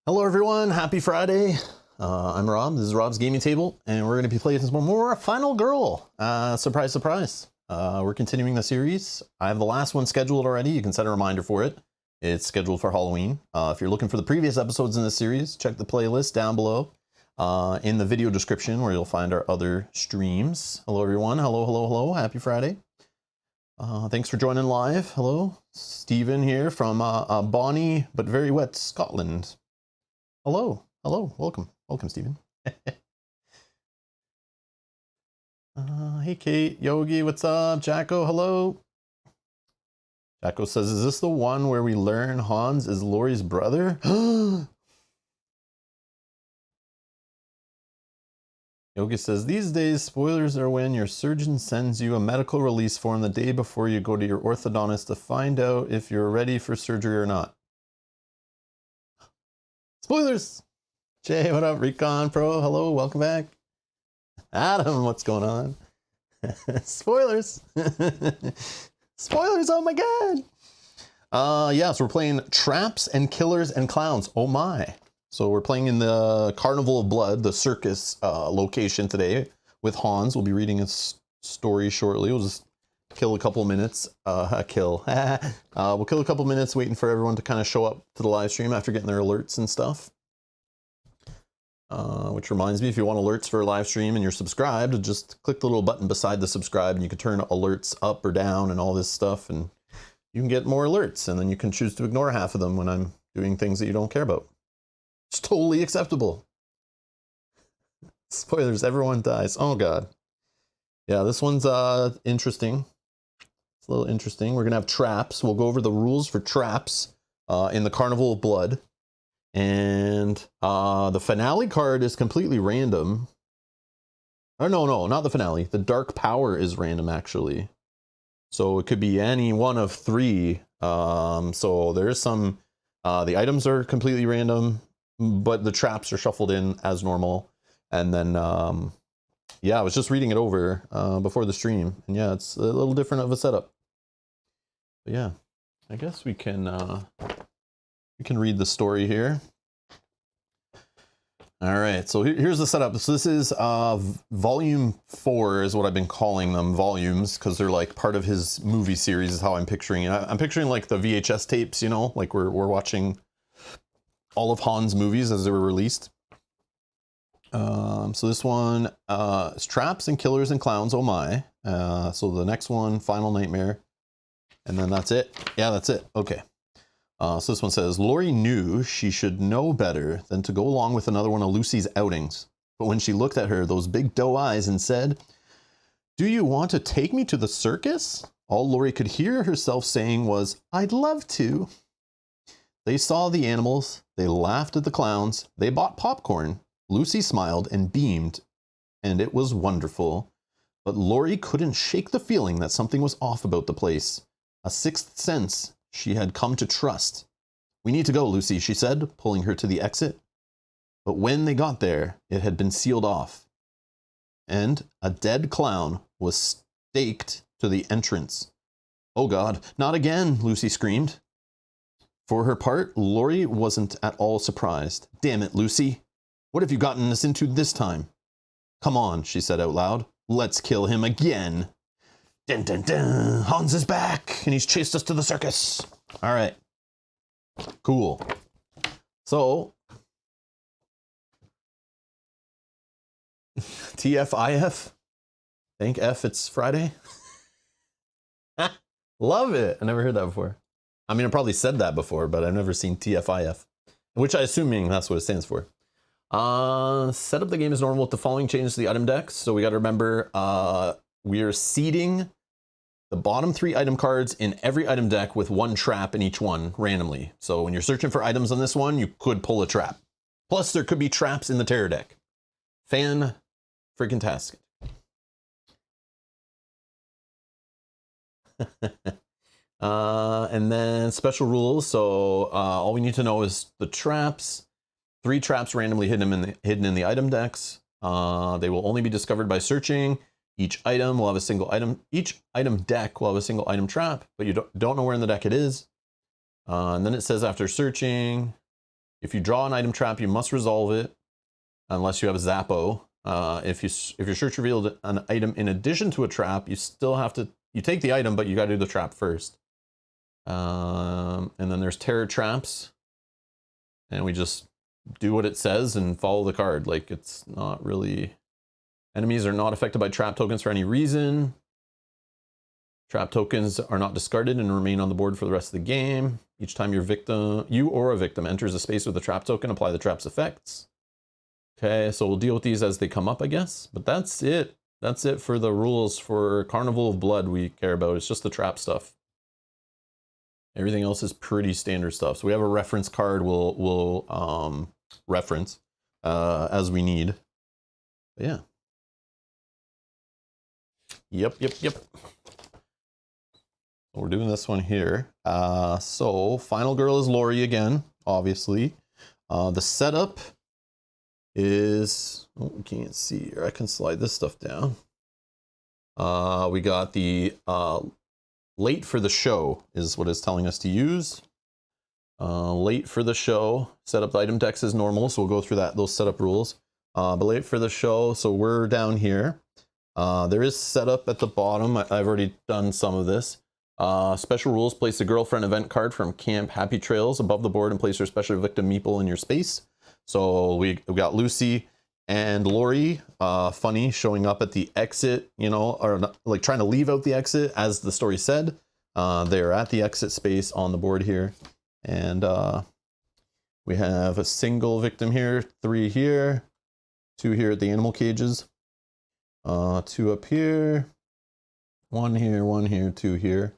Hello everyone, happy Friday. I'm Rob, this is Rob's Gaming Table, and we're going to be playing some more Final Girl. Surprise, surprise. We're continuing the series. I have the last one scheduled already, you can set a reminder for it. It's scheduled for Halloween. If you're looking for the previous episodes in this series, check the playlist down below in the video description where you'll find our other streams. Hello everyone, hello, happy Friday. Thanks for joining live. Hello, Stephen here from Bonnie but very wet Scotland. Hello, welcome, Stephen. Hey Kate, Yogi, what's up? Jacko, hello. Jacko says, is this the one where we learn Hans is Lori's brother? Yogi says, these days spoilers are when your surgeon sends you a medical release form the day before you go to your orthodontist to find out if you're ready for surgery or not. Spoilers! Jay, what up? Recon Pro, hello, welcome back. Adam, what's going on? Spoilers! Spoilers, oh my god! Yeah, so we're playing Traps and Killers and Clowns, oh my. So we're playing in the Carnival of Blood, the circus location today with Hans. We'll be reading his story shortly. We'll just kill a couple minutes. We'll kill a couple minutes waiting for everyone to kind of show up to the live stream after getting their alerts and stuff. Which reminds me, if you want alerts for a live stream and you're subscribed, just click the little button beside the subscribe and you can turn alerts up or down and all this stuff, and you can get more alerts, and then you can choose to ignore half of them when I'm doing things that you don't care about. It's totally acceptable. Spoilers, everyone dies. Oh god. Yeah, this one's interesting. It's a little interesting. We're gonna have traps. We'll go over the rules for traps in the Carnival of Blood. And the finale card is completely random. Oh, no, not the finale. The Dark Power is random, actually. So it could be any one of three. So there's some, the items are completely random, but the traps are shuffled in as normal. And then, yeah, I was just reading it over before the stream. And yeah, it's a little different of a setup. But yeah, I guess we can read the story here. All right, so here's the setup. So this is volume 4 is what I've been calling them, volumes, because they're like part of his movie series is how I'm picturing it. I'm picturing like the VHS tapes, you know, like we're watching all of Hans' movies as they were released. So this one is Traps and Killers and Clowns, oh my. So the next one, Final Nightmare. And then that's it. Yeah, that's it. Okay. So this one says, Lori knew she should know better than to go along with another one of Lucy's outings. But when she looked at her, those big doe eyes, and said, do you want to take me to the circus? All Lori could hear herself saying was, I'd love to. They saw the animals, they laughed at the clowns, they bought popcorn. Lucy smiled and beamed, and it was wonderful. But Lori couldn't shake the feeling that something was off about the place. A sixth sense she had come to trust. We need to go, Lucy, she said, pulling her to the exit. But when they got there, it had been sealed off, and a dead clown was staked to the entrance. Oh God, not again, Lucy screamed. For her part, Lori wasn't at all surprised. Damn it, Lucy. What have you gotten us into this time? Come on, she said out loud. Let's kill him again. Dun dun dun, Hans is back, and he's chased us to the circus. All right, cool. So, TFIF, thank F it's Friday. Love it, I never heard that before. I mean, I probably said that before, but I've never seen TFIF, which I assuming that's what it stands for. Set up the game as normal with the following changes to the item decks. So we got to remember, we are seeding the bottom 3 item cards in every item deck with 1 trap in each one randomly. So when you're searching for items on this one, you could pull a trap. Plus there could be traps in the terror deck. Fan-freaking-tastic. And then special rules. So all we need to know is the traps. 3 traps randomly hidden in the item decks. They will only be discovered by searching. Each item will have a single item. Each item deck will have a single item trap, but you don't know where in the deck it is. And then it says after searching, If you draw an item trap, you must resolve it unless you have a Zappo. If your search revealed an item in addition to a trap, you still have to, you take the item, but you gotta do the trap first. And then there's terror traps. And we just do what it says and follow the card. Like, it's not really, enemies are not affected by trap tokens for any reason. Trap tokens are not discarded and remain on the board for the rest of the game. Each time you or a victim enters a space with a trap token, apply the trap's effects. Okay, so we'll deal with these as they come up, I guess. But that's it. That's it for the rules for Carnival of Blood we care about. It's just the trap stuff. Everything else is pretty standard stuff. So we have a reference card we'll reference as we need. But yeah. Yep. We're doing this one here. So final girl is Lori again, obviously. The setup is, oh, we can't see here. I can slide this stuff down. We got the late for the show is what it's telling us to use. Late for the show, set up the item decks as normal. So we'll go through those setup rules. But late for the show, so we're down here. There is setup at the bottom. I've already done some of this. Special rules, place the girlfriend event card from Camp Happy Trails above the board and place your special victim meeple in your space. So we got Lucy and Lori, funny, showing up at the exit, you know, or not, like trying to leave out the exit as the story said. They're at the exit space on the board here. And we have a single victim here, 3 here, 2 here at the animal cages, 2 up here, 1 here, 2 here.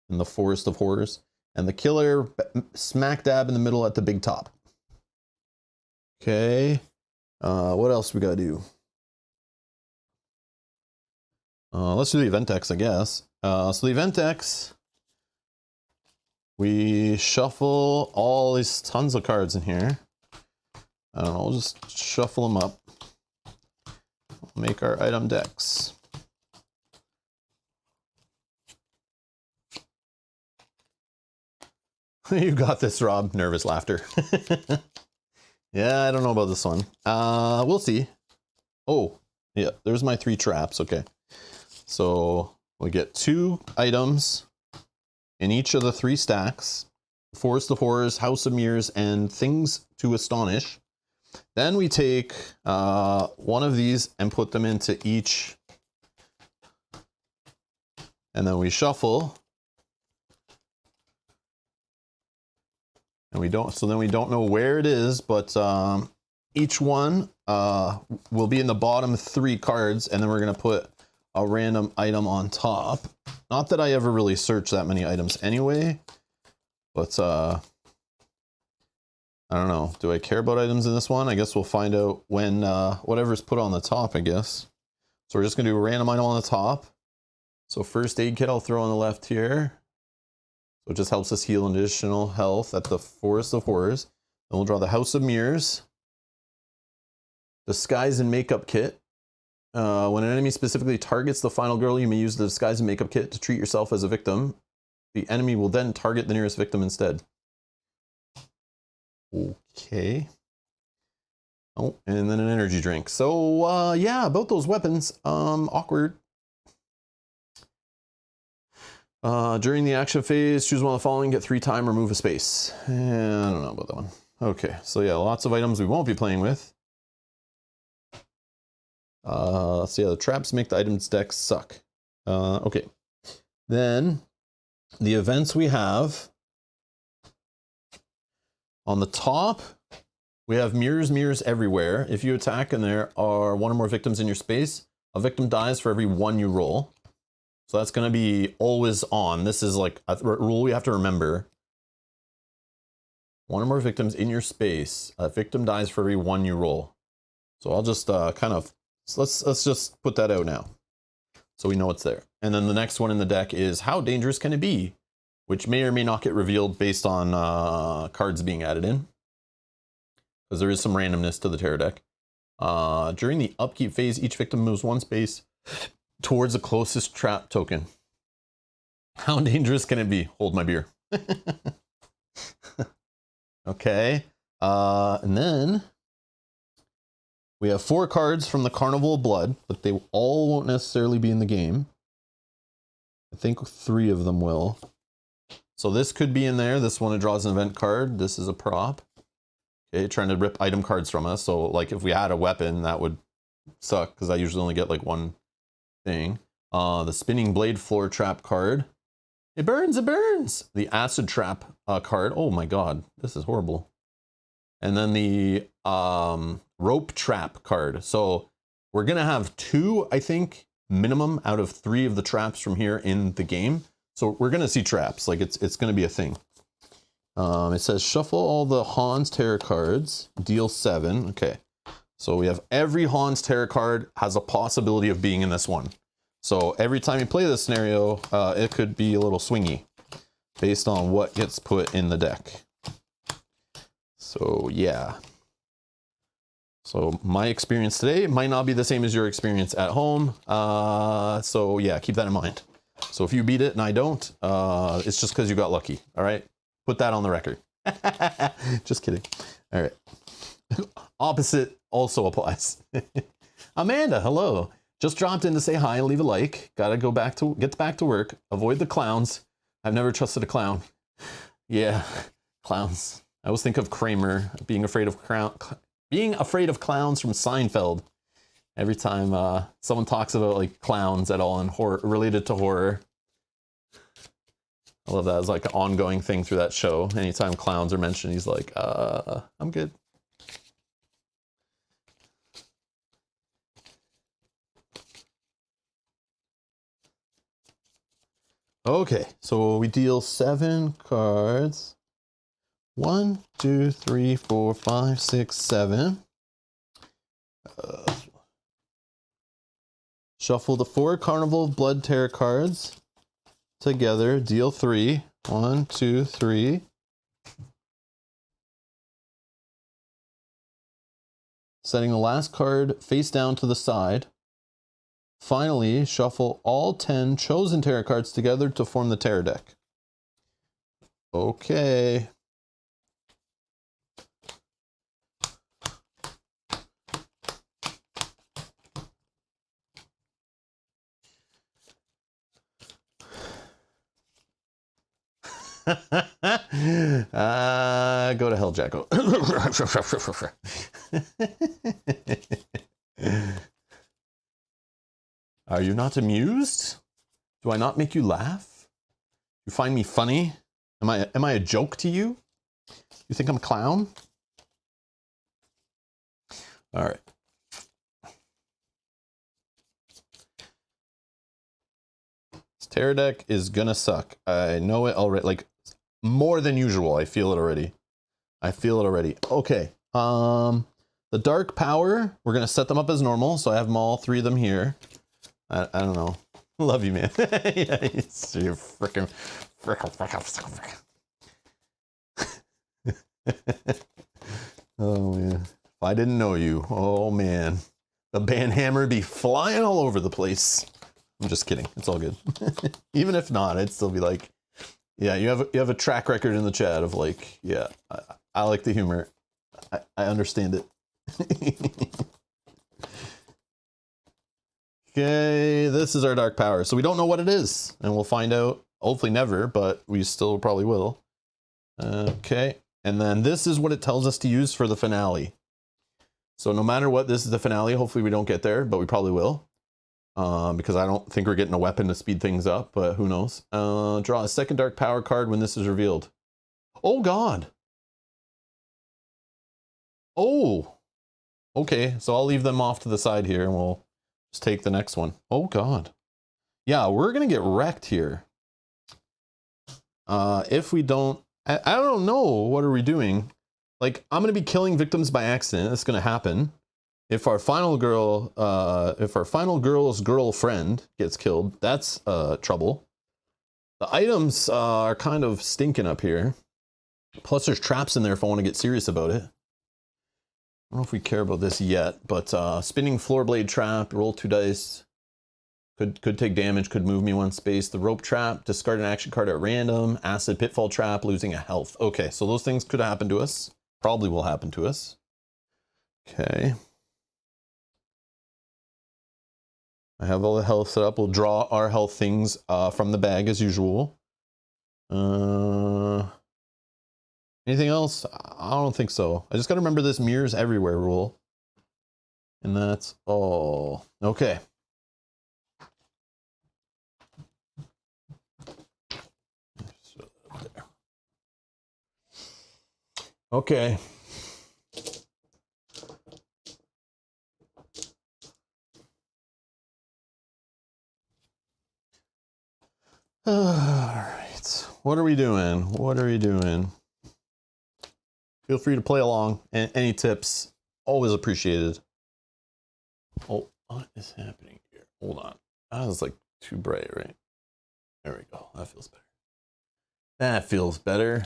In the Forest of Horrors, and the killer smack dab in the middle at the big top. Okay, what else we gotta do? Let's do the event decks, I guess. So the event decks, we shuffle all these tons of cards in here. I don't know, we'll just shuffle them up. Make our item decks. You got this, Rob. Nervous laughter. Yeah, I don't know about this one. We'll see. Oh, yeah, there's my 3 traps. Okay. So we get 2 items in each of the 3 stacks. Forest of Horrors, House of Mirrors, and Things to Astonish. Then we take one of these and put them into each. And then we shuffle. And we don't, so then we don't know where it is, but each one will be in the bottom 3 cards, and then we're gonna put a random item on top. Not that I ever really search that many items anyway, but I don't know. Do I care about items in this one? I guess we'll find out when whatever's put on the top, I guess. So we're just gonna do a random item on the top. So first aid kit I'll throw on the left here. So it just helps us heal additional health at the Forest of Horrors. Then we'll draw the House of Mirrors. Disguise and Makeup Kit. When an enemy specifically targets the final girl, you may use the Disguise and Makeup Kit to treat yourself as a victim. The enemy will then target the nearest victim instead. Okay. Oh, and then an energy drink. So, yeah, about those weapons. Awkward. During the action phase, choose one of the following, get 3 time, remove a space. I don't know about that one. Okay, so yeah, lots of items we won't be playing with. So yeah, the traps make the items deck suck. Okay. Then, the events we have. On the top, we have mirrors everywhere. If you attack and there are 1 or more victims in your space, a victim dies for every 1 you roll. So that's going to be always on. This is like a rule we have to remember. 1 or more victims in your space. A victim dies for every 1 you roll. So I'll just kind of, let's just put that out now. So we know it's there. And then the next one in the deck is How Dangerous Can It Be? Which may or may not get revealed based on cards being added in. Because there is some randomness to the tarot deck. During the upkeep phase, each victim moves 1 space towards the closest trap token. How dangerous can it be? Hold my beer. Okay. And then we have 4 cards from the Carnival of Blood, but they all won't necessarily be in the game. I think 3 of them will. So this could be in there. This one, it draws an event card. This is a prop. Okay, trying to rip item cards from us. So like if we had a weapon, that would suck because I usually only get like 1 thing. The spinning blade floor trap card. It burns, it burns. The acid trap card. Oh my god, this is horrible. And then the rope trap card. So we're gonna have 2, I think, minimum out of 3 of the traps from here in the game. So we're gonna see traps, like it's gonna be a thing. It says shuffle all the Hans Terror cards, deal 7. Okay, so we have every Hans Terror card has a possibility of being in this one. So every time you play this scenario, it could be a little swingy based on what gets put in the deck. So yeah. So my experience today might not be the same as your experience at home. So yeah, keep that in mind. So if you beat it and I don't, it's just because you got lucky. All right, put that on the record. Just kidding. All right. Opposite also applies. Amanda, hello. Just dropped in to say hi and leave a like. Gotta go back to get back to work. Avoid the clowns. I've never trusted a clown. Yeah, clowns. I always think of Kramer being afraid of clowns from Seinfeld. Every time someone talks about like clowns at all and horror related to horror. I love that as like an ongoing thing through that show. Anytime clowns are mentioned, he's like, I'm good. Okay, so we deal 7 cards. 1, 2, 3, 4, 5, 6, 7. Shuffle the 4 Carnival of Blood Terror cards together. Deal 3. 1, 2, 3. Setting the last card face down to the side. Finally, shuffle all 10 chosen tarot cards together to form the tarot deck. Okay. Go to hell, Jacko. Are you not amused? Do I not make you laugh? You find me funny? Am I a joke to you? You think I'm a clown? All right. This tarot deck is gonna suck. I know it already, like more than usual. I feel it already. Okay. The dark power, we're gonna set them up as normal. So I have them all 3 of them here. I don't know. Love you, man. Yeah, you're freaking. Oh man, if I didn't know you, oh man, the banhammer would be flying all over the place. I'm just kidding. It's all good. Even if not, I'd still be like, yeah, you have a track record in the chat of like, yeah, I like the humor. I understand it. Okay, this is our dark power. So we don't know what it is, and we'll find out, hopefully never, but we still probably will. Okay, and then this is what it tells us to use for the finale. So no matter what, this is the finale. Hopefully we don't get there, but we probably will. Because I don't think we're getting a weapon to speed things up, but who knows. Draw a second dark power card when this is revealed. Oh god. Oh. Okay, so I'll leave them off to the side here and we'll just take the next one. Oh god. Yeah, we're gonna get wrecked here. If we don't, I don't know, what are we doing? Like, I'm gonna be killing victims by accident. That's gonna happen. If our final girl's girlfriend gets killed, that's trouble. The items are kind of stinking up here. Plus there's traps in there if I want to get serious about it. I don't know if we care about this yet, but spinning floor blade trap, roll 2 dice. Could take damage, could move me 1 space. The rope trap, discard an action card at random. Acid pitfall trap, losing a health. Okay, so those things could happen to us. probably will happen to us. Okay. I have all the health set up. We'll draw our health things from the bag as usual. Anything else? I don't think so. I just got to remember this mirrors everywhere rule. And that's all. Okay. Okay. All right. What are we doing? What are we doing? Feel free to play along. And any tips, always appreciated. Oh, what is happening here? Hold on. That was like too bright, right? There we go. That feels better. That feels better.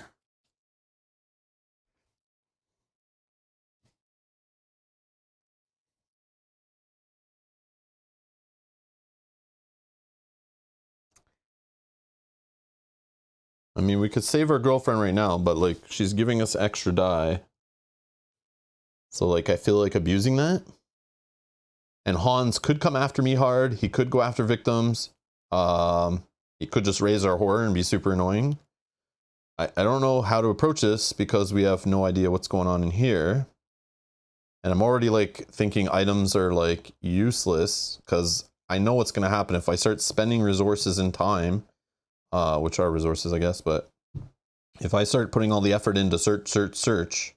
I mean, we could save our girlfriend right now, but like she's giving us extra die. So like I feel like abusing that. And Hans could come after me hard. He could go after victims. He could just raise our horror and be super annoying. I don't know how to approach this because we have no idea what's going on in here. And I'm already like thinking items are like useless because I know what's going to happen if I start spending resources and time, which are resources, I guess. But if I start putting all the effort into search,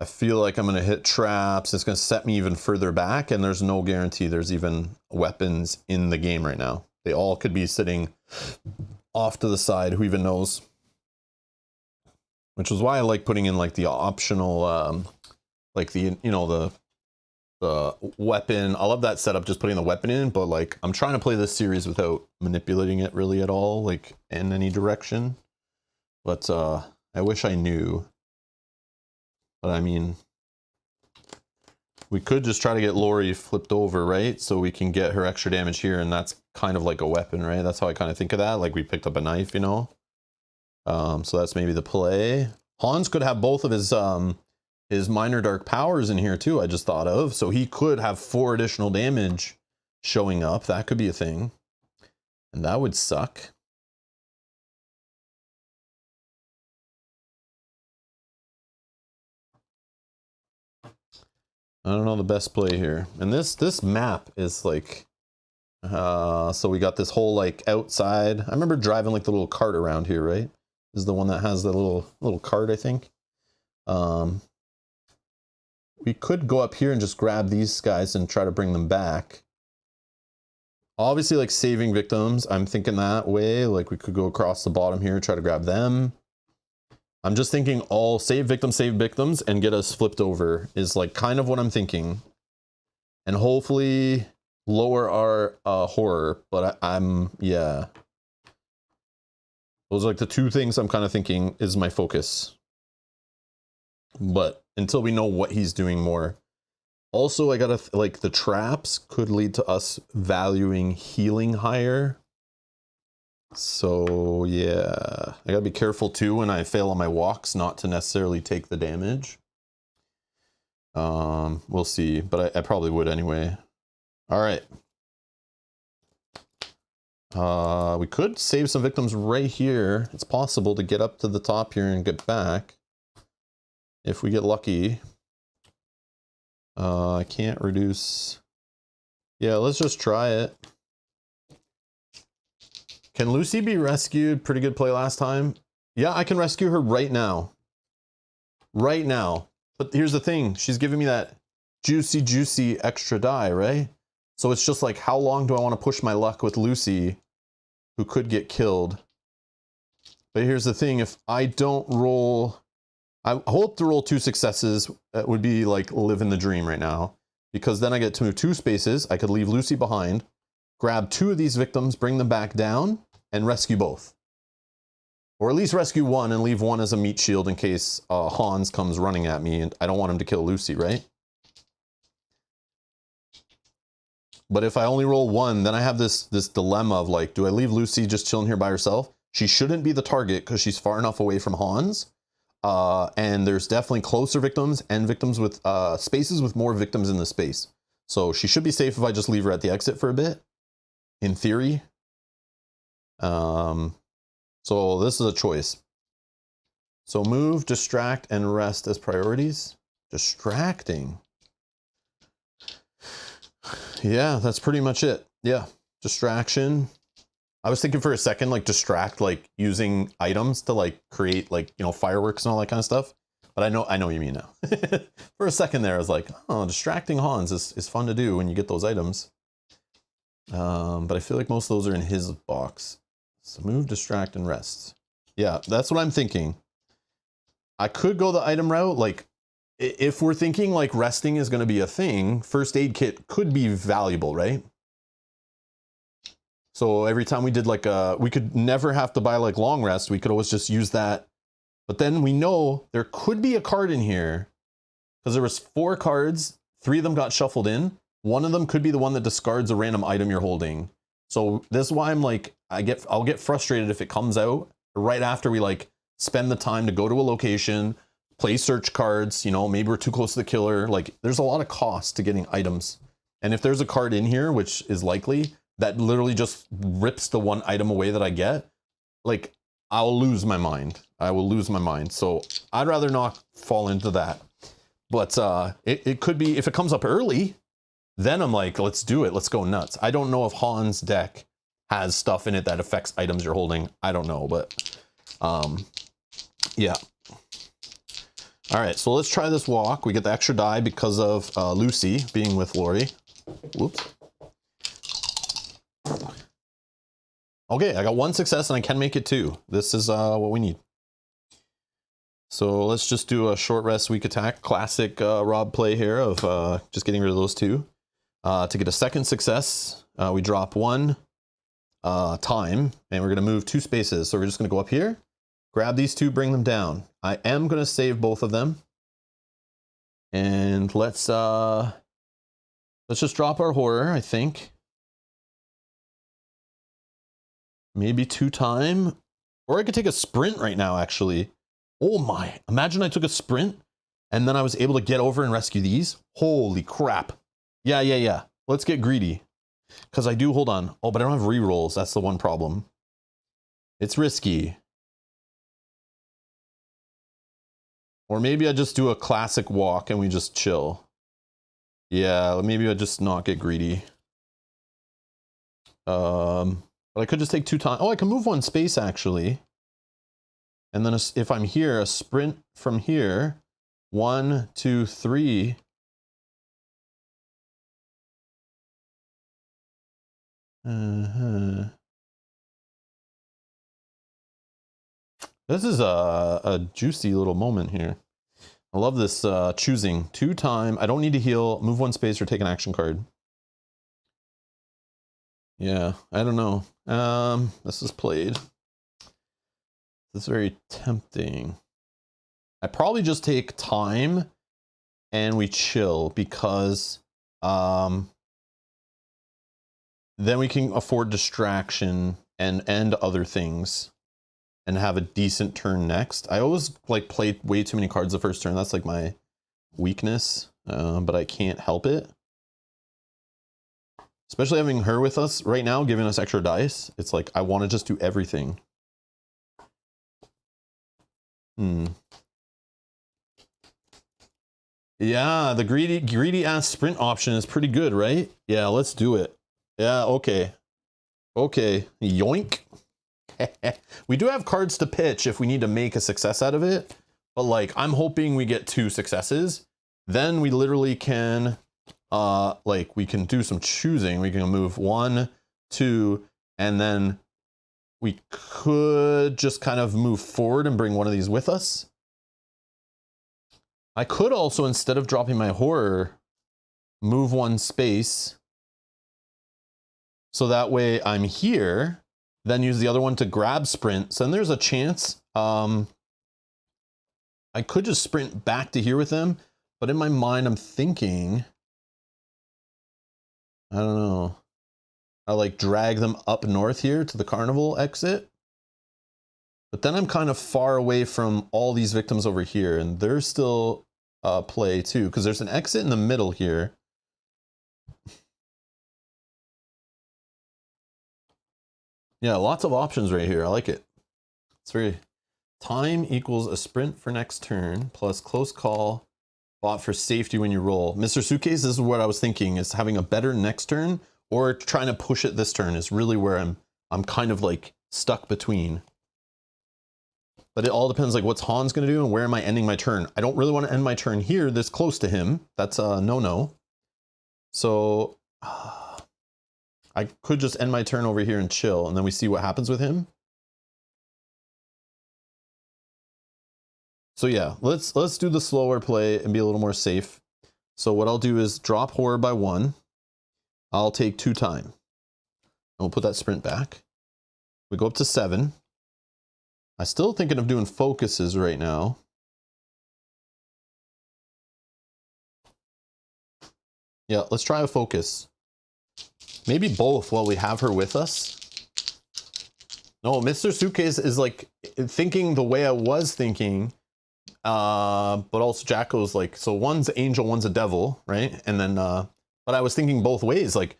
I feel like I'm going to hit traps. It's going to set me even further back. And there's no guarantee there's even weapons in the game right now. They all could be sitting off to the side. Who even knows? Which is why I like putting in like the optional, like the, you know, the weapon. I love that setup, just putting the weapon in, but like I'm trying to play this series without manipulating it really at all, like in any direction. But I wish I knew. But I mean, we could just try to get Lori flipped over, right? So we can get her extra damage here, and that's kind of like a weapon, right? That's how I kind of think of that. Like we picked up a knife, you know? So that's maybe the play. Hans could have both of his minor dark powers in here too, I just thought of. So he could have 4 additional damage showing up. That could be a thing. And that would suck. I don't know the best play here. And this map is like, so we got this whole like outside. I remember driving like the little cart around here, right? This is the one that has the little cart, I think. We could go up here and just grab these guys and try to bring them back. Obviously, like saving victims, I'm thinking that way. Like we could go across the bottom here, try to grab them. I'm just thinking all save victims, and get us flipped over is like kind of what I'm thinking. And hopefully lower our horror, but yeah. Those are like the 2 things I'm kind of thinking is my focus. But until we know what he's doing more. Also, I gotta, like the traps could lead to us valuing healing higher. So yeah, I gotta be careful too when I fail on my walks not to necessarily take the damage. We'll see, but I probably would anyway. All right. We could save some victims right here. It's possible to get up to the top here and get back if we get lucky. I can't reduce. Yeah, let's just try it. Can Lucy be rescued? Pretty good play last time. Yeah, I can rescue her right now. Right now. But here's the thing. She's giving me that juicy extra die, right? So it's just like, how long do I want to push my luck with Lucy, who could get killed? But here's the thing. If I don't roll... I hope to roll 2 successes. That would be like living the dream right now. Because then I get to move 2 spaces. I could leave Lucy behind. Grab 2 of these victims, bring them back down, and rescue both. Or at least rescue 1 and leave 1 as a meat shield in case Hans comes running at me and I don't want him to kill Lucy, right? But if I only roll 1, then I have this dilemma of like, do I leave Lucy just chilling here by herself? She shouldn't be the target because she's far enough away from Hans. And there's definitely closer victims and victims with spaces with more victims in the space. So she should be safe if I just leave her at the exit for a bit, in theory. So this is a choice. So move, distract, and rest as priorities. Distracting. Yeah, that's pretty much it. Yeah, distraction. I was thinking for a second, like distract, like using items to like create like, you know, fireworks and all that kind of stuff. But I know what you mean now. For a second there, I was like, oh, distracting Hans is fun to do when you get those items. But I feel like most of those are in his box. So move, distract, and rest. Yeah, that's what I'm thinking. I could go the item route. Like if we're thinking like resting is going to be a thing, first aid kit could be valuable, right? So every time we did like we could never have to buy like long rest. We could always just use that. But then we know there could be a card in here because there was 4 cards. 3 of them got shuffled in. One of them could be the one that discards a random item you're holding. So this is why I'm like, I'll get frustrated if it comes out right after we like spend the time to go to a location, play search cards, you know, maybe we're too close to the killer. Like there's a lot of cost to getting items. And if there's a card in here, which is likely, that literally just rips the one item away that I get, like I'll lose my mind. I will lose my mind. So I'd rather not fall into that. But it could be, if it comes up early, then I'm like, let's do it. Let's go nuts. I don't know if Han's deck has stuff in it that affects items you're holding. I don't know, but yeah. All right, so let's try this walk. We get the extra die because of Lucy being with Lori. Whoops. Okay, I got 1 success and I can make it 2. This is what we need. So let's just do a short rest, weak attack. Classic Rob play here of just getting rid of those 2. To get a second success, we drop 1 time, and we're going to move 2 spaces. So we're just going to go up here, grab these 2, bring them down. I am going to save both of them. And let's just drop our horror, I think. Maybe 2 time. Or I could take a sprint right now, actually. Oh my, imagine I took a sprint and then I was able to get over and rescue these. Holy crap. Yeah. Let's get greedy. Because I do, hold on. Oh, but I don't have rerolls. That's the one problem. It's risky. Or maybe I just do a classic walk and we just chill. Yeah, maybe I just not get greedy. But I could just take 2 times. Oh, I can move 1 space actually. And then if I'm here, a sprint from here. 1, 2, 3. This is a juicy little moment here. I love this choosing 2 time. I don't need to heal, move 1 space, or take an action card. Yeah, I don't know. This is played. This is very tempting. I probably just take time and we chill because then we can afford distraction and other things and have a decent turn next. I always like play way too many cards the first turn. That's like my weakness, but I can't help it. Especially having her with us right now, giving us extra dice. It's like, I want to just do everything. Yeah, the greedy ass sprint option is pretty good, right? Yeah, let's do it. Yeah, okay. Okay, yoink. We do have cards to pitch if we need to make a success out of it. But like, I'm hoping we get 2 successes. Then we literally can, like, we can do some choosing. We can move 1, 2, and then we could just kind of move forward and bring one of these with us. I could also, instead of dropping my horror, move 1 space. So that way I'm here, then use the other one to grab sprint. So then there's a chance I could just sprint back to here with them. But in my mind, I'm thinking, I don't know. I like drag them up north here to the carnival exit. But then I'm kind of far away from all these victims over here, and they're still play too, because there's an exit in the middle here. Yeah, lots of options right here. I like it. It's very... Time equals a sprint for next turn, plus close call, bought for safety when you roll. Mr. Suitcase, this is what I was thinking, is having a better next turn, or trying to push it this turn is really where I'm kind of like stuck between. But it all depends like what's Hans going to do and where am I ending my turn. I don't really want to end my turn here this close to him. That's a no-no. So I could just end my turn over here and chill, and then we see what happens with him. So yeah, let's do the slower play and be a little more safe. So what I'll do is drop horror by 1. I'll take 2 time. And we'll put that sprint back. We go up to 7. I'm still thinking of doing focuses right now. Yeah, let's try a focus. Maybe both while we have her with us. No, Mr. Suitcase is like thinking the way I was thinking. But also Jacko's like, so one's angel, one's a devil, right? And then, but I was thinking both ways, like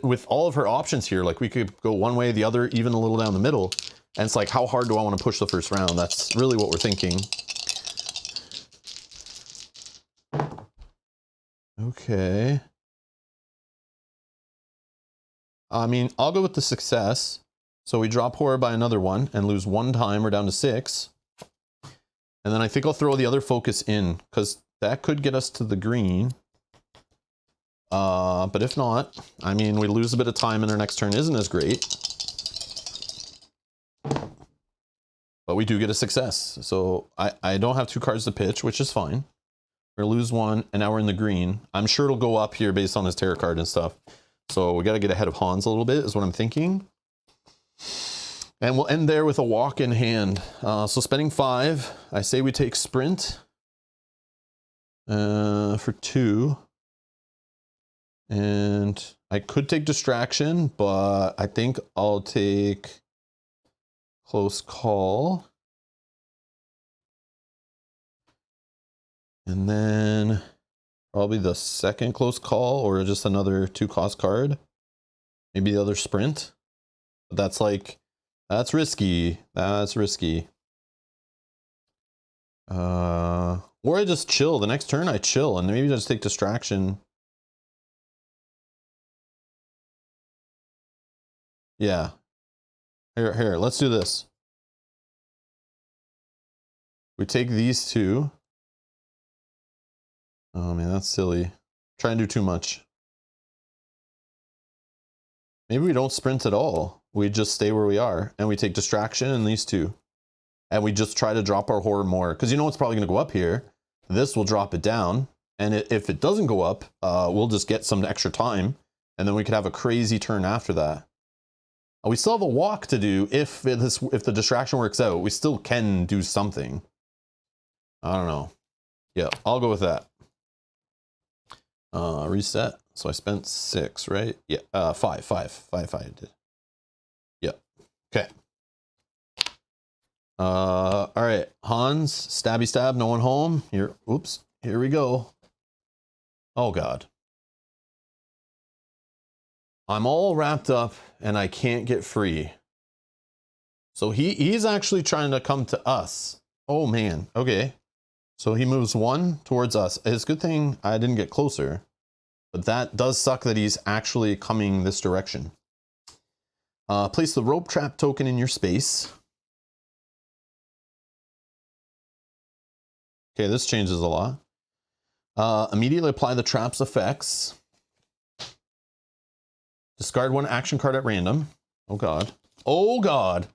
with all of her options here, like we could go one way, the other, even a little down the middle. And it's like, how hard do I want to push the first round? That's really what we're thinking. Okay. I mean, I'll go with the success. So we drop horror by another 1 and lose 1 time. We're down to 6. And then I think I'll throw the other focus in, because that could get us to the green. But if not, I mean, we lose a bit of time and our next turn isn't as great. But we do get a success. So I don't have 2 cards to pitch, which is fine. We're gonna lose 1, and now we're in the green. I'm sure it'll go up here based on his tarot card and stuff. So we gotta get ahead of Hans a little bit, is what I'm thinking. And we'll end there with a walk in hand. So spending 5, I say we take sprint for 2. And I could take distraction, but I think I'll take close call. And then probably the second close call, or just another 2 cost card. Maybe the other sprint. But that's like, that's risky. That's risky. Or I just chill. The next turn I chill and maybe just take distraction. Yeah. Here, let's do this. We take these 2. Oh man, that's silly. Try and do too much. Maybe we don't sprint at all. We just stay where we are and we take distraction and these 2. And we just try to drop our horror more. Because you know it's probably going to go up here. This will drop it down. And if it doesn't go up, we'll just get some extra time. And then we could have a crazy turn after that. We still have a walk to do if the distraction works out. We still can do something. I don't know. Yeah, I'll go with that. Reset. So I spent 6, right? Yeah, 5 I did. Yeah. Okay. All right. Hans, stabby stab, no one home. Here, oops. Here we go. Oh God. I'm all wrapped up and I can't get free. So he's actually trying to come to us. Oh man. Okay. So he moves 1 towards us. It's a good thing I didn't get closer. But that does suck that he's actually coming this direction. Place the rope trap token in your space. Okay, this changes a lot. Immediately apply the trap's effects. Discard 1 action card at random. Oh God. Oh God.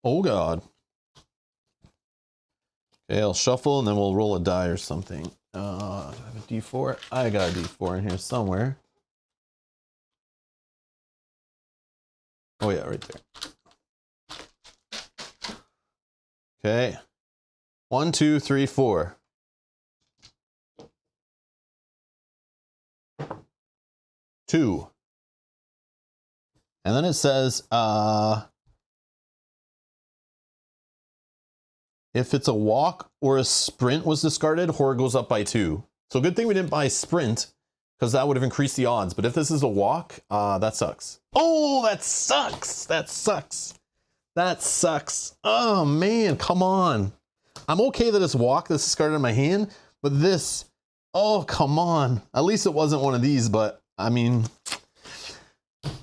Oh God. Okay, I'll shuffle and then we'll roll a die or something. Do I have a D4? I got a D4 in here somewhere. Oh yeah, right there. Okay. 1, 2, 3, 4. 2. And then it says, If it's a walk or a sprint was discarded, horror goes up by 2. So good thing we didn't buy sprint, because that would have increased the odds. But if this is a walk, that sucks. Oh, that sucks. That sucks. That sucks. Oh, man, come on. I'm okay that it's walk that's discarded in my hand, but this, oh, come on. At least it wasn't one of these, but I mean,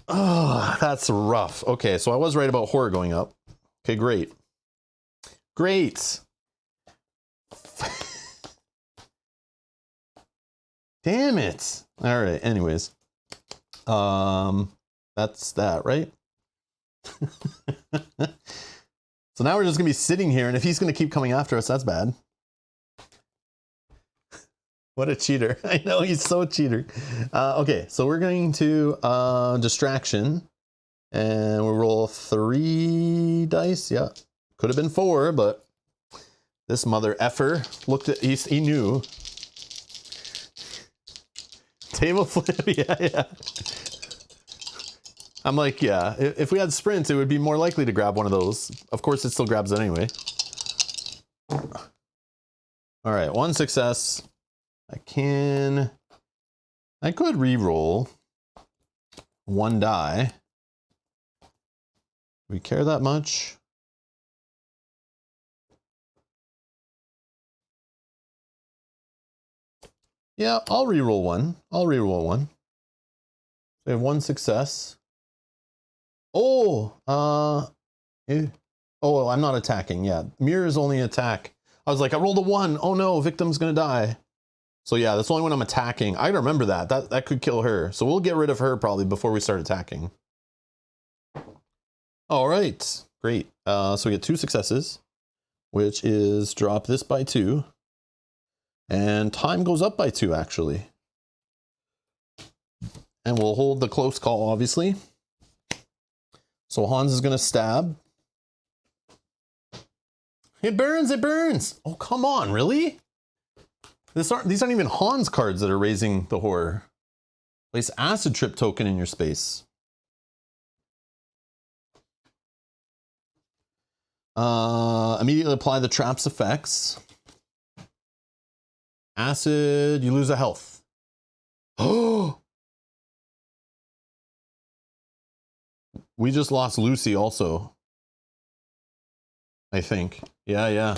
oh, that's rough. Okay, so I was right about horror going up. Okay, great. Great. Damn it. All right, anyways. That's that, right? So now we're just gonna be sitting here, and if he's gonna keep coming after us, that's bad. What a cheater. I know, he's so cheater. Okay, so we're going to distraction, and we'll roll 3 dice. Yeah, could have been 4, but this mother effer looked at, he knew. Table flip, yeah. I'm like, yeah, if we had sprint, it would be more likely to grab one of those. Of course, it still grabs it anyway. All right, 1 success. I could re-roll 1 die. Do we care that much? Yeah, I'll re-roll 1. We have 1 success. Oh, oh, I'm not attacking. Yeah, mirror is only attack. I was like, I rolled a 1. Oh no, victim's gonna die. So yeah, that's only when I'm attacking. I remember that. That could kill her. So we'll get rid of her probably before we start attacking. All right, great. So we get 2 successes, which is drop this by 2. And time goes up by 2, actually. And we'll hold the close call, obviously. So Hans is gonna stab. It burns, it burns. Oh, come on, really? These aren't even Hans cards that are raising the horror. Place acid trip token in your space. Immediately apply the trap's effects. Acid, you lose a health. Oh! We just lost Lucy also. I think. Yeah.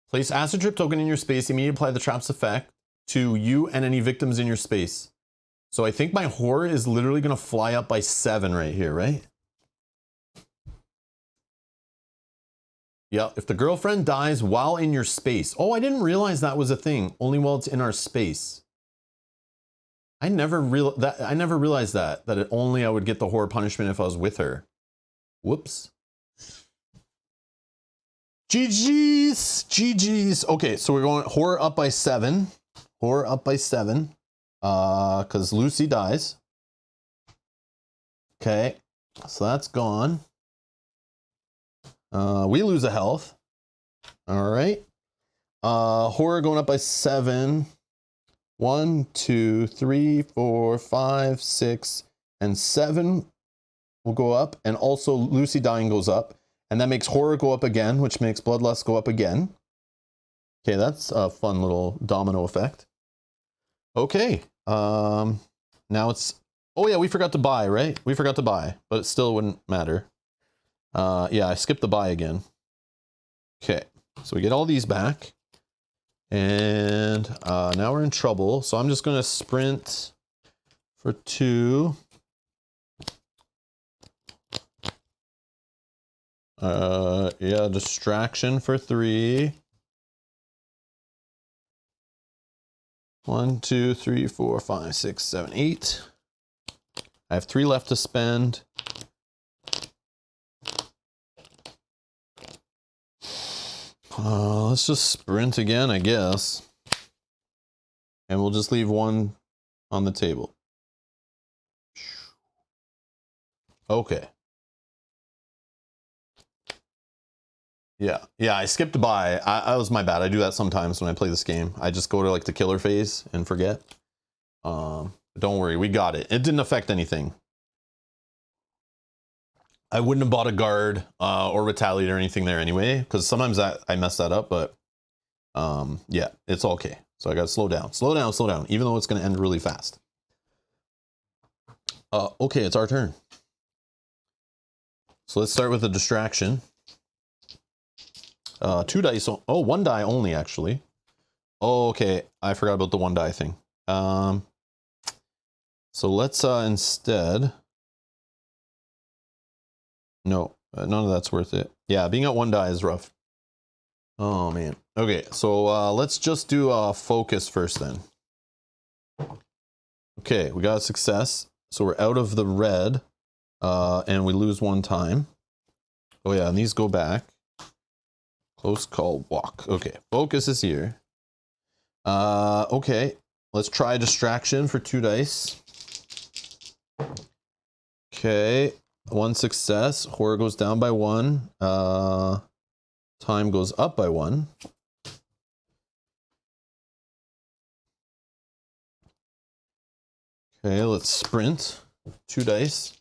Place acid trip token in your space. Immediately apply the trap's effect to you and any victims in your space. So I think my horror is literally going to fly up by 7 right here, right? Yeah, if the girlfriend dies while in your space. Oh, I didn't realize that was a thing. Only while it's in our space. I never realized that it only I would get the horror punishment if I was with her. Whoops. GG's. Okay, so we're going horror up by 7. Horror up by 7. Because Lucy dies. Okay, so that's gone. We lose a health. All right. Horror going up by 7. 1, 2, 3, 4, 5, 6, and 7 will go up. And also Lucy dying goes up. And that makes horror go up again, which makes bloodlust go up again. Okay, that's a fun little domino effect. Okay. Now it's... Oh yeah, we forgot to buy, right? We forgot to buy, but it still wouldn't matter. Yeah, I skipped the buy again. Okay, so we get all these back. And now we're in trouble. So I'm just going to sprint for 2. Yeah, distraction for 3. 1, 2, 3, 4, 5, 6, 7, 8. I have 3 left to spend. Let's just sprint again, I guess. And we'll just leave 1 on the table. Okay. Yeah, I skipped a buy. I was my bad. I do that sometimes when I play this game. I just go to like the killer phase and forget. Don't worry, we got it. It didn't affect anything. I wouldn't have bought a guard or retaliate or anything there anyway, because sometimes I mess that up, but yeah, it's okay. So I gotta slow down, even though it's gonna end really fast. Okay, it's our turn. So let's start with a distraction. 2 dice. Oh, 1 die only, actually. Oh, okay. I forgot about the 1 die thing. So let's instead. No, none of that's worth it. Yeah, being at 1 die is rough. Oh man. Okay, so let's just do a focus first then. Okay, we got a success. So we're out of the red, and we lose 1 time. Oh yeah, and these go back. Close call, walk. Okay, focus is here. Okay, let's try a distraction for 2 dice. Okay, 1 success. Horror goes down by 1. Time goes up by 1. Okay, let's sprint. 2 dice.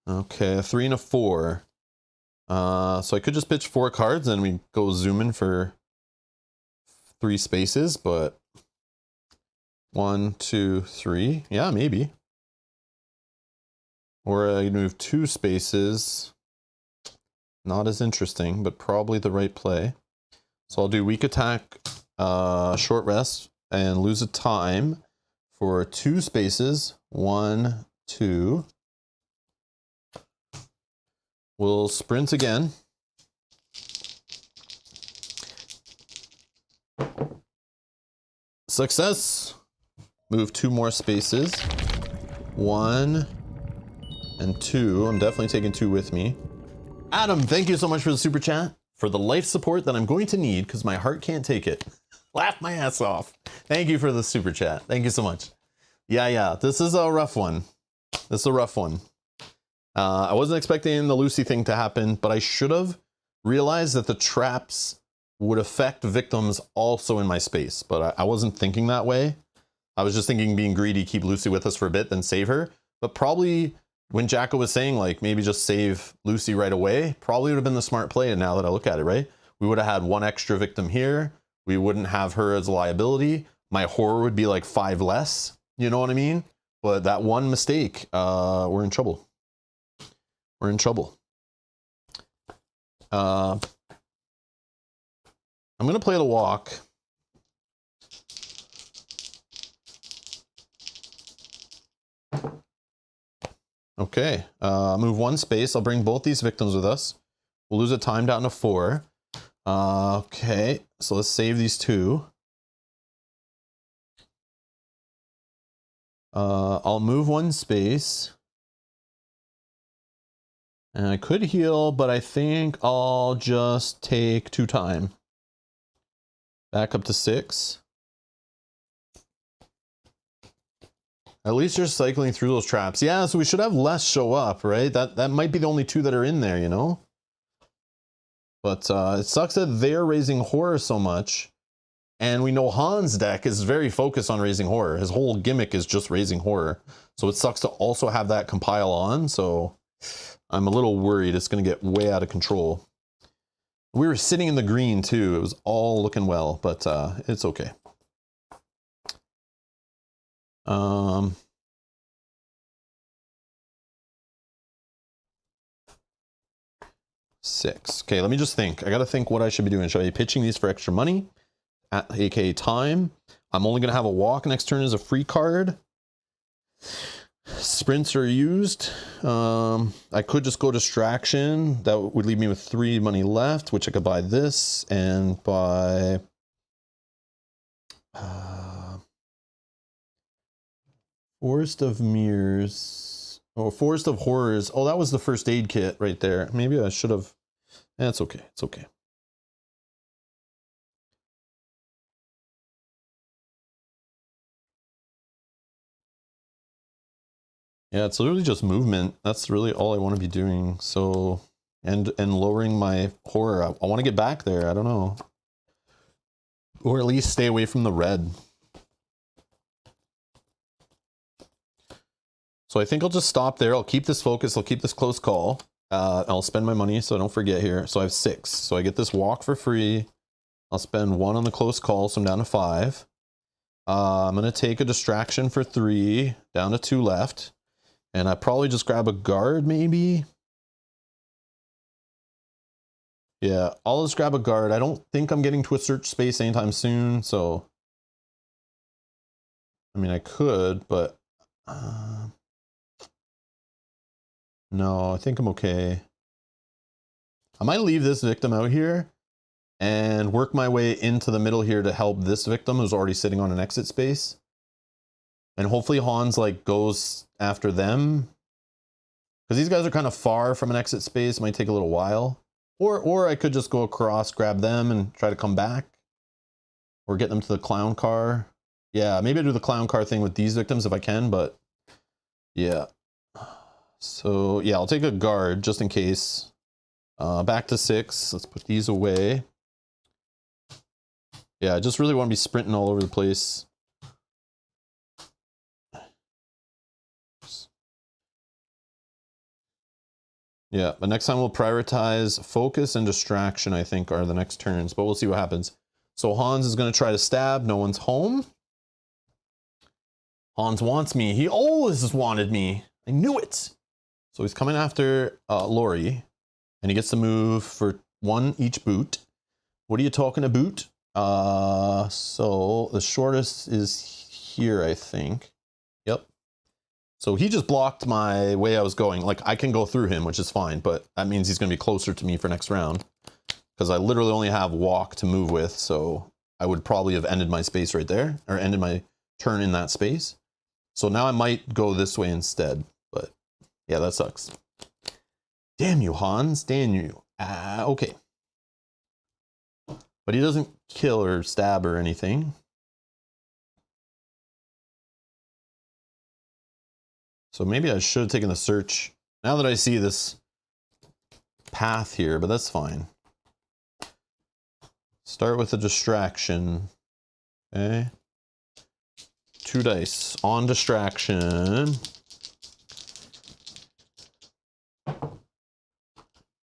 Okay, a 3 and a 4. So I could just pitch 4 cards and we go zoom in for 3 spaces, but 1, 2, 3. Yeah, maybe. Or I move 2 spaces. Not as interesting, but probably the right play. So I'll do weak attack, short rest, and lose a time for 2 spaces. 1, 2. We'll sprint again. Success. Move 2 more spaces. 1 and 2. I'm definitely taking 2 with me. Adam, thank you so much for the super chat. For the life support that I'm going to need because my heart can't take it. Laugh my ass off. Thank you for the super chat. Thank you so much. Yeah. This is a rough one. I wasn't expecting the Lucy thing to happen, but I should have realized that the traps would affect victims also in my space, but I wasn't thinking that way. I was just thinking being greedy, keep Lucy with us for a bit, then save her. But probably when Jacko was saying like maybe just save Lucy right away, probably would have been the smart play. And now that I look at it, right? We would have had 1 extra victim here. We wouldn't have her as a liability. My horror would be like 5 less. You know what I mean? But that one mistake, we're in trouble. We're in trouble. I'm going to play the walk. Okay, move 1 space. I'll bring both these victims with us. We'll lose a time down to 4. Okay, so let's save these 2. I'll move 1 space. And I could heal, but I think I'll just take 2 time. Back up to 6. At least you're cycling through those traps. Yeah, so we should have less show up, right? That might be the only 2 that are in there, you know? But it sucks that they're raising horror so much. And we know Han's deck is very focused on raising horror. His whole gimmick is just raising horror. So it sucks to also have that compile on, so I'm a little worried it's going to get way out of control. We were sitting in the green too. It was all looking well, but it's okay. 6. Okay, let me just think. I got to think what I should be doing. Should I be pitching these for extra money? aka time. I'm only going to have a walk next turn as a free card. Sprints are used. I could just go distraction. That would leave me with 3 money left, which I could buy this and buy Forest of Mirrors. Oh, Forest of Horrors. Oh, that was the first aid kit right there. Maybe I should have. That's okay. It's okay. Yeah, it's literally just movement. That's really all I want to be doing. So, and lowering my horror. I want to get back there. I don't know. Or at least stay away from the red. So So I think I'll just stop there. I'll keep this focus. I'll keep this close call. I'll spend my money so I don't forget here. So I have 6. So I get this walk for free. I'll spend 1 on the close call, so I'm down to 5. I'm going to take a distraction for 3, down to 2 left. And I probably just grab a guard, maybe. Yeah, I'll just grab a guard. I don't think I'm getting to a search space anytime soon, so... I mean, I could, but... no, I think I'm okay. I might leave this victim out here and work my way into the middle here to help this victim who's already sitting on an exit space. And hopefully Hans like goes after them. Because these guys are kind of far from an exit space. It might take a little while. Or I could just go across, grab them, and try to come back. Or get them to the clown car. Yeah, maybe I do the clown car thing with these victims if I can, but yeah. So yeah, I'll take a guard just in case. Back to 6. Let's put these away. Yeah, I just really want to be sprinting all over the place. Yeah, but next time we'll prioritize focus and distraction, I think, are the next turns, but we'll see what happens. So Hans is going to try to stab. No one's home. Hans wants me. He always has wanted me. I knew it. So he's coming after Lori, and he gets to move for 1 each boot. What are you talking about? So the shortest is here, I think. Yep. So he just blocked my way I was going. Like, I can go through him, which is fine, but that means he's going to be closer to me for next round. Because I literally only have walk to move with, so I would probably have ended my space right there, or ended my turn in that space. So now I might go this way instead, but yeah, that sucks. Damn you, Hans. Damn you. Okay. But he doesn't kill or stab or anything. So maybe I should have taken the search now that I see this path here, but that's fine. Start with a distraction. Okay. 2 dice on distraction.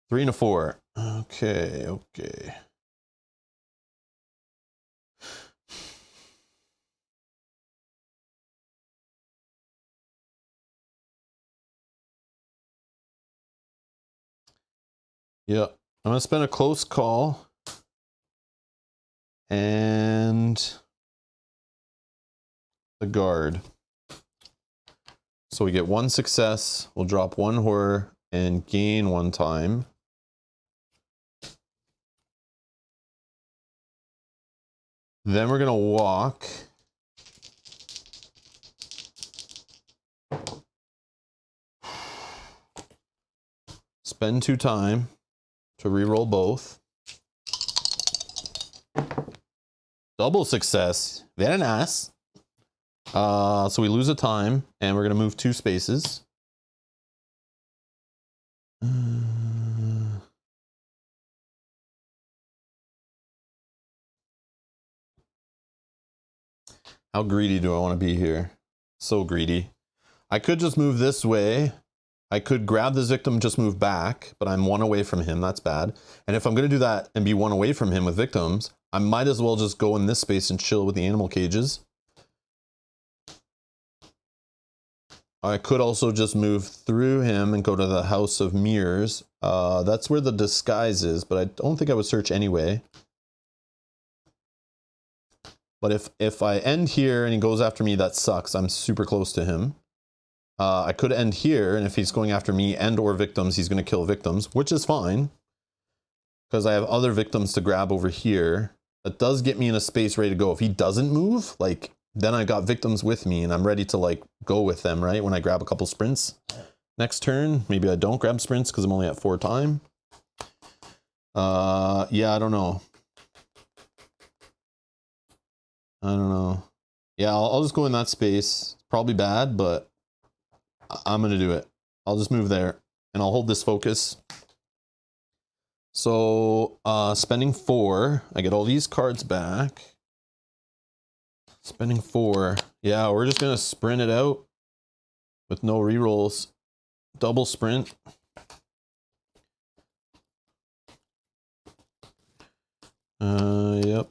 3 and a 4. Okay, okay. Yeah, I'm gonna spend a close call and the guard. So we get 1 success, we'll drop 1 horror and gain 1 time. Then we're gonna walk. Spend 2 time to reroll both. Double success. Very nice. So we lose a time, and we're gonna move 2 spaces. How greedy do I want to be here? So greedy. I could just move this way. I could grab this victim, just move back, but I'm 1 away from him. That's bad. And if I'm going to do that and be 1 away from him with victims, I might as well just go in this space and chill with the animal cages. I could also just move through him and go to the House of Mirrors. That's where the disguise is, but I don't think I would search anyway. But if I end here and he goes after me, that sucks. I'm super close to him. I could end here, and if he's going after me and or victims, he's going to kill victims, which is fine. Because I have other victims to grab over here. That does get me in a space ready to go. If he doesn't move, like, then I got victims with me, and I'm ready to, like, go with them, right? When I grab a couple sprints. Next turn, maybe I don't grab sprints because I'm only at 4 time. Yeah, I don't know. I don't know. Yeah, I'll just go in that space. It's probably bad, but I'm going to do it. I'll just move there, and I'll hold this focus. So, spending 4. I get all these cards back. Spending 4. Yeah, we're just going to sprint it out. with no rerolls. Double sprint. Yep.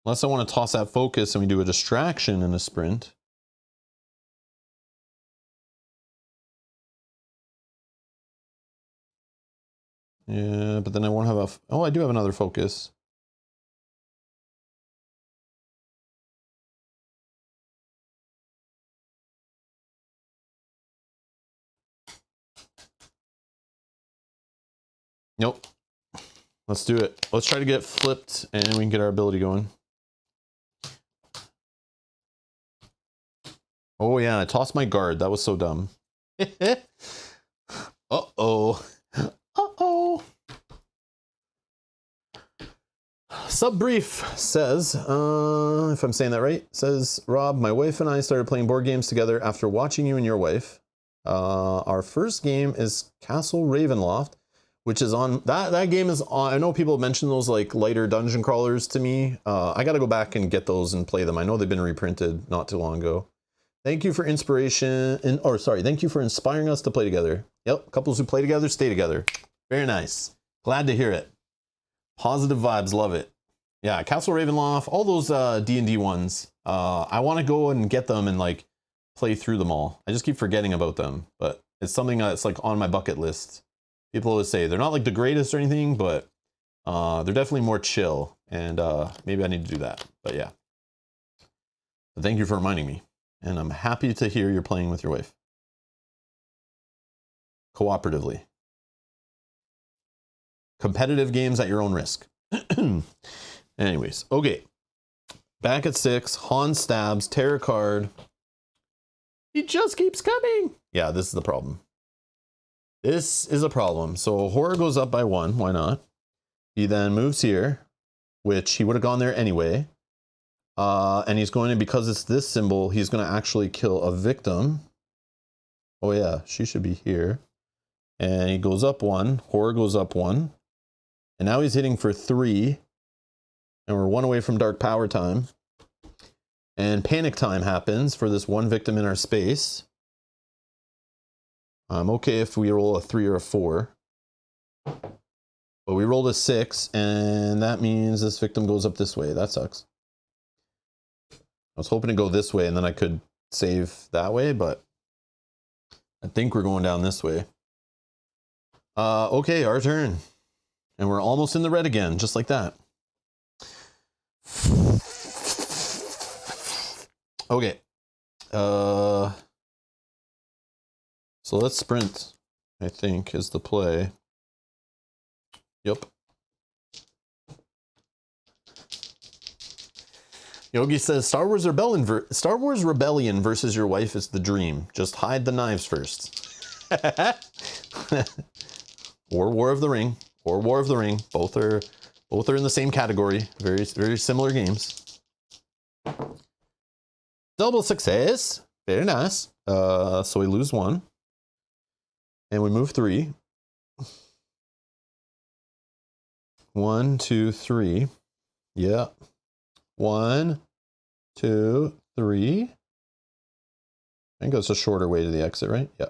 Unless I want to toss that focus and we do a distraction in a sprint. Yeah, but then I won't have a... Oh, I do have another focus. Nope. Let's do it. Let's try to get flipped and we can get our ability going. Oh yeah, I tossed my guard. That was so dumb. Uh-oh. Uh-oh. Subbrief says, if I'm saying that right, says, Rob, my wife and I started playing board games together after watching you and your wife. Our first game is Castle Ravenloft, which is on, that game is on, I know people mention those like lighter dungeon crawlers to me. I gotta go back and get those and play them. I know they've been reprinted not too long ago. Thank you for inspiration, or sorry, thank you for inspiring us to play together. Yep, couples who play together, stay together. Very nice. Glad to hear it. Positive vibes, love it. Yeah, Castle Ravenloft, all those D&D ones. I want to go and get them and like play through them all. I just keep forgetting about them, but it's something that's like on my bucket list. People always say they're not like the greatest or anything, but they're definitely more chill, and maybe I need to do that. But yeah, but thank you for reminding me, and I'm happy to hear you're playing with your wife cooperatively. Competitive games at your own risk. Anyways, okay. Back at 6, Han stabs, terror card. He just keeps coming. Yeah, this is the problem. This is a problem. So horror goes up by 1. Why not? He then moves here, which he would have gone there anyway. And he's going to, because it's this symbol, he's going to actually kill a victim. Oh yeah, she should be here. And he goes up 1. Horror goes up 1. And now he's hitting for 3. And we're 1 away from dark power time. And panic time happens for this 1 victim in our space. I'm okay if we roll a 3 or a 4. But we rolled a 6, and that means this victim goes up this way. That sucks. I was hoping to go this way, and then I could save that way, but I think we're going down this way. Okay, our turn. And we're almost in the red again, just like that. Okay. So let's sprint, I think, is the play. Yep. Yogi says, Star Wars Rebellion versus your wife is the dream. Just hide the knives first. Or War of the Ring. Or War of the Ring. Both are in the same category. Very, very similar games. Double success. Very nice. So we lose 1. And we move 3. 1, 2, 3. Yeah. 1, 2, 3. I think that's a shorter way to the exit, right? Yeah.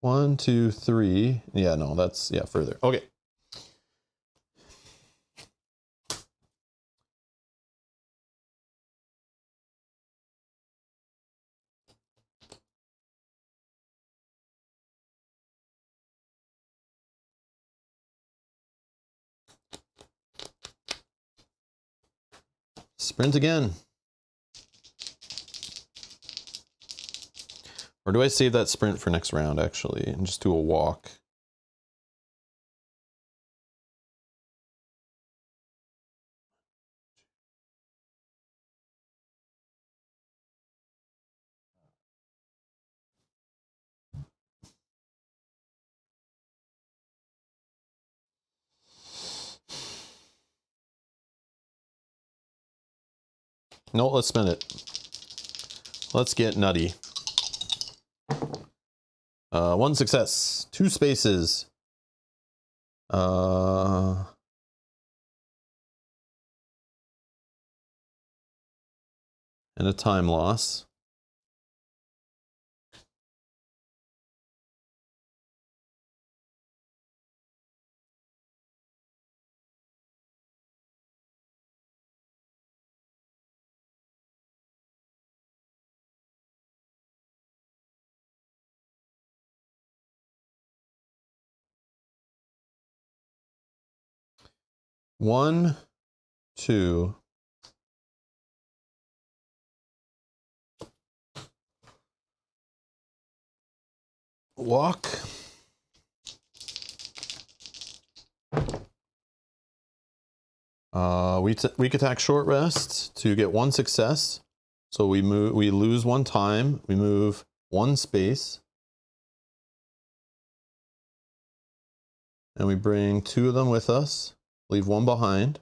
1, 2, 3. Yeah, no, that's, yeah, further. Okay. Sprint again. Or do I save that sprint for next round, actually, and just do a walk? No, let's spin it. Let's get nutty. 1 success, 2 spaces. And and a time loss. One, two. Walk. Weak attack short rest to get one success. So we lose one time. We move one space. And we bring two of them with us. Leave one behind.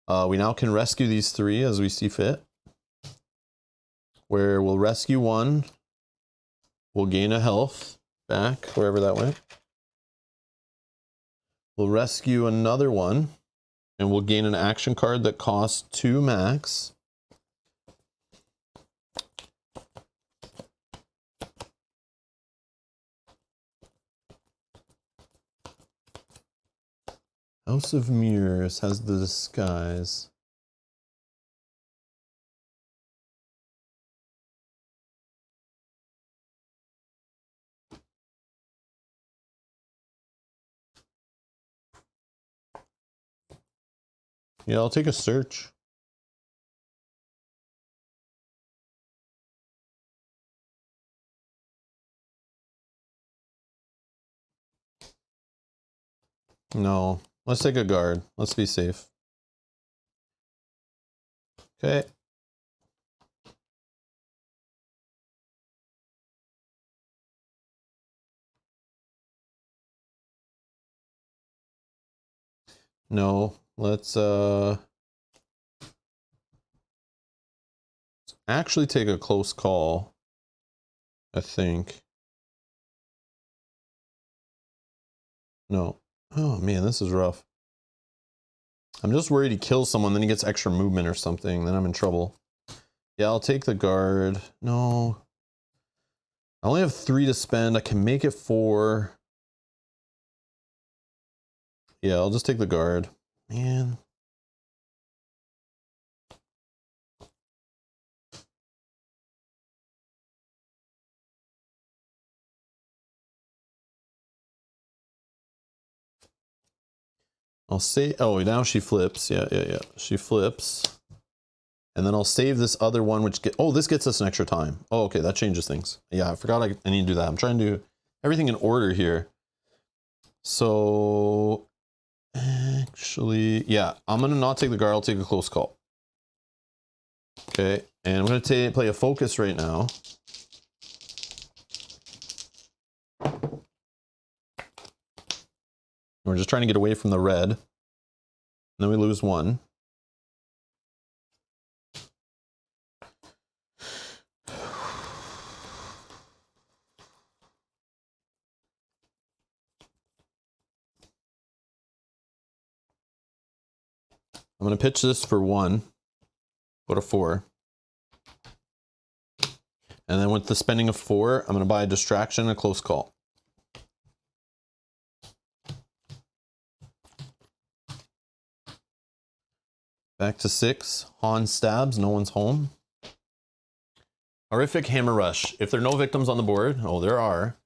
We now can rescue these three as we see fit. Where we'll rescue one. We'll gain a health back, wherever that went. We'll rescue another one. And we'll gain an action card that costs 2 max. House of Mirrors has the disguise. Yeah, I'll take a search. No, let's take a guard. Let's be safe. Okay. No, let's actually take a close call, I think. No. Oh man, this is rough. I'm just worried he kills someone, then he gets extra movement or something, then I'm in trouble. Yeah, I'll take the guard. No. I only have 3 to spend. I can make it 4. Yeah, I'll just take the guard. Man. I'll say, oh, now she flips. Yeah. She flips. And then I'll save this other one, which this gets us an extra time. Oh, okay, that changes things. Yeah, I forgot I need to do that. I'm trying to do everything in order here. So, actually, yeah, I'm going to not take the guard. I'll take a close call. Okay, and I'm going to play a focus right now. We're just trying to get away from the red. And then we lose 1. I'm going to pitch this for 1. Go to 4. And then with the spending of 4, I'm going to buy a distraction and a close call. Back to 6. Han stabs. No one's home. Horrific hammer rush. If there are no victims on the board, oh, there are.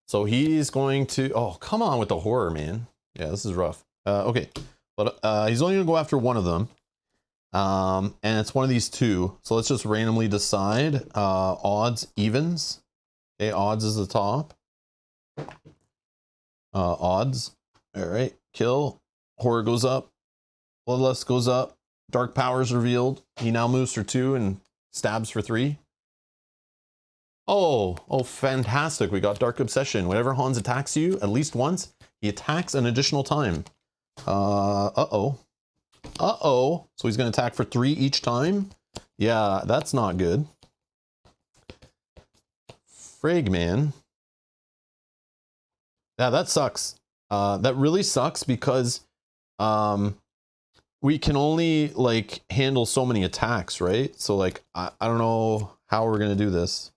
So he's going to, oh, come on with the horror, man. Yeah, this is rough. Okay, but he's only going to go after one of them. And it's one of these 2. So let's just randomly decide. Odds, evens. Okay, odds is the top. Odds. All right, kill. Horror goes up. Bloodlust goes up. Dark powers revealed. He now moves for 2 and stabs for 3. Oh, fantastic. We got Dark Obsession. Whenever Hans attacks you, at least once, he attacks an additional time. Uh-oh. So he's going to attack for 3 each time? Yeah, that's not good. Frig, man. Yeah, that sucks. That really sucks because we can only like handle so many attacks, right? So like, I don't know how we're going to do this.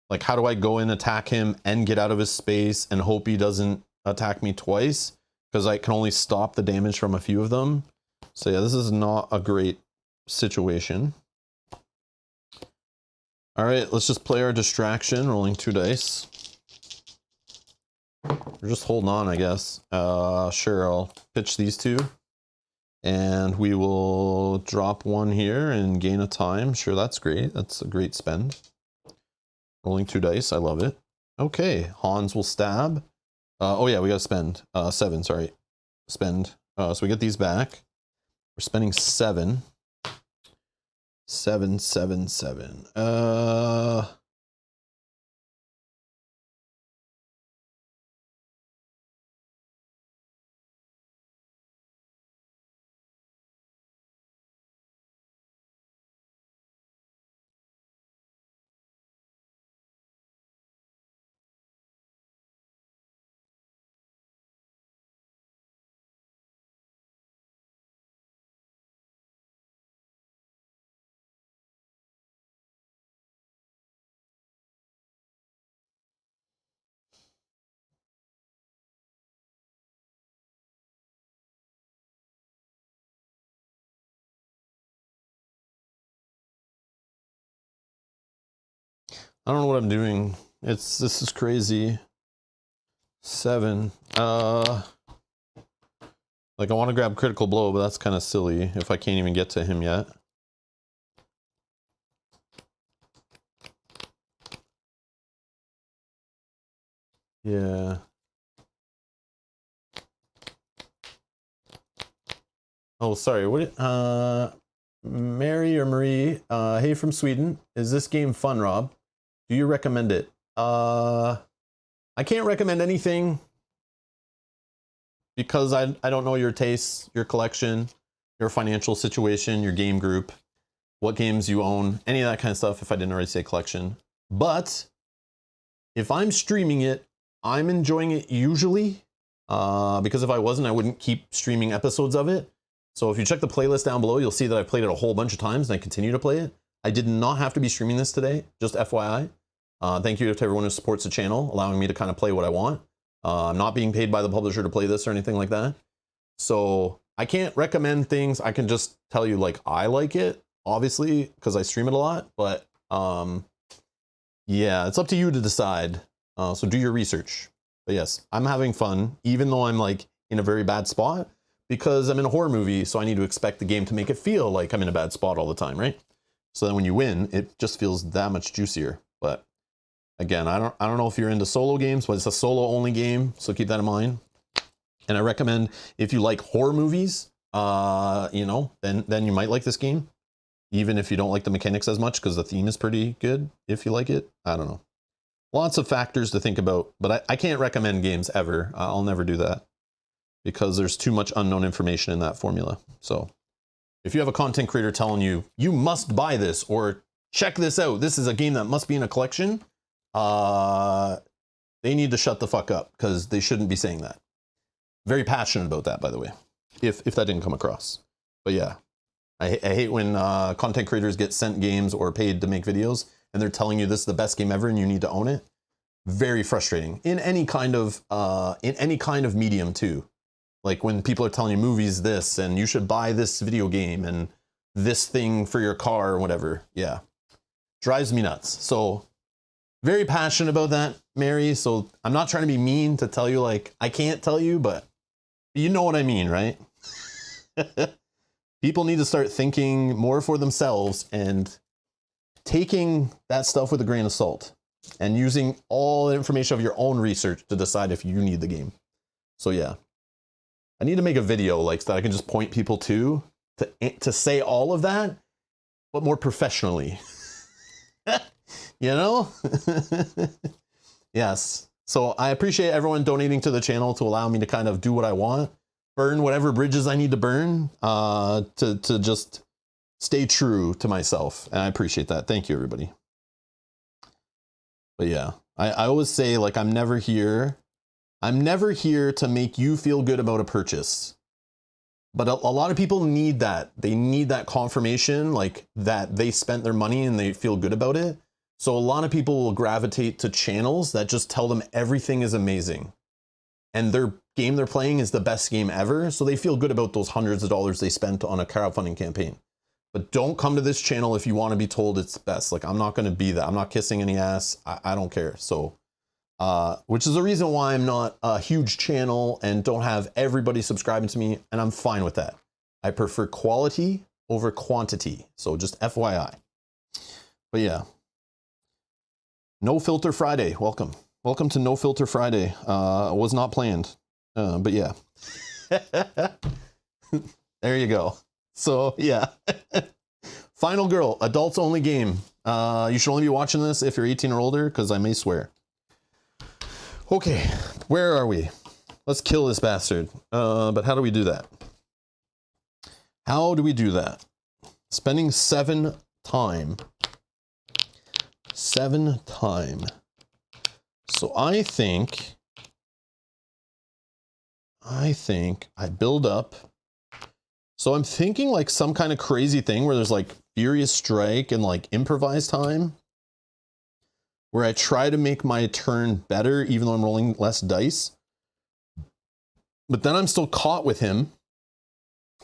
Like, how do I go in, attack him, and get out of his space and hope he doesn't attack me twice? Because I can only stop the damage from a few of them. So yeah, this is not a great situation. All right, let's just play our distraction, rolling 2 dice. We're just holding on, I guess. Sure, I'll pitch these two. And we will drop 1 here and gain a time. Sure, that's great. That's a great spend. Rolling 2 dice, I love it. Okay, Hans will stab. Oh yeah, we gotta spend 7, sorry. Spend. So we get these back. We're spending 7. 7, 7, 7. I don't know what I'm doing. This is crazy. 7. Like I want to grab critical blow, but that's kind of silly if I can't even get to him yet. Yeah. Oh, sorry. What? Mary or Marie? Hey from Sweden. Is this game fun, Rob? Do you recommend it? I can't recommend anything because I don't know your tastes, your collection, your financial situation, your game group, what games you own, any of that kind of stuff. If I didn't already say collection, but if I'm streaming it, I'm enjoying it usually. Because if I wasn't, I wouldn't keep streaming episodes of it. So if you check the playlist down below, you'll see that I played it a whole bunch of times and I continue to play it. I did not have to be streaming this today, just FYI. Thank you to everyone who supports the channel, allowing me to kind of play what I want. I'm not being paid by the publisher to play this or anything like that. So I can't recommend things. I can just tell you like I like it, obviously, because I stream it a lot. But yeah, it's up to you to decide. So do your research. But yes, I'm having fun, even though I'm like in a very bad spot because I'm in a horror movie. So I need to expect the game to make it feel like I'm in a bad spot all the time, right? So then when you win, it just feels that much juicier. But again, I don't know if you're into solo games, but it's a solo only game. So keep that in mind. And I recommend if you like horror movies, you know, then you might like this game. Even if you don't like the mechanics as much, because the theme is pretty good. If you like it, I don't know. Lots of factors to think about, but I can't recommend games ever. I'll never do that because there's too much unknown information in that formula. So if you have a content creator telling you, you must buy this or check this out, this is a game that must be in a collection, they need to shut the fuck up because they shouldn't be saying that. Very passionate about that, by the way, if that didn't come across. But yeah, I hate when content creators get sent games or paid to make videos and they're telling you this is the best game ever and you need to own it. Very frustrating in any kind of medium too. Like when people are telling you movies this and you should buy this video game and this thing for your car or whatever. Yeah, drives me nuts. So very passionate about that, Mary. So I'm not trying to be mean to tell you like I can't tell you, but you know what I mean, right? People need to start thinking more for themselves and taking that stuff with a grain of salt and using all the information of your own research to decide if you need the game. So yeah, I need to make a video like that I can just point people to say all of that, but more professionally. You know? Yes. So I appreciate everyone donating to the channel to allow me to kind of do what I want, burn whatever bridges I need to burn, to just stay true to myself. And I appreciate that. Thank you, everybody. But yeah, I always say like, I'm never here to make you feel good about a purchase. But a lot of people need that. They need that confirmation, like that they spent their money and they feel good about it. So a lot of people will gravitate to channels that just tell them everything is amazing. And their game they're playing is the best game ever. So they feel good about those hundreds of dollars they spent on a crowdfunding campaign. But don't come to this channel if you want to be told it's best. Like, I'm not going to be that. I'm not kissing any ass. I don't care. So, which is the reason why I'm not a huge channel and don't have everybody subscribing to me. And I'm fine with that. I prefer quality over quantity. So just FYI. But yeah. No Filter Friday. Welcome. Welcome to No Filter Friday. Was not planned. But yeah. There you go. So yeah. Final Girl, adults only game. You should only be watching this if you're 18 or older, because I may swear. Okay, where are we? Let's kill this bastard. But how do we do that? How do we do that? Spending 7 time. 7 time. So I think I build up. So I'm thinking like some kind of crazy thing where there's like Furious Strike and like improvised time, where I try to make my turn better even though I'm rolling less dice. But then I'm still caught with him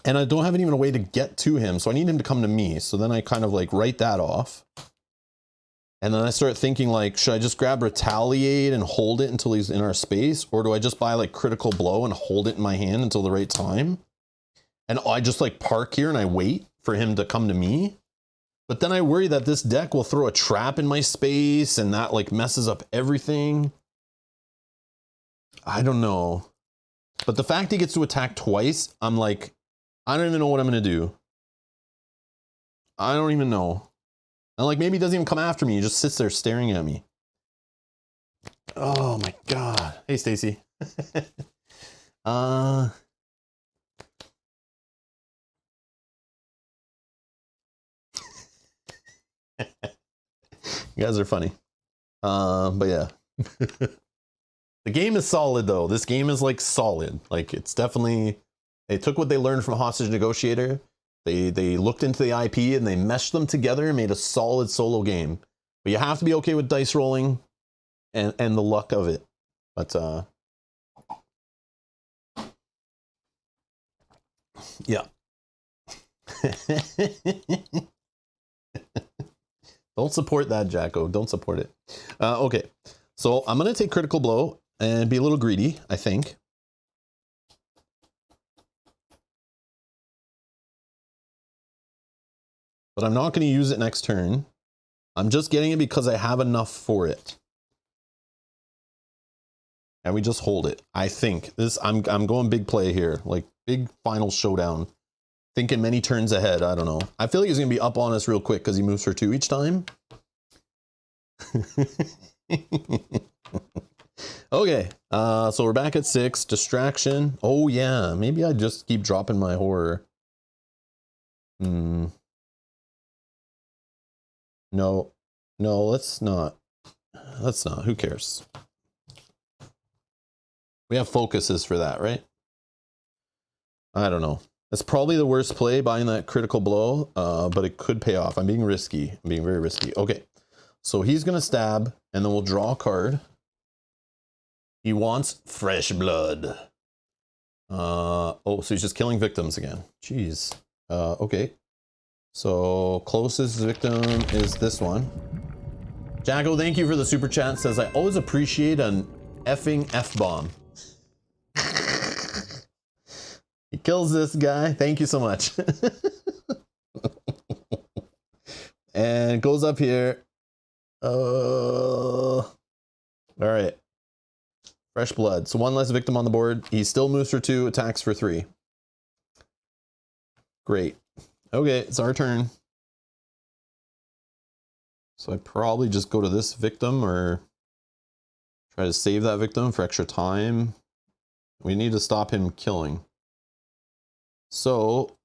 and I don't have even a way to get to him. So I need him to come to me. So then I kind of like write that off. And then I start thinking like, should I just grab Retaliate and hold it until he's in our space? Or do I just buy like Critical Blow and hold it in my hand until the right time? And I just like park here and I wait for him to come to me. But then I worry that this deck will throw a trap in my space and that like messes up everything. I don't know. But the fact he gets to attack twice, I'm like, I don't even know what I'm going to do. I don't even know. And like maybe he doesn't even come after me. He just sits there staring at me. Oh my God. Hey, Stacy. You guys are funny. But yeah. The game is solid though. This game is like solid. Like it's definitely, they took what they learned from Hostage Negotiator. They looked into the IP and they meshed them together and made a solid solo game. But you have to be okay with dice rolling and the luck of it. But yeah. Don't support that, Jacko. Don't support it. Okay. So I'm going to take Critical Blow and be a little greedy, I think. But I'm not going to use it next turn. I'm just getting it because I have enough for it. And we just hold it. I think this, I'm going big play here, like big final showdown. Thinking many turns ahead. I don't know. I feel like he's going to be up on us real quick because he moves for 2 each time. Okay. So we're back at 6. Distraction. Oh yeah. Maybe I just keep dropping my horror. No, let's not. Let's not. Who cares? We have focuses for that, right? I don't know. That's probably the worst play, buying that Critical Blow, but it could pay off. I'm being risky. I'm being very risky. Okay, so he's going to stab, and then we'll draw a card. He wants fresh blood. Oh, so he's just killing victims again. Jeez. Okay. So closest victim is this one. Jacko, thank you for the super chat. Says, I always appreciate an effing F-bomb. He kills this guy. Thank you so much. And goes up here. All right. Fresh blood. So 1 less victim on the board. He still moves for 2, attacks for 3. Great. Okay, it's our turn. So I probably just go to this victim or try to save that victim for extra time. We need to stop him killing. So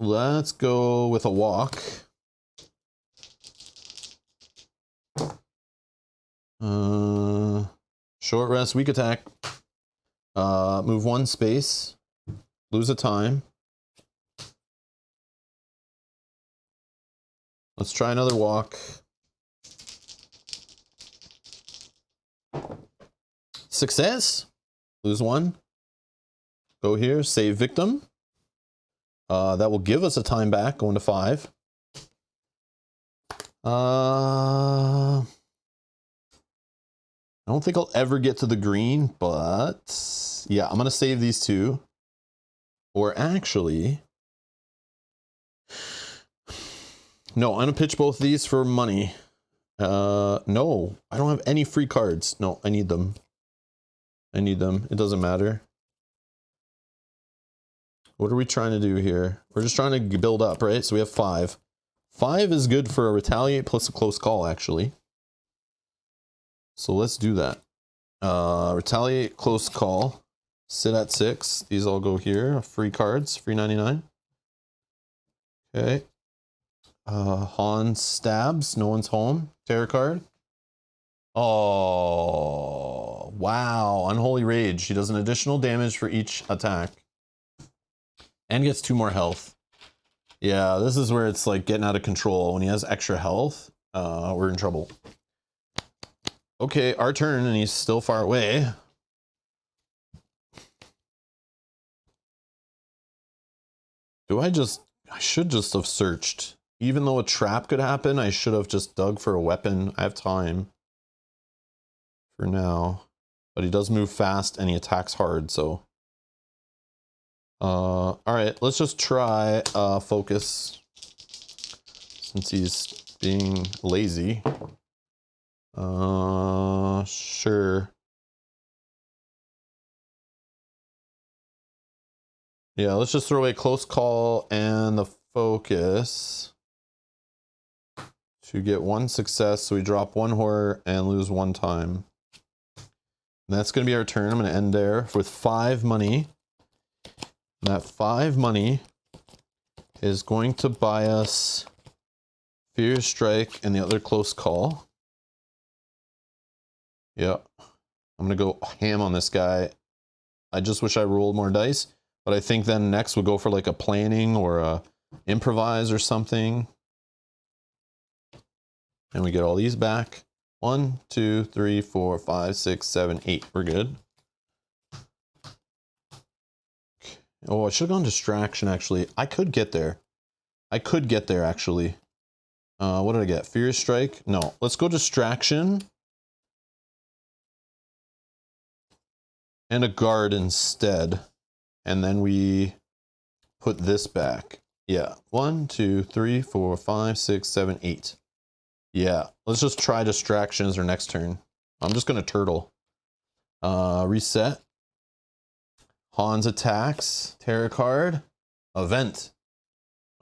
let's go with a walk. Short rest, weak attack. Move 1 space. Lose a time. Let's try another walk. Success. Lose one. Go here. Save victim. That will give us a time back. Going to 5. I don't think I'll ever get to the green, but yeah, I'm going to save these 2. Or actually, no, I'm going to pitch both these for money. No, I don't have any free cards. No, I need them. I need them. It doesn't matter. What are we trying to do here? We're just trying to build up, right? So we have 5. 5 is good for a retaliate plus a close call, actually. So let's do that. Retaliate, close call. Sit at 6. These all go here. Free cards, free 99. Okay. Han stabs. No one's home. Terror card. Oh, wow. Unholy Rage. He does an additional damage for each attack. And gets 2 more health. Yeah, this is where it's like getting out of control. When he has extra health, we're in trouble. Okay, our turn, and he's still far away. I should just have searched. Even though a trap could happen, I should have just dug for a weapon. I have time for now. But he does move fast and he attacks hard, so. Alright, let's just try focus. Since he's being lazy. Sure. Yeah, let's just throw away close call and the focus to get 1 success. So we drop 1 horror and lose 1 time. And that's going to be our turn. I'm going to end there with 5 money. And that 5 money is going to buy us Fierce Strike and the other close call. Yeah. I'm going to go ham on this guy. I just wish I rolled more dice. But I think then next we'll go for like a planning or a improvise or something. And we get all these back. 1, 2, 3, 4, 5, 6, 7, 8. We're good. Oh, I should have gone distraction, actually. I could get there. Actually. What did I get? Fierce Strike? No. Let's go distraction. And a guard instead. And then we put this back. Yeah. 1, 2, 3, 4, 5, 6, 7, 8. Yeah. Let's just try distractions our next turn. I'm just going to turtle. Reset. Han's attacks. Terror card. Event.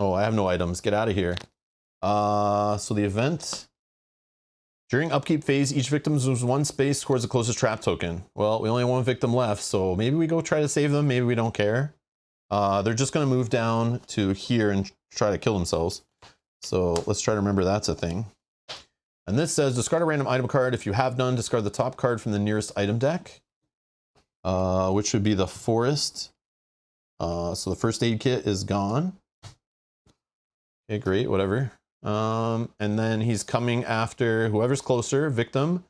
Oh, I have no items. Get out of here. So the event. During upkeep phase, each victim moves 1 space towards the closest trap token. Well, we only have 1 victim left, so maybe we go try to save them. Maybe we don't care. They're just going to move down to here and try to kill themselves. So let's try to remember that's a thing. And this says, discard a random item card. If you have none, discard the top card from the nearest item deck. Which would be the forest. So the first aid kit is gone. Okay, great, whatever. And then he's coming after whoever's closer, victim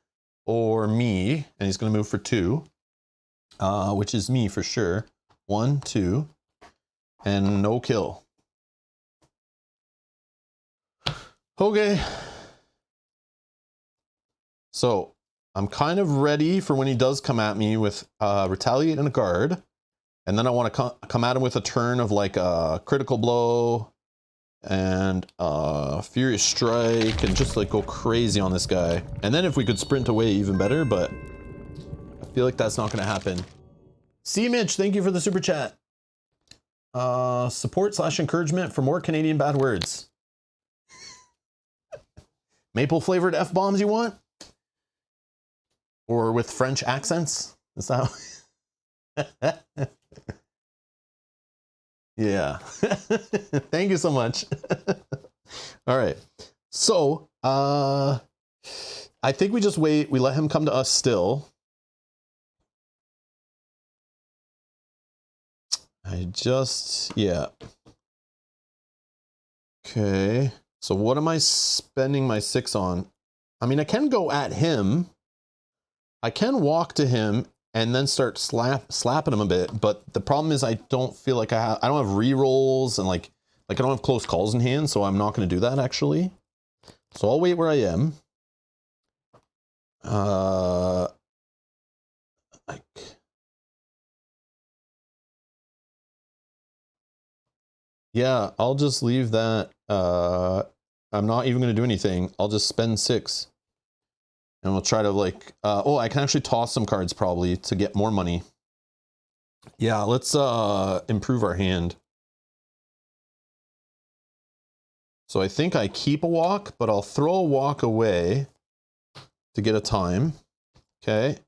or me, and he's going to move for 2, which is me for sure. 1, 2, and no kill. Okay. So I'm kind of ready for when he does come at me with retaliate and a guard, and then I want to come at him with a turn of like a critical blow. And Furious Strike, and just like go crazy on this guy. And then if we could sprint away, even better, but I feel like that's not going to happen. C. Mitch, thank you for the super chat. Support/encouragement for more Canadian bad words. Maple flavored F-bombs you want? Or with French accents? Is that how... Yeah. Thank you so much. All right. So, I think we just wait. We let him come to us still. Yeah. Okay. So what am I spending my 6 on? I mean, I can go at him. I can walk to him and then start slapping him a bit. But the problem is I don't feel like I don't have rerolls and like I don't have close calls in hand. So I'm not going to do that actually. So I'll wait where I am. Yeah, I'll just leave that. I'm not even going to do anything. I'll just spend 6. And we'll try to like, oh, I can actually toss some cards probably to get more money. Yeah, let's improve our hand. So I think I keep a walk, but I'll throw a walk away to get a time. Okay.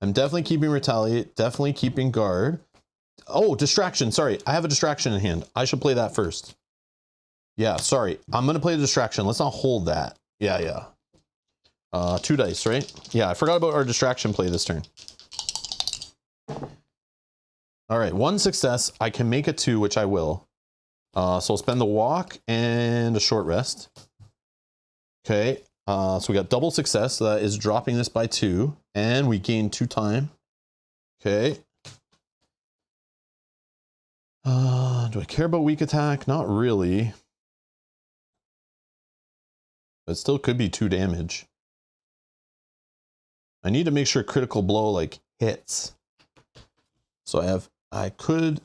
I'm definitely keeping retaliate, definitely keeping guard. Oh, distraction. Sorry, I have a distraction in hand. I should play that first. Yeah, sorry. I'm going to play the distraction. Let's not hold that. Yeah. 2 dice, right? Yeah, I forgot about our distraction play this turn. All right, 1 success. I can make a 2, which I will. So I'll spend the walk and a short rest. Okay, so we got double success. So that is dropping this by 2. And we gain 2 time. Okay. Do I care about weak attack? Not really. But it still could be 2 damage. I need to make sure critical blow like hits. So I could...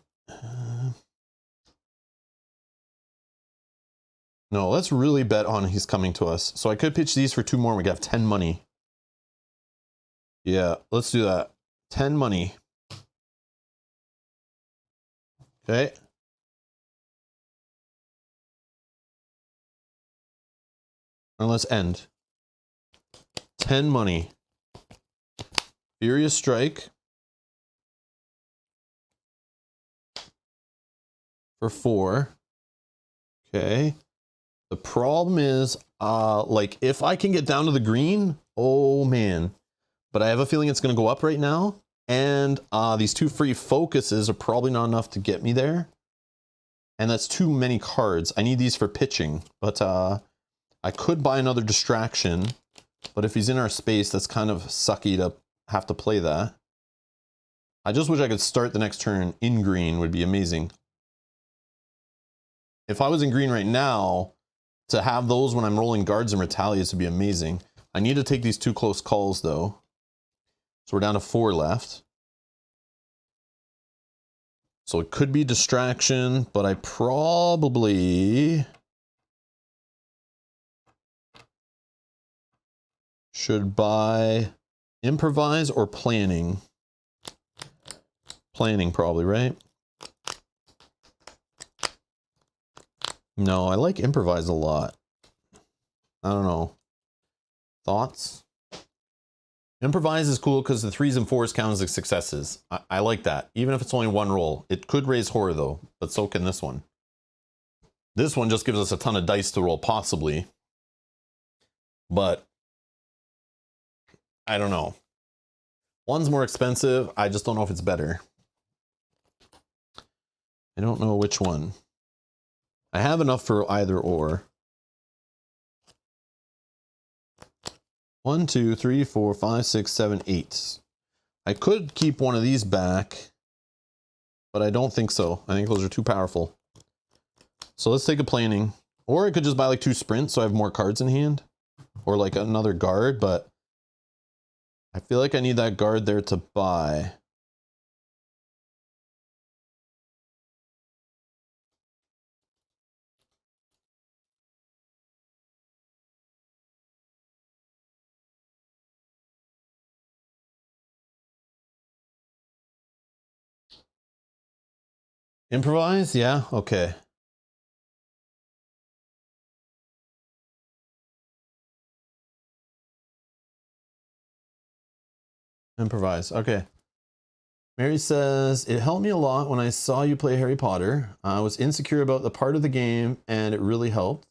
No, let's really bet on he's coming to us. So I could pitch these for 2 more and we could have 10 money. Yeah, let's do that. 10 money. Okay. And let's end. 10 money. Furious Strike. For 4. Okay. The problem is, like, if I can get down to the green, oh man. But I have a feeling it's going to go up right now. And these 2 free focuses are probably not enough to get me there. And that's too many cards. I need these for pitching. But I could buy another distraction. But if he's in our space, that's kind of sucky to have to play that. I just wish I could start the next turn in green would be amazing. If I was in green right now, to have those when I'm rolling guards and retaliates would be amazing. I need to take these 2 close calls though. So we're down to 4 left. So it could be distraction, but I probably should buy improvise or planning. Planning probably, right? No, I like improvise a lot. I don't know. Thoughts? Improvise is cool because the 3s and 4s count as successes. I like that. Even if it's only 1 roll. It could raise horror though, but so can this one. This one just gives us a ton of dice to roll possibly. But I don't know. One's more expensive. I just don't know if it's better. I don't know which one. I have enough for either or. 1, 2, 3, 4, 5, 6, 7, 8. I could keep one of these back, but I don't think so. I think those are too powerful. So let's take a planning. Or I could just buy like 2 sprints so I have more cards in hand. Or like another guard, but I feel like I need that guard there to buy. Improvise? Yeah, okay. Improvise, okay. Mary says, it helped me a lot when I saw you play Harry Potter. I was insecure about the part of the game and it really helped.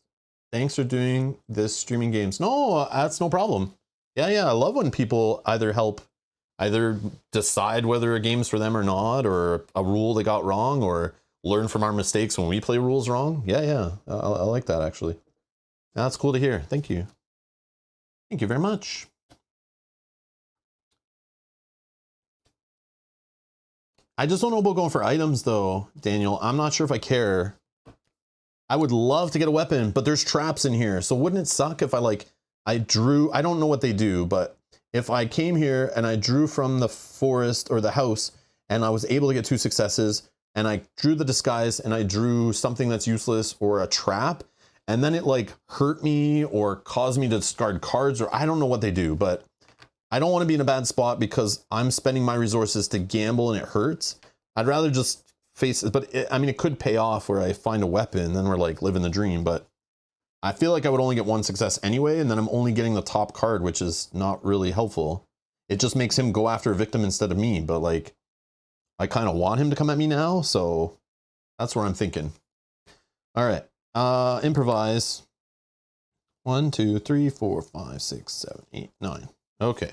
Thanks for doing this streaming games. No, that's no problem. Yeah, I love when people either decide whether a game's for them or not, or a rule they got wrong, or learn from our mistakes when we play rules wrong. Yeah, I like that actually. That's cool to hear. Thank you. Thank you very much. I just don't know about going for items though, Daniel. I'm not sure if I care. I would love to get a weapon, but there's traps in here. So wouldn't it suck if I drew, I don't know what they do, but if I came here and I drew from the forest or the house and I was able to get 2 successes and I drew the disguise and I drew something that's useless or a trap, and then it like hurt me or caused me to discard cards, or I don't know what they do, but I don't want to be in a bad spot because I'm spending my resources to gamble and it hurts. I'd rather just face it, but I mean, it could pay off where I find a weapon, then we're like living the dream, but I feel like I would only get 1 success anyway, and then I'm only getting the top card, which is not really helpful. It just makes him go after a victim instead of me, but like, I kind of want him to come at me now, so that's where I'm thinking. All right, improvise. 1, 2, 3, 4, 5, 6, 7, 8, 9. Okay,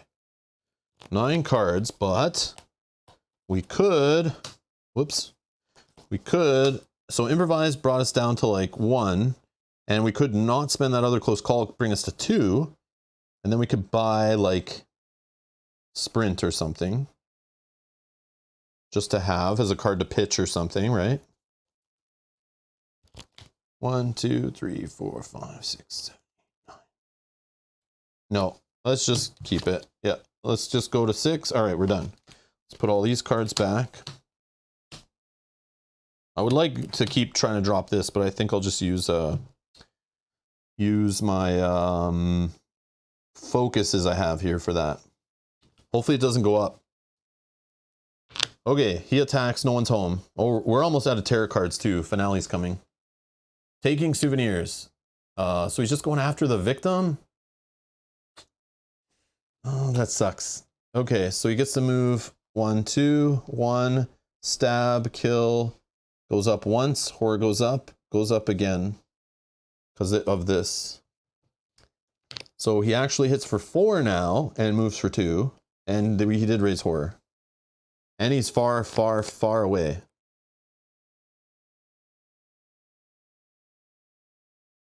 9 cards, but we could, so improvise brought us down to like 1, and we could not spend that other close call, bring us to 2, and then we could buy like sprint or something, just to have as a card to pitch or something, right? 1, 2, 3, 4, 5, 6, 7, 8, 9. No, let's just keep it. Yeah, let's just go to 6. All right, we're done. Let's put all these cards back. I would like to keep trying to drop this, but I think I'll just use my focuses I have here for that. Hopefully it doesn't go up. Okay, he attacks, no one's home. Oh, we're almost out of tarot cards too. Finale's coming. Taking souvenirs. So he's just going after the victim. Oh, that sucks. Okay, so he gets to move 1, 2, 1, stab, kill, goes up once, horror goes up again because of this. So he actually hits for 4 now and moves for 2, and he did raise horror. And he's far, far, far away.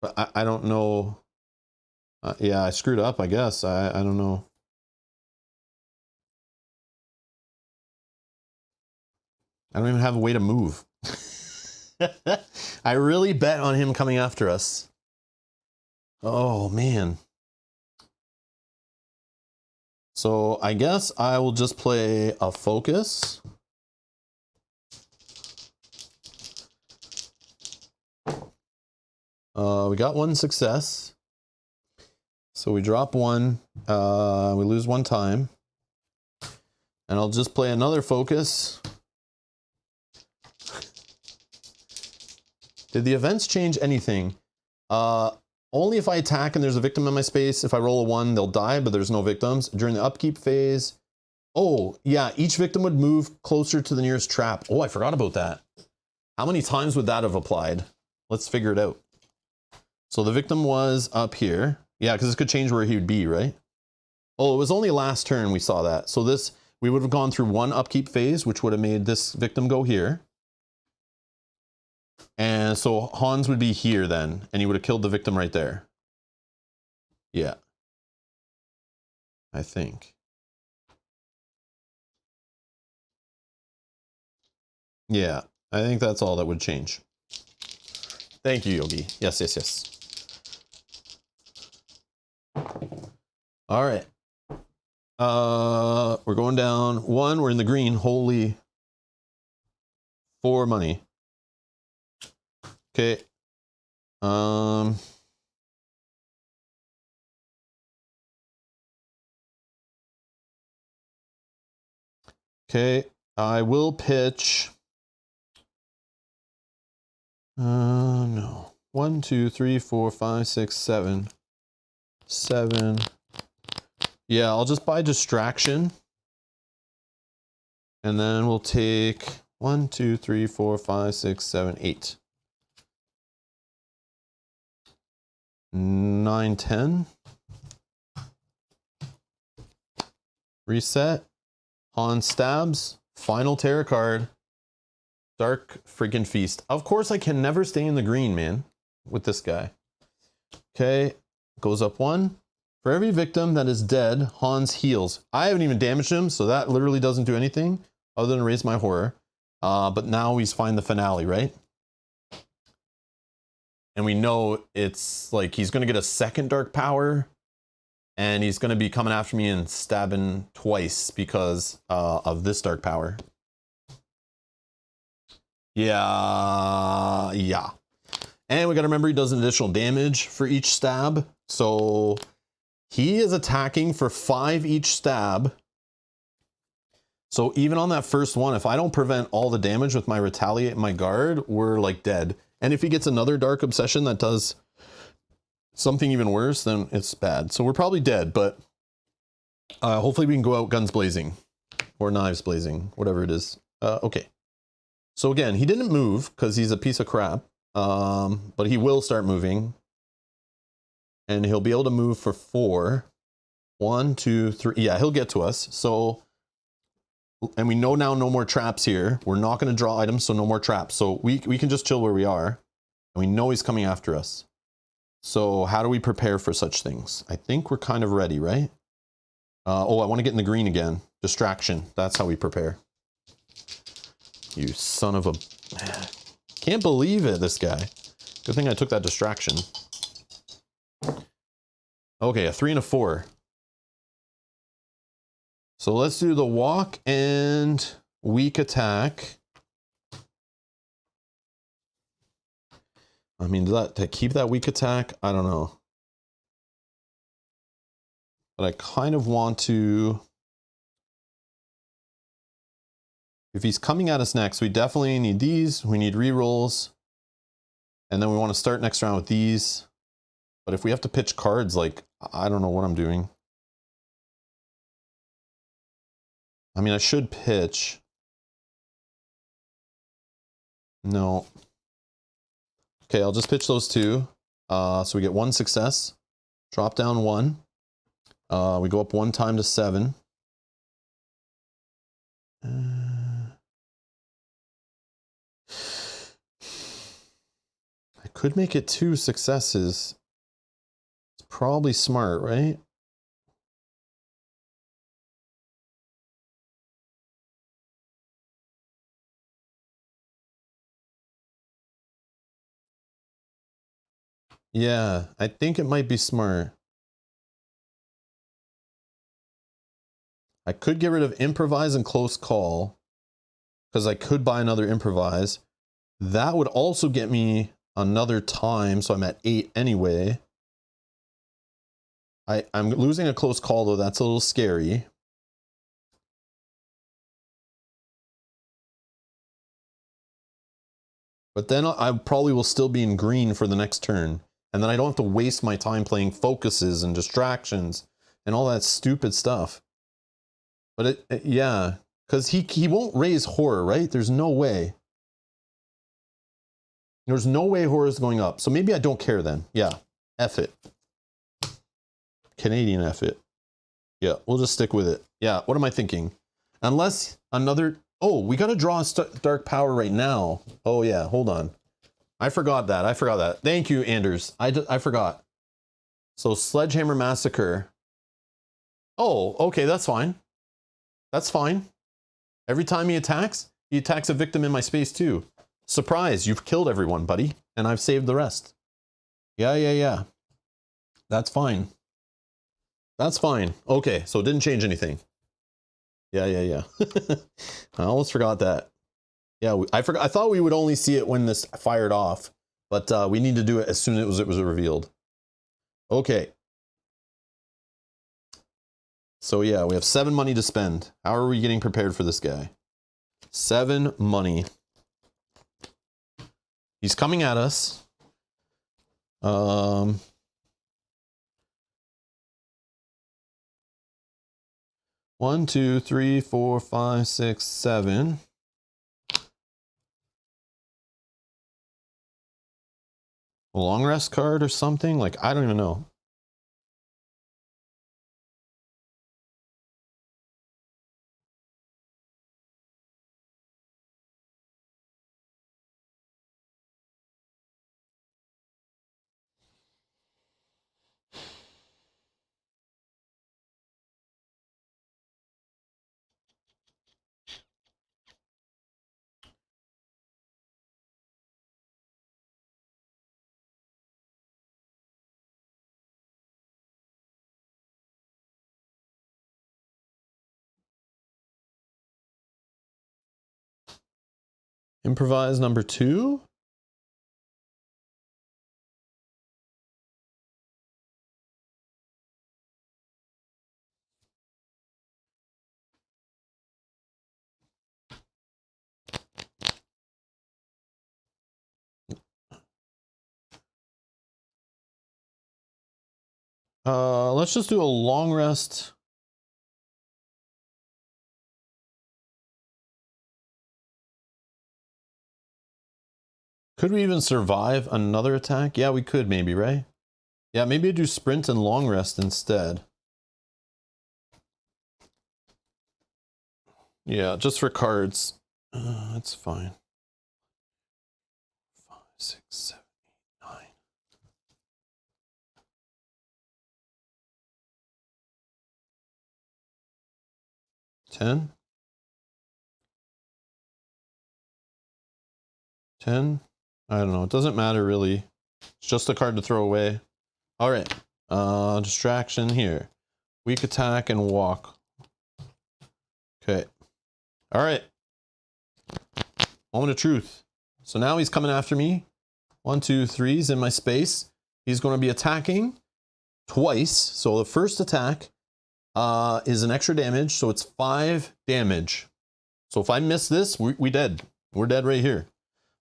But I don't know. Yeah, I screwed up, I guess. I don't know. I don't even have a way to move. I really bet on him coming after us. Oh, man. So I guess I will just play a focus. We got 1 success. So we drop 1, we lose 1 time. And I'll just play another focus. Did the events change anything? Only if I attack and there's a victim in my space. If I roll a 1, they'll die, but there's no victims. During the upkeep phase, oh, yeah, each victim would move closer to the nearest trap. Oh, I forgot about that. How many times would that have applied? Let's figure it out. So the victim was up here. Yeah, because this could change where he would be, right? Oh, it was only last turn we saw that. So this, we would have gone through 1 upkeep phase, which would have made this victim go here. And so Hans would be here then, and he would have killed the victim right there. Yeah. I think. Yeah, I think that's all that would change. Thank you, Yogi. Yes, yes, yes. All right. We're going down 1. We're in the green. Holy. 4 money. Okay. Okay, I will pitch. No. 1, 2, 3, 4, 5, 6, 7. 7. Yeah, I'll just buy distraction. And then we'll take 1, 2, 3, 4, 5, 6, 7, 8. 9, 10. Reset. Hans stabs. Final tarot card. Dark freaking feast. Of course I can never stay in the green, man, with this guy. Okay, goes up 1. For every victim that is dead, Hans heals. I haven't even damaged him, so that literally doesn't do anything other than raise my horror. But now he's find the finale, right? And we know it's like he's going to get a second dark power, and he's going to be coming after me and stabbing twice because of this dark power. Yeah. And we got to remember he does an additional damage for each stab. So he is attacking for 5 each stab. So even on that first one, if I don't prevent all the damage with my retaliate and my guard, we're like dead. And if he gets another dark obsession that does something even worse, then it's bad. So we're probably dead, but hopefully we can go out guns blazing or knives blazing, whatever it is. Okay. So again, he didn't move because he's a piece of crap, but he will start moving. And he'll be able to move for 4. 1, 2, 3. Yeah, he'll get to us. So, and we know now no more traps here. We're not going to draw items, so no more traps. So we can just chill where we are. And we know he's coming after us. So how do we prepare for such things? I think we're kind of ready, right? Oh, I want to get in the green again. Distraction. That's how we prepare. You son of a... Can't believe it, this guy. Good thing I took that distraction. Okay, a 3 and a 4. So let's do the walk and weak attack. I mean, to keep that weak attack, I don't know. But I kind of want to... If he's coming at us next, we definitely need these. We need rerolls. And then we want to start next round with these. But if we have to pitch cards, like, I don't know what I'm doing. I mean, I should pitch. No. Okay, I'll just pitch those 2. So we get 1 success. Drop down 1. We go up 1 time to 7. I could make it 2 successes. It's probably smart, right? Yeah, I think it might be smart. I could get rid of improvise and close call, because I could buy another improvise. That would also get me another time, so I'm at 8 anyway. I'm losing a close call, though. That's a little scary. But then I probably will still be in green for the next turn. And then I don't have to waste my time playing focuses and distractions and all that stupid stuff. But yeah, because he won't raise horror, right? There's no way. There's no way horror is going up. So maybe I don't care then. Yeah, F it. Canadian F it. Yeah, we'll just stick with it. Yeah, what am I thinking? Unless another... Oh, we got to draw a dark power right now. Oh, yeah, hold on. I forgot that. Thank you, Anders. I forgot. So, Sledgehammer Massacre. Oh, okay, that's fine. That's fine. Every time he attacks a victim in my space too. Surprise, you've killed everyone, buddy. And I've saved the rest. Yeah. That's fine. That's fine. Okay, so it didn't change anything. Yeah. I almost forgot that. Yeah, I forgot. I thought we would only see it when this fired off, but we need to do it as soon as it was revealed. Okay. So yeah, we have 7 money to spend. How are we getting prepared for this guy? 7 money. He's coming at us. 1, 2, 3, 4, 5, 6, 7. A long rest card or something? Like, I don't even know. Improvise number 2. Let's just do a long rest. Could we even survive another attack? Yeah, we could maybe, right? Yeah, maybe do sprint and long rest instead. Yeah, just for cards. That's fine. 5, 6, 7, 8, 9. 10. 10. I don't know. It doesn't matter really. It's just a card to throw away. All right. Distraction here. Weak attack and walk. Okay. All right. Moment of truth. So now he's coming after me. 1, 2, 3. He's in my space. He's going to be attacking twice. So the first attack is an extra damage. So it's 5 damage. So if I miss this, we dead. We're dead right here.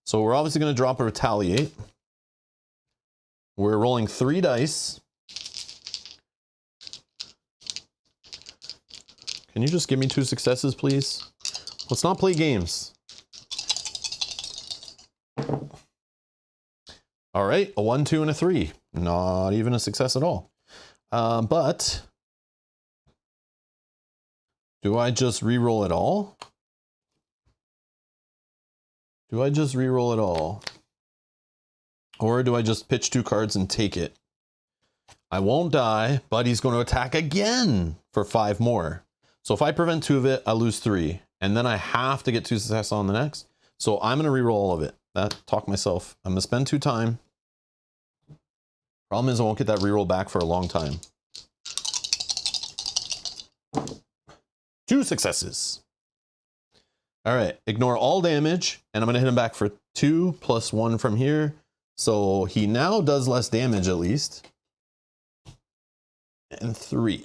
So we're obviously going to drop a retaliate. We're rolling 3 dice. Can you just give me 2 successes, please? Let's not play games. All right, a 1, 2, and a 3. Not even a success at all. But do I just re-roll it all? Do I just re-roll it all? Or do I just pitch 2 cards and take it? I won't die, but he's going to attack again for 5 more. So if I prevent 2 of it, I lose 3. And then I have to get 2 success on the next. So I'm going to re-roll all of it. Talk myself. I'm going to spend 2 time. Problem is I won't get that re-roll back for a long time. 2 successes. All right, ignore all damage, and I'm going to hit him back for 2 plus 1 from here. So he now does less damage at least. And 3.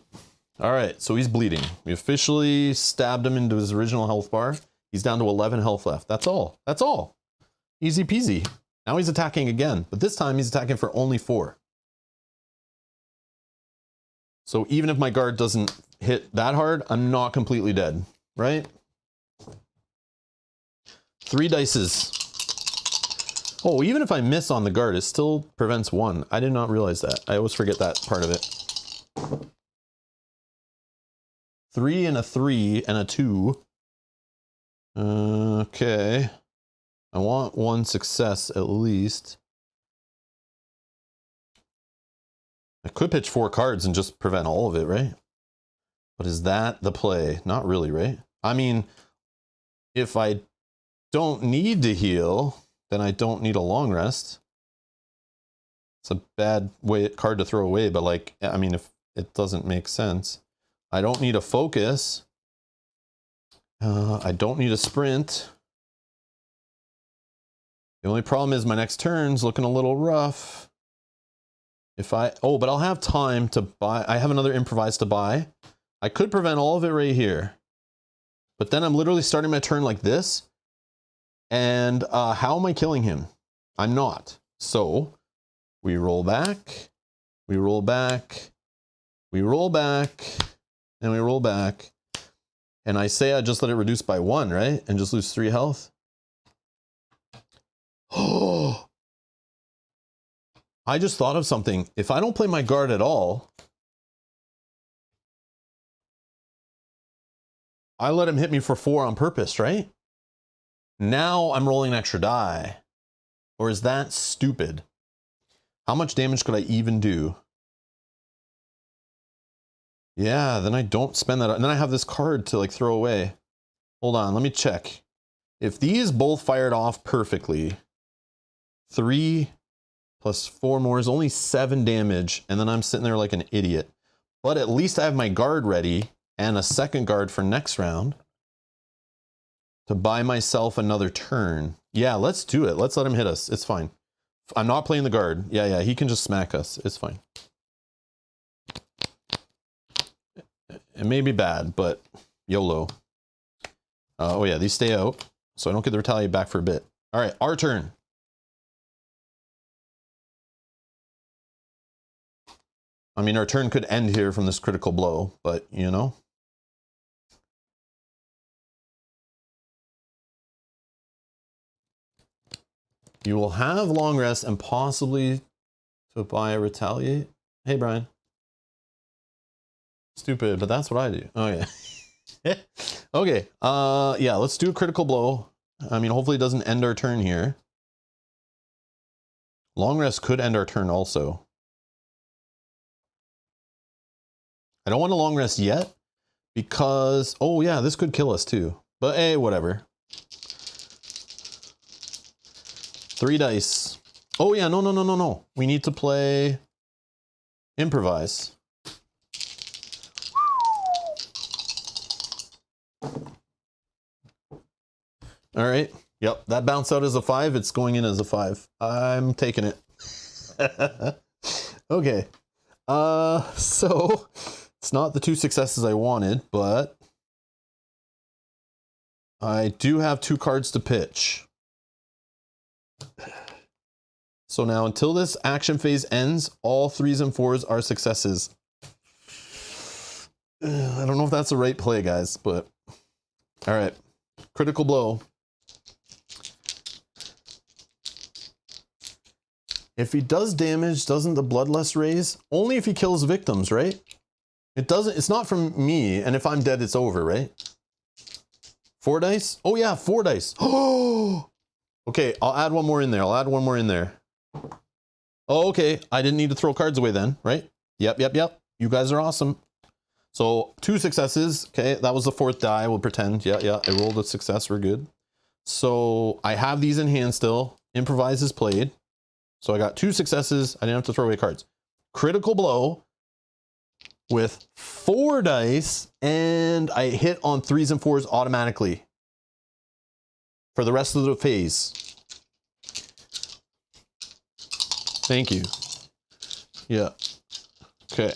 All right, so he's bleeding. We officially stabbed him into his original health bar. He's down to 11 health left. That's all. That's all. Easy peasy. Now he's attacking again, but this time he's attacking for only 4. So even if my guard doesn't hit that hard, I'm not completely dead, right? 3 dices. Oh, even if I miss on the guard, it still prevents 1. I did not realize that. I always forget that part of it. 3 and a 3 and a 2. Okay. I want 1 success at least. I could pitch 4 cards and just prevent all of it, right? But is that the play? Not really, right? I mean, if I don't need to heal, then I don't need a long rest. It's a bad card to throw away, but like, I mean, if it doesn't make sense. I don't need a focus. I don't need a sprint. The only problem is my next turn's looking a little rough. But I'll have time to buy. I have another improvise to buy. I could prevent all of it right here. But then I'm literally starting my turn like this. And how am I killing him? I'm not. So we roll back, we roll back, we roll back, and we roll back. And I say I just let it reduce by 1, right? And just lose 3 health. Oh, I just thought of something. If I don't play my guard at all, I let him hit me for 4 on purpose, right? Now I'm rolling an extra die. Or is that stupid? How much damage could I even do? Yeah, then I don't spend that. And then I have this card to like throw away. Hold on, let me check. If these both fired off perfectly, 3 plus 4 more is only 7 damage. And then I'm sitting there like an idiot. But at least I have my guard ready and a second guard for next round. to buy myself another turn. Yeah, let's do it. Let's let him hit us. It's fine. I'm not playing the guard. Yeah, he can just smack us. It's fine. It may be bad, but YOLO. Oh yeah, these stay out, so I don't get the retaliate back for a bit. All right, our turn. I mean, our turn could end here from this critical blow, but you know. You will have long rest and possibly to buy a retaliate. Hey, Brian. Stupid, but that's what I do. Oh yeah. Okay. Yeah, let's do a critical blow. I mean, hopefully it doesn't end our turn here. Long rest could end our turn also. I don't want a long rest yet because, oh yeah, this could kill us too. But hey, whatever. 3 dice. Oh yeah, no. We need to play improvise. All right. Yep, that bounced out as a 5. It's going in as a 5. I'm taking it. Okay. So it's not the 2 successes I wanted, but I do have 2 cards to pitch. So now until this action phase ends, all 3s and 4s are successes. I don't know if that's the right play, guys, but all right. Critical blow. If he does damage, doesn't the bloodlust raise? Only if he kills victims, right? It doesn't, it's not from me, and if I'm dead, it's over, right? 4 dice? Oh yeah, 4 dice. Oh! Okay, I'll add one more in there. Oh, okay. I didn't need to throw cards away then, right? Yep. You guys are awesome. So 2 successes. Okay, that was the 4th die. We'll pretend. Yeah. I rolled a success. We're good. So I have these in hand still. Improvise is played. So I got 2 successes. I didn't have to throw away cards. Critical blow with 4 dice, and I hit on 3s and 4s automatically for the rest of the phase. Thank you. Yeah. Okay.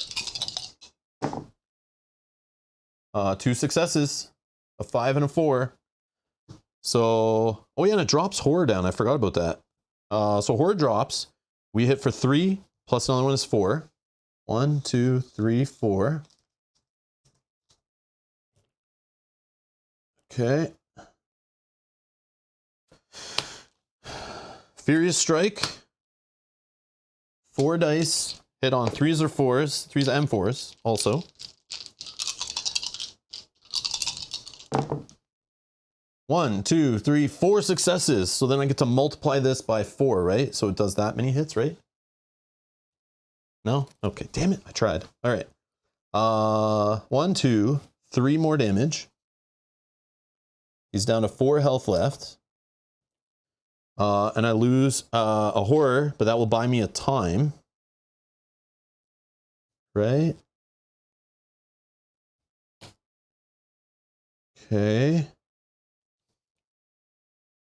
2 successes, a 5 and a 4. So, oh yeah, and it drops horror down. I forgot about that. So horror drops. We hit for 3, plus another one is 4. 1, 2, 3, 4. Okay. Furious Strike. 4 dice. Hit on 3s or 4s. 3s and 4s also. 1, 2, 3, 4 successes. So then I get to multiply this by 4, right? So it does that many hits, right? No? Okay, damn it. I tried. All right. 1, 2, 3 more damage. He's down to 4 health left. And I lose a horror, but that will buy me a time. Right? Okay.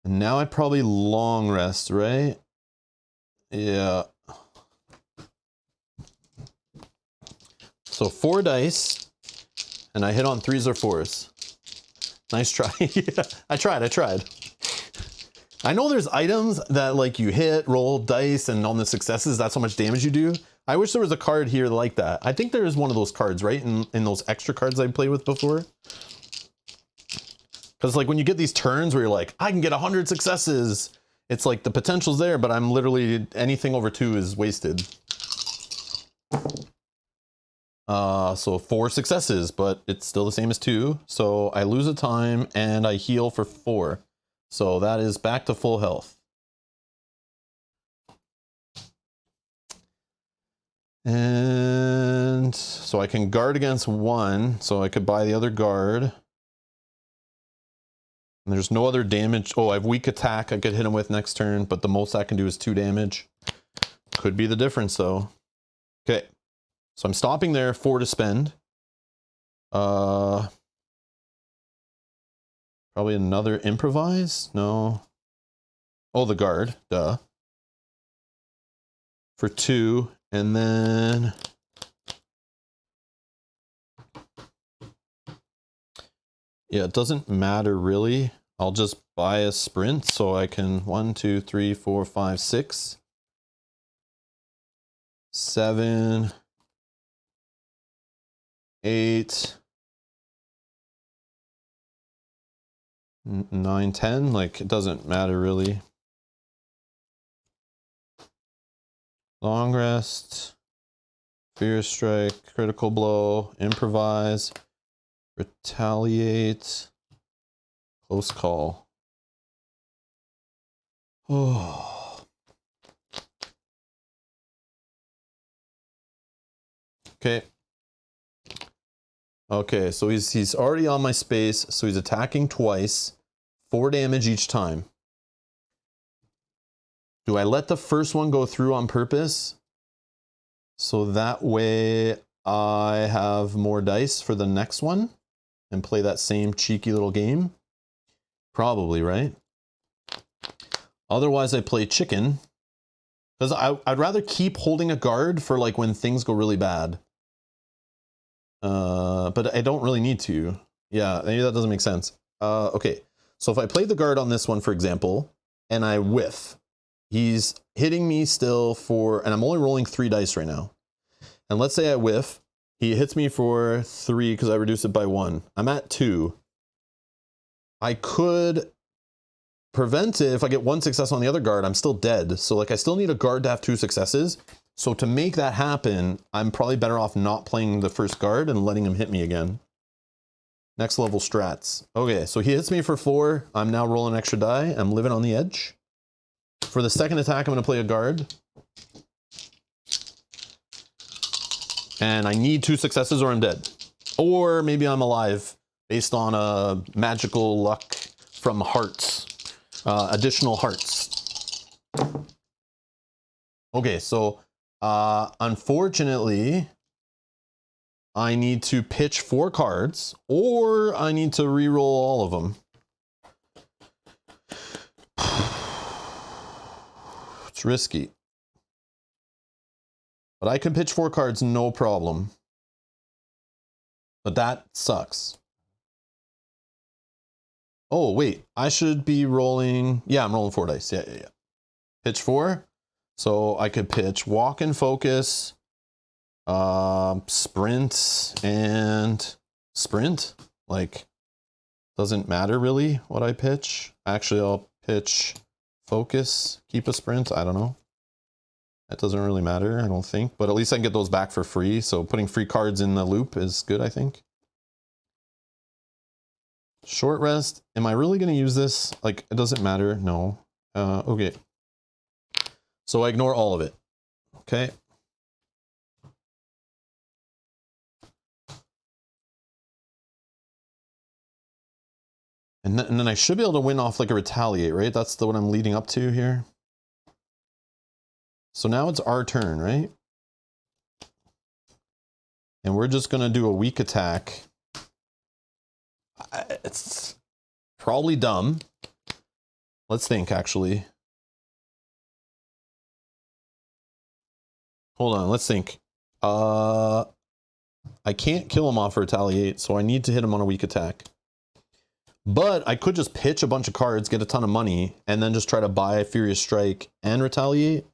And now I probably long rest, right? Yeah. So 4 dice, and I hit on 3s or 4s. Nice try. Yeah, I tried. I know there's items that like you hit, roll dice, and on the successes, that's how much damage you do. I wish there was a card here like that. I think there is one of those cards, right? In those extra cards I played with before. Because like when you get these turns where you're like, I can get 100 successes. It's like the potential's there, but I'm literally, anything over 2 is wasted. So 4 successes, but it's still the same as 2. So I lose a time and I heal for 4. So that is back to full health. And so I can guard against 1. So I could buy the other guard. And there's no other damage. Oh, I have weak attack I could hit him with next turn, but the most I can do is 2 damage. Could be the difference though. Okay. So I'm stopping there, 4 to spend. Probably another improvise? No. Oh, the guard. Duh. For 2. And then... yeah, it doesn't matter really. I'll just buy a sprint so I can 1, 2, 3, 4, 5, 6, 7, 8, 9, 10. Like, it doesn't matter really. Long rest, fear strike, critical blow, improvise, retaliate, close call. Oh. Okay. Okay, so he's already on my space, so he's attacking twice, 4 damage each time. Do I let the first one go through on purpose? So that way I have more dice for the next one and play that same cheeky little game? Probably, right? Otherwise I play chicken. Because I'd rather keep holding a guard for like when things go really bad. But I don't really need to. Yeah, maybe that doesn't make sense. Okay, so if I play the guard on this one, for example, and I whiff, he's hitting me still for, and I'm only rolling 3 dice right now. And let's say I whiff, he hits me for 3 because I reduce it by 1. I'm at 2. I could prevent it if I get 1 success on the other guard. I'm still dead. So like I still need a guard to have 2 successes. So to make that happen, I'm probably better off not playing the first guard and letting him hit me again. Next level strats. Okay, so he hits me for 4. I'm now rolling extra die. I'm living on the edge. For the second attack, I'm going to play a guard. And I need 2 successes or I'm dead. Or maybe I'm alive based on a magical luck from hearts. Additional hearts. Okay, so unfortunately, I need to pitch 4 cards or I need to re-roll all of them. It's risky. But I can pitch 4 cards, no problem. But that sucks. Oh, wait. I should be rolling... yeah, I'm rolling 4 dice. Yeah. Pitch 4. So I could pitch walk and focus, sprint, and sprint. Like, doesn't matter really what I pitch. Actually, I'll pitch focus, keep a sprint. I don't know. That doesn't really matter, I don't think. But at least I can get those back for free. So putting free cards in the loop is good, I think. Short rest. Am I really going to use this? Like, it doesn't matter. No. Okay. So I ignore all of it. Okay. And then I should be able to win off like a retaliate, right? That's what I'm leading up to here. So now it's our turn, right? And we're just going to do a weak attack. It's probably dumb. Let's think, actually. Hold on, let's think. I can't kill him off for retaliate, so I need to hit him on a weak attack. But I could just pitch a bunch of cards, get a ton of money, and then just try to buy Furious Strike and retaliate.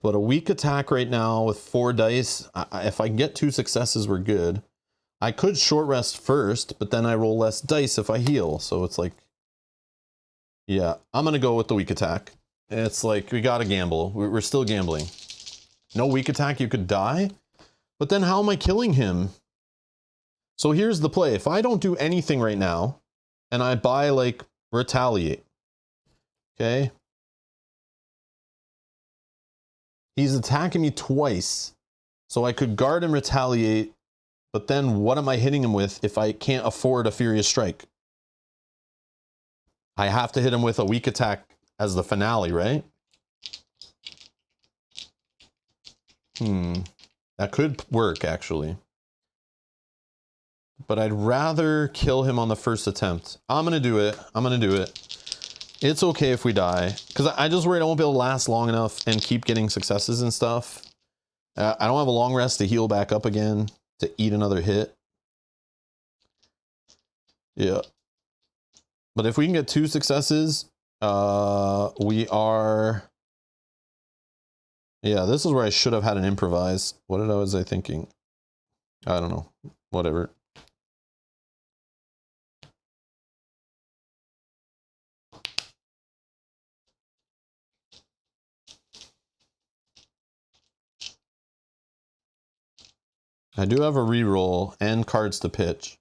But a weak attack right now with 4 dice, if I can get 2 successes, we're good. I could short rest first, but then I roll less dice if I heal. So it's like, yeah, I'm going to go with the weak attack. It's like, we got to gamble. We're still gambling. No weak attack, you could die. But then how am I killing him? So here's the play. If I don't do anything right now, and I buy like retaliate, okay? He's attacking me twice, so I could guard and retaliate, but then what am I hitting him with if I can't afford a Furious Strike? I have to hit him with a weak attack as the finale, right? That could work, actually. but I'd rather kill him on the first attempt. I'm gonna do it. I'm gonna do it. It's okay if we die, because I just worried I won't be able to last long enough and keep getting successes and stuff. I don't have a long rest to heal back up again, to eat another hit. Yeah. But if we can get 2 successes, we are... Yeah, this is where I should have had an improvise. What was I thinking? I don't know. Whatever. I do have a reroll and cards to pitch.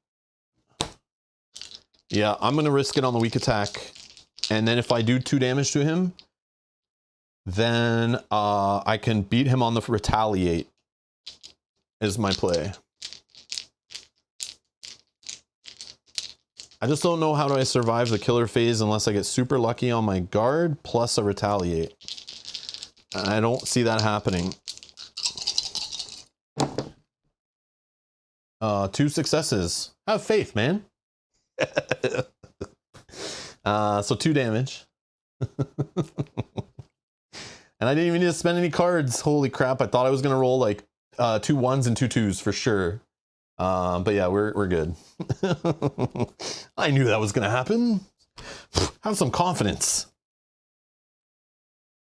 Yeah, I'm going to risk it on the weak attack. And then if I do 2 damage to him, then I can beat him on the retaliate is my play. I just don't know how do I survive the killer phase unless I get super lucky on my guard plus a retaliate. And I don't see that happening. 2 successes. Have faith, man. So 2 damage. And I didn't even need to spend any cards. Holy crap, I thought I was going to roll like 2 1s and 2 2s for sure. But yeah, we're good. I knew that was going to happen. Have some confidence.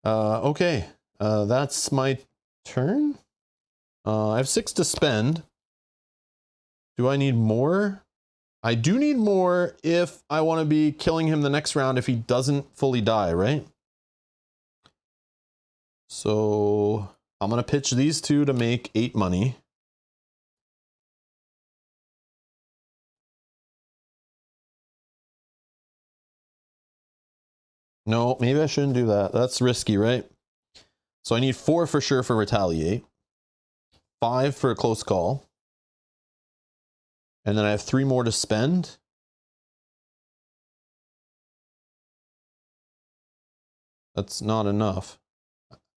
Okay, that's my turn. I have 6 to spend. Do I need more? I do need more if I want to be killing him the next round if he doesn't fully die, right? So I'm going to pitch these 2 to make 8 money. No, maybe I shouldn't do that. That's risky, right? So I need 4 for sure for retaliate. 5 for a close call. And then I have 3 more to spend. That's not enough.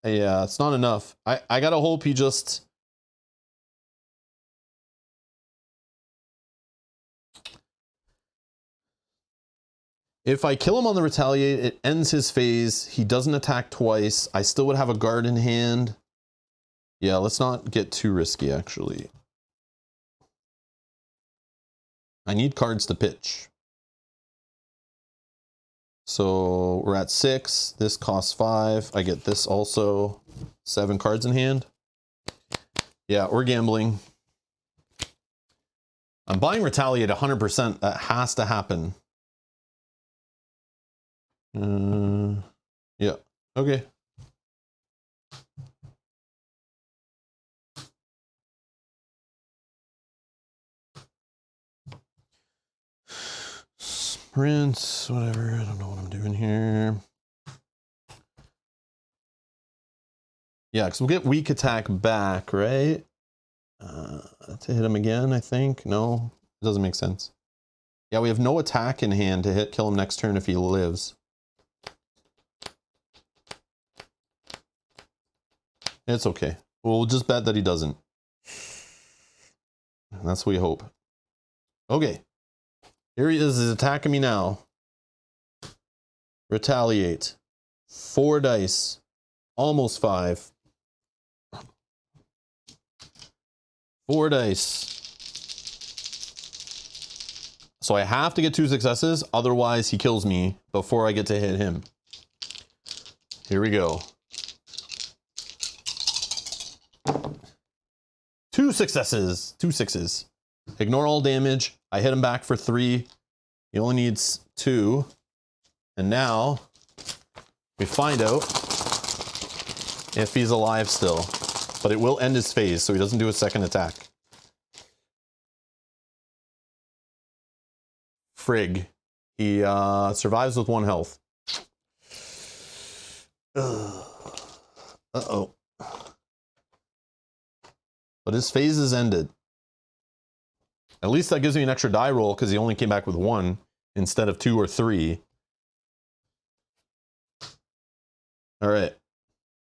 Yeah, it's not enough. I gotta hope he just... If I kill him on the retaliate, it ends his phase. He doesn't attack twice. I still would have a guard in hand. Yeah, let's not get too risky, actually. I need cards to pitch. So we're at 6. This costs 5. I get this also. 7 cards in hand. Yeah, we're gambling. I'm buying retaliate 100%. That has to happen. Yeah. Okay. Sprints, whatever. I don't know what I'm doing here. Yeah, because we'll get weak attack back, right? To hit him again, I think. No, it doesn't make sense. Yeah, we have no attack in hand to kill him next turn if he lives. It's okay. We'll just bet that he doesn't. That's what we hope. Okay. Here he is. He's attacking me now. Retaliate. 4 dice. Almost 5. 4 dice. So I have to get 2 successes. Otherwise, he kills me before I get to hit him. Here we go. 2 successes. 2 6s. Ignore all damage. I hit him back for 3. He only needs 2. And now we find out if he's alive still. But it will end his phase, so he doesn't do a second attack. Frig. He survives with 1 health. Uh-oh. But his phase is ended. At least that gives me an extra die roll because he only came back with 1 instead of 2 or 3. All right.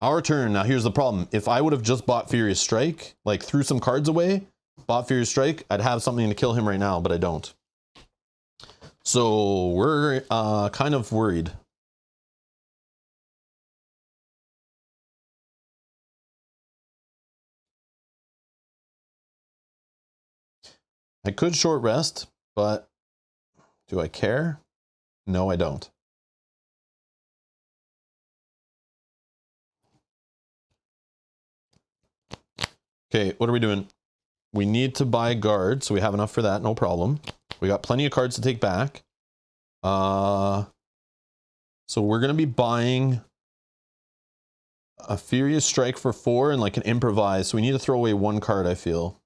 Our turn. Now here's the problem. If I would have just bought Furious Strike, like threw some cards away, bought Furious Strike, I'd have something to kill him right now, but I don't. So we're kind of worried. I could short rest, but do I care? No, I don't. Okay, what are we doing? We need to buy guard, so we have enough for that, no problem. We got plenty of cards to take back. So we're gonna be buying a Furious Strike for 4 and like an improvise. So we need to throw away 1 card, I feel.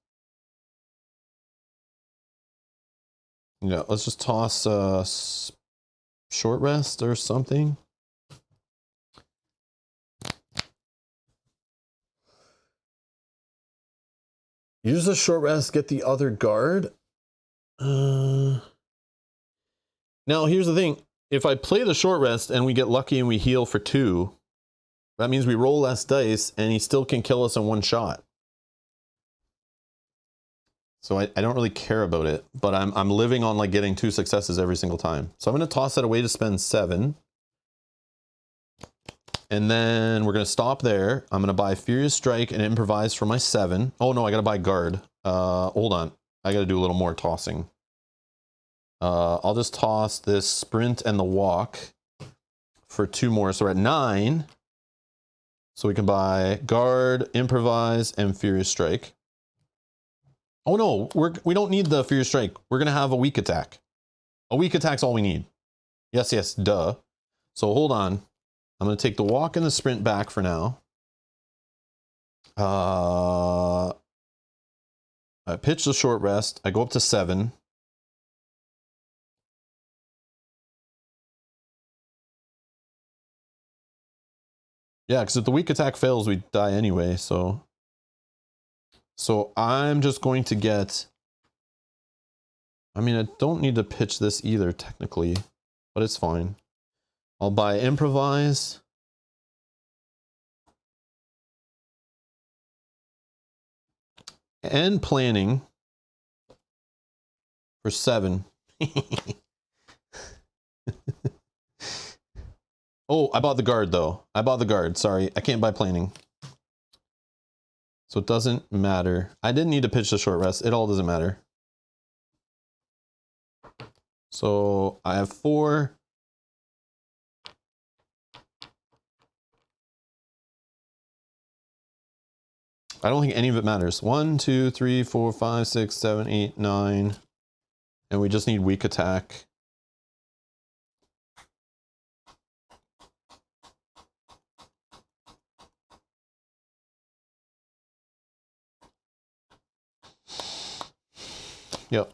Yeah, let's just toss short rest or something. Use the short rest, get the other guard. Now, here's the thing. If I play the short rest and we get lucky and we heal for 2, that means we roll less dice and he still can kill us in 1 shot. So I don't really care about it, but I'm living on like getting 2 successes every single time. So I'm going to toss that away to spend 7. And then we're going to stop there. I'm going to buy Furious Strike and improvise for my 7. Oh no, I got to buy guard. Hold on. I got to do a little more tossing. I'll just toss this sprint and the walk for 2 more. So we're at 9. So we can buy guard, improvise, and Furious Strike. Oh no, we don't need the Furious Strike. We're going to have a weak attack. A weak attack's all we need. Yes, yes, duh. So hold on. I'm going to take the walk and the sprint back for now. I pitch the short rest. I go up to 7. Yeah, because if the weak attack fails, we die anyway, so I'm just going to get... I mean, I don't need to pitch this either, technically, but it's fine. I'll buy improvise. And planning for 7. Oh, I bought the guard though. I bought the guard. Sorry, I can't buy planning. So it doesn't matter. I didn't need to pitch the short rest. It all doesn't matter. So I have 4. I don't think any of it matters. 1, 2, 3, 4, 5, 6, 7, 8, 9. And we just need weak attack. Yep.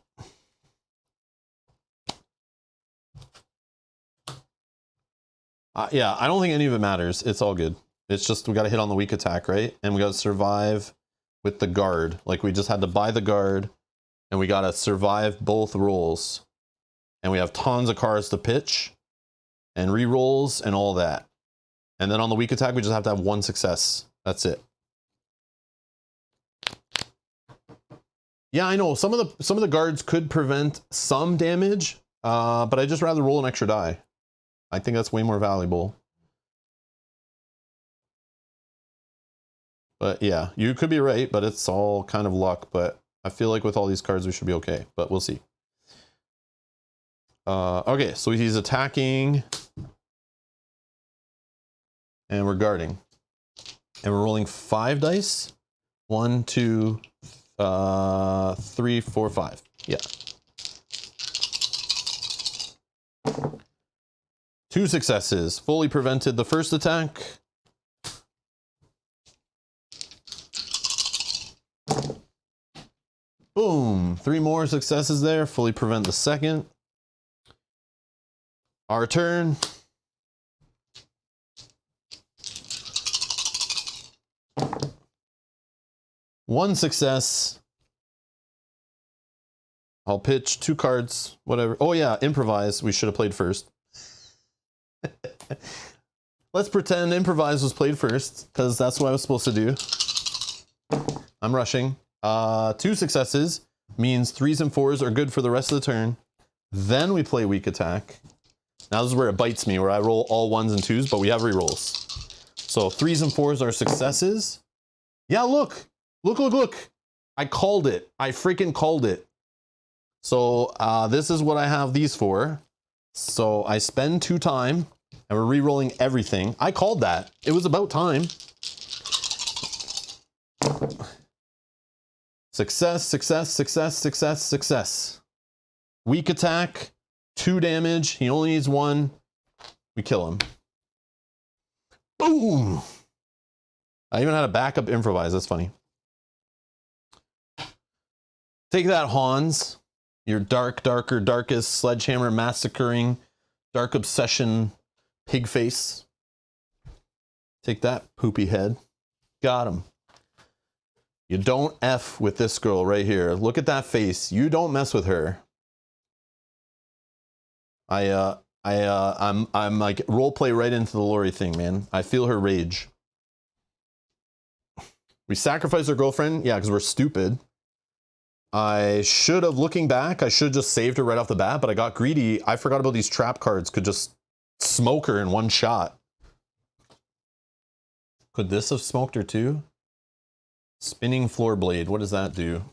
Yeah, I don't think any of it matters. It's all good. It's just we got to hit on the weak attack, right? And we got to survive with the guard. Like we just had to buy the guard and we got to survive both rolls. And we have tons of cards to pitch and re-rolls and all that. And then on the weak attack, we just have to have 1 success. That's it. Yeah, I know. Some of the guards could prevent some damage, but I'd just rather roll an extra die. I think that's way more valuable. But yeah, you could be right, but it's all kind of luck. But I feel like with all these cards, we should be okay. But we'll see. Okay, so he's attacking. And we're guarding. And we're rolling 5 dice. 1, 2, 3, 4, 5. Yeah. 2 successes. Fully prevented the first attack. Boom. 3 more successes there. Fully prevent the second. Our turn. One success. I'll pitch 2 cards, whatever. Oh yeah, improvise. We should have played first. Let's pretend improvise was played first, because that's what I was supposed to do. I'm rushing. 2 successes means 3s and 4s are good for the rest of the turn. Then we play weak attack. Now this is where it bites me, where I roll all 1s and 2s, but we have rerolls. So 3s and 4s are successes. Yeah, look. Look. I called it. I freaking called it. So this is what I have these for. So I spend 2 time, and we're re-rolling everything. I called that. It was about time. Success. Weak attack, 2 damage. He only needs 1. We kill him. Boom! I even had a backup improvise. That's funny. Take that, Hans. Your darkest, sledgehammer massacring, dark obsession, pig face. Take that, poopy head. Got him. You don't F with this girl right here. Look at that face. You don't mess with her. I'm like roleplay right into the Lori thing, man. I feel her rage. We sacrifice our girlfriend, yeah, because we're stupid. I should have, looking back, I should have just saved her right off the bat, but I got greedy. I forgot about these trap cards. Could just smoke her in 1 shot. Could this have smoked her too? Spinning floor blade. What does that do?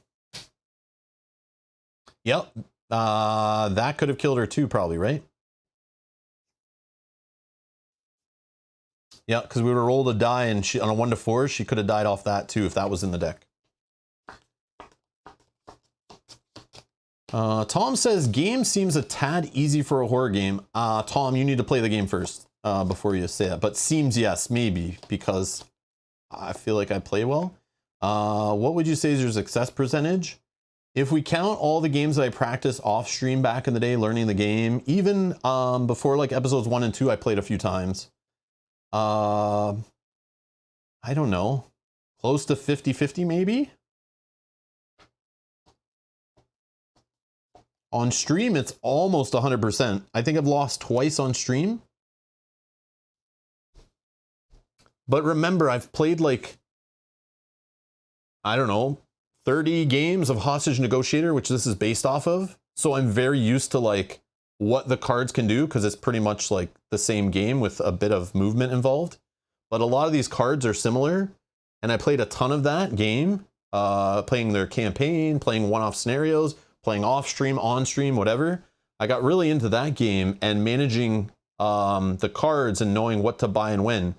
Yep. That could have killed her too, probably, right? Yeah, because we would have rolled a die and she, on a 1 to 4, she could have died off that too if that was in the deck. Tom says, game seems a tad easy for a horror game. Tom, you need to play the game first before you say it. But seems, yes, maybe, because I feel like I play well. What would you say is your success percentage? If we count all the games that I practiced off stream back in the day, learning the game, even before like episodes 1 and 2, I played a few times. I don't know, close to 50-50 maybe? On stream, it's almost 100%. I think I've lost twice on stream. But remember, I've played like, I don't know, 30 games of Hostage Negotiator, which this is based off of. So I'm very used to like what the cards can do, because it's pretty much like the same game with a bit of movement involved. But a lot of these cards are similar, and I played a ton of that game, playing their campaign, playing one-off scenarios, playing off stream, on stream, whatever. I got really into that game and managing the cards and knowing what to buy and when.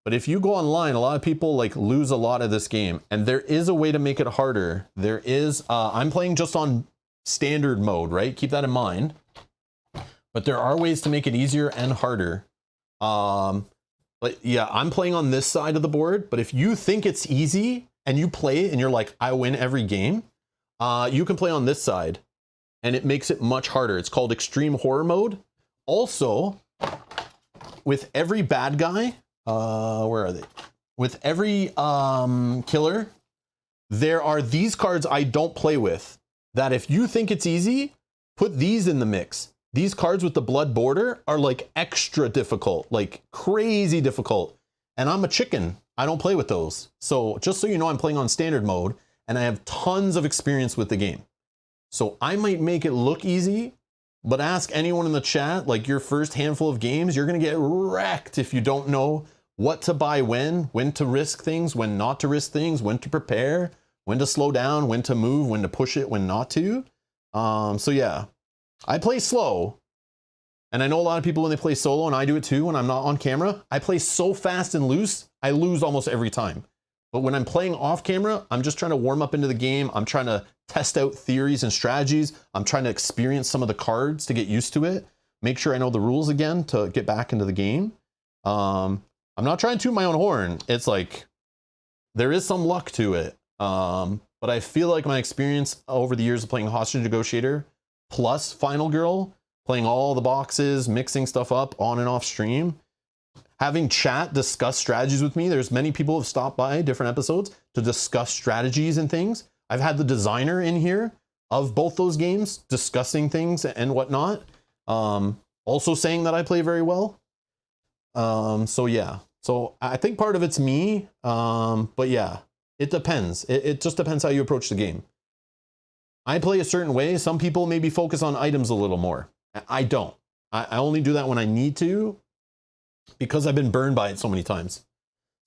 But if you go online, a lot of people like lose a lot of this game, and there is a way to make it harder. There is, I'm playing just on standard mode, right? Keep that in mind. But there are ways to make it easier and harder. But yeah, I'm playing on this side of the board, but if you think it's easy and you play it and you're like, I win every game, you can play on this side and it makes it much harder. It's called extreme horror mode. Also, with every bad guy, where are they? With every killer, there are these cards I don't play with that if you think it's easy, put these in the mix. These cards with the blood border are like extra difficult, like crazy difficult. And I'm a chicken. I don't play with those. So just so you know, I'm playing on standard mode and I have tons of experience with the game. So I might make it look easy, but ask anyone in the chat, like your first handful of games, you're going to get wrecked if you don't know what to buy when to risk things, when not to risk things, when to prepare, when to slow down, when to move, when to push it, when not to. So yeah. I play slow, and I know a lot of people when they play solo, and I do it too when I'm not on camera, I play so fast and loose, I lose almost every time. But when I'm playing off camera, I'm just trying to warm up into the game. I'm trying to test out theories and strategies. I'm trying to experience some of the cards to get used to it. Make sure I know the rules again to get back into the game. I'm not trying to toot my own horn. It's like, there is some luck to it. But I feel like my experience over the years of playing Hostage Negotiator, plus Final Girl, playing all the boxes, mixing stuff up on and off stream, having chat discuss strategies with me. There's many people who have stopped by different episodes to discuss strategies and things. I've had the designer in here of both those games discussing things and whatnot. Also saying that I play very well. So yeah, so I think part of it's me, but yeah, It depends. It just depends how you approach the game. I play a certain way. Some people maybe focus on items a little more. I don't. I only do that when I need to because I've been burned by it so many times.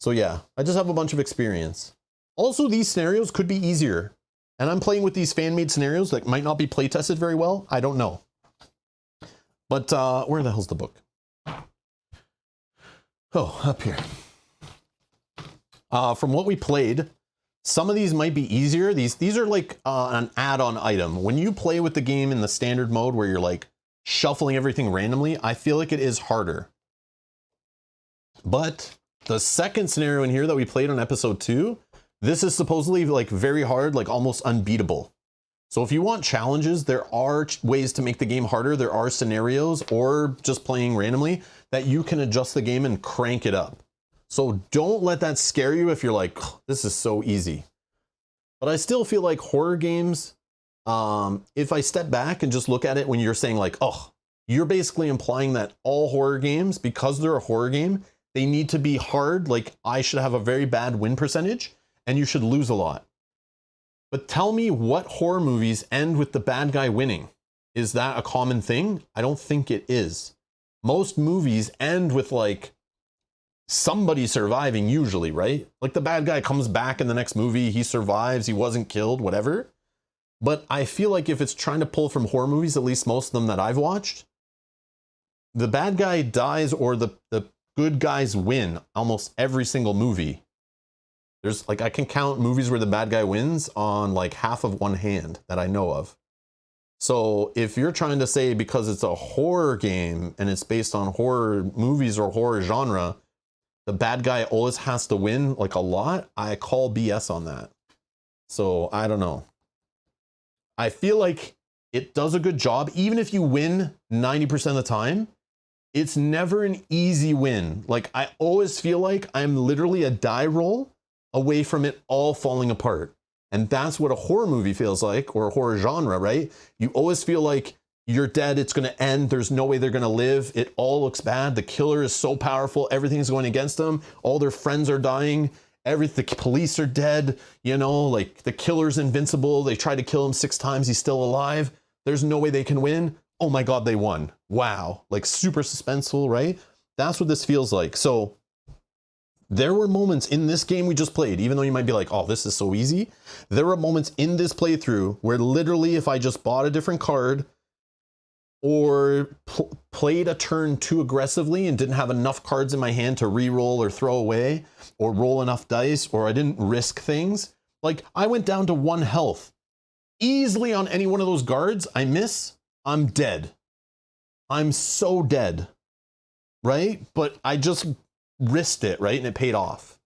So yeah, I just have a bunch of experience. Also, these scenarios could be easier. And I'm playing with these fan-made scenarios that might not be play tested very well. I don't know. But where the hell's the book? Oh, up here. From what we played, some of these might be easier. These are like an add-on item. When you play with the game in the standard mode where you're like shuffling everything randomly, I feel like it is harder. But the second scenario in here that we played on episode 2, this is supposedly like very hard, like almost unbeatable. So if you want challenges, there are ways to make the game harder. There are scenarios or just playing randomly that you can adjust the game and crank it up. So don't let that scare you if you're like, this is so easy. But I still feel like horror games, if I step back and just look at it when you're saying like, oh, you're basically implying that all horror games, because they're a horror game, they need to be hard. Like I should have a very bad win percentage and you should lose a lot. But tell me what horror movies end with the bad guy winning. Is that a common thing? I don't think it is. Most movies end with like somebody surviving usually, right? Like the bad guy comes back in the next movie, he survives, he wasn't killed, whatever. But I feel like if it's trying to pull from horror movies, at least most of them that I've watched, the bad guy dies or the good guys win almost every single movie. There's like, I can count movies where the bad guy wins on like half of one hand that I know of. So if you're trying to say because it's a horror game and it's based on horror movies or horror genre, the bad guy always has to win like a lot, I call BS on that. So I don't know. I feel like it does a good job. Even if you win 90% of the time, it's never an easy win. Like I always feel like I'm literally a die roll away from it all falling apart. And that's what a horror movie feels like, or a horror genre, right? You always feel like you're dead, it's gonna end, there's no way they're gonna live, it all looks bad, the killer is so powerful, everything's going against them, all their friends are dying, the police are dead, you know, like the killer's invincible, they tried to kill him 6 times, he's still alive, there's no way they can win, oh my God, they won, wow, like super suspenseful, right? That's what this feels like. So there were moments in this game we just played, even though you might be like, oh, this is so easy, there were moments in this playthrough where literally if I just bought a different card or played a turn too aggressively and didn't have enough cards in my hand to re-roll or throw away or roll enough dice, or I didn't risk things, like I went down to 1 health. Easily on any one of those guards I miss, I'm dead. I'm so dead, right? But I just risked it, right? And it paid off.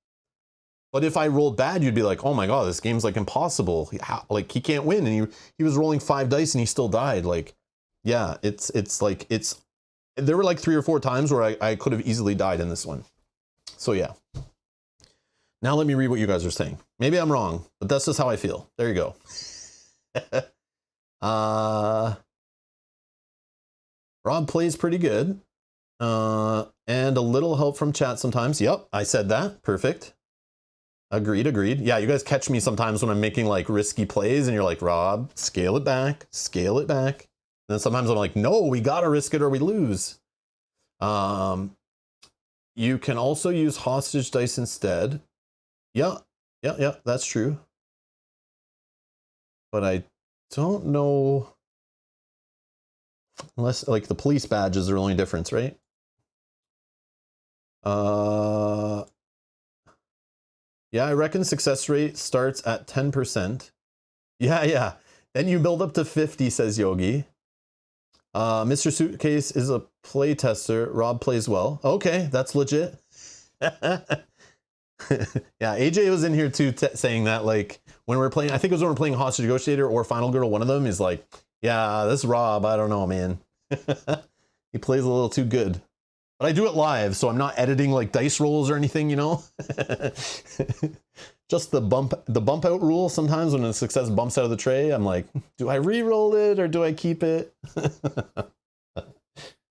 But if I rolled bad, you'd be like, oh my God, this game's like impossible. Like he can't win. And he was rolling 5 dice and he still died. Like, yeah, there were like 3 or 4 times where I could have easily died in this one. So yeah. Now let me read what you guys are saying. Maybe I'm wrong, but that's just how I feel. There you go. Rob plays pretty good. And a little help from chat sometimes. Yep, I said that. Perfect. Agreed. Yeah, you guys catch me sometimes when I'm making like risky plays and you're like, Rob, scale it back, scale it back. And then sometimes I'm like, no, we gotta risk it or we lose. You can also use hostage dice instead. Yeah, that's true. But I don't know, unless like the police badge is the only difference, right? Yeah, I reckon success rate starts at 10%. Yeah. Then you build up to 50, says Yogi. Mr. Suitcase is a play tester. Rob plays well. Okay, that's legit. Yeah, AJ was in here too saying that, like, when we're playing, I think it was when we're playing Hostage Negotiator or Final Girl, one of them is like, yeah, this Rob, I don't know, man. He plays a little too good. But I do it live, so I'm not editing like dice rolls or anything, you know? Just the bump out rule. Sometimes when a success bumps out of the tray, I'm like, do I re-roll it or do I keep it?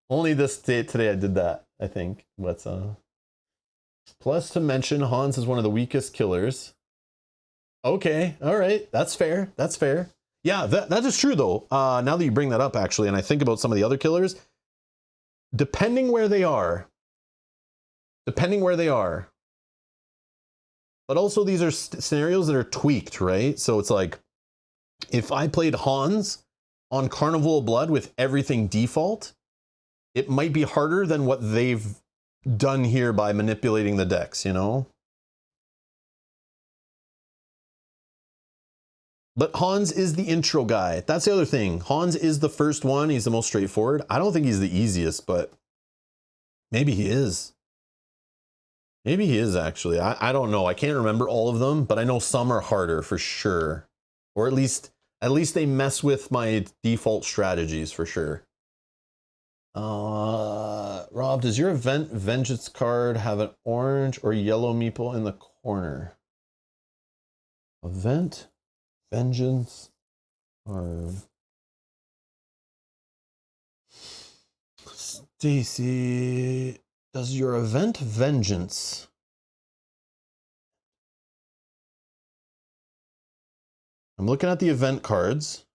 Only this day today I did that, I think. But plus to mention, Hans is one of the weakest killers. Okay, all right, that's fair. That's fair. Yeah, that is true though. Now that you bring that up, actually, and I think about some of the other killers, depending where they are, depending where they are, but also these are scenarios that are tweaked, right? So it's like, if I played Hans on Carnival of Blood with everything default, it might be harder than what they've done here by manipulating the decks, you know? But Hans is the intro guy. That's the other thing. Hans is the first one. He's the most straightforward. I don't think he's the easiest, but maybe he is. Maybe he is actually. I don't know. I can't remember all of them, but I know some are harder for sure. Or at least they mess with my default strategies for sure. Rob, does your event vengeance card have an orange or yellow meeple in the corner? Event vengeance card. Stacy, does your event vengeance? I'm looking at the event cards.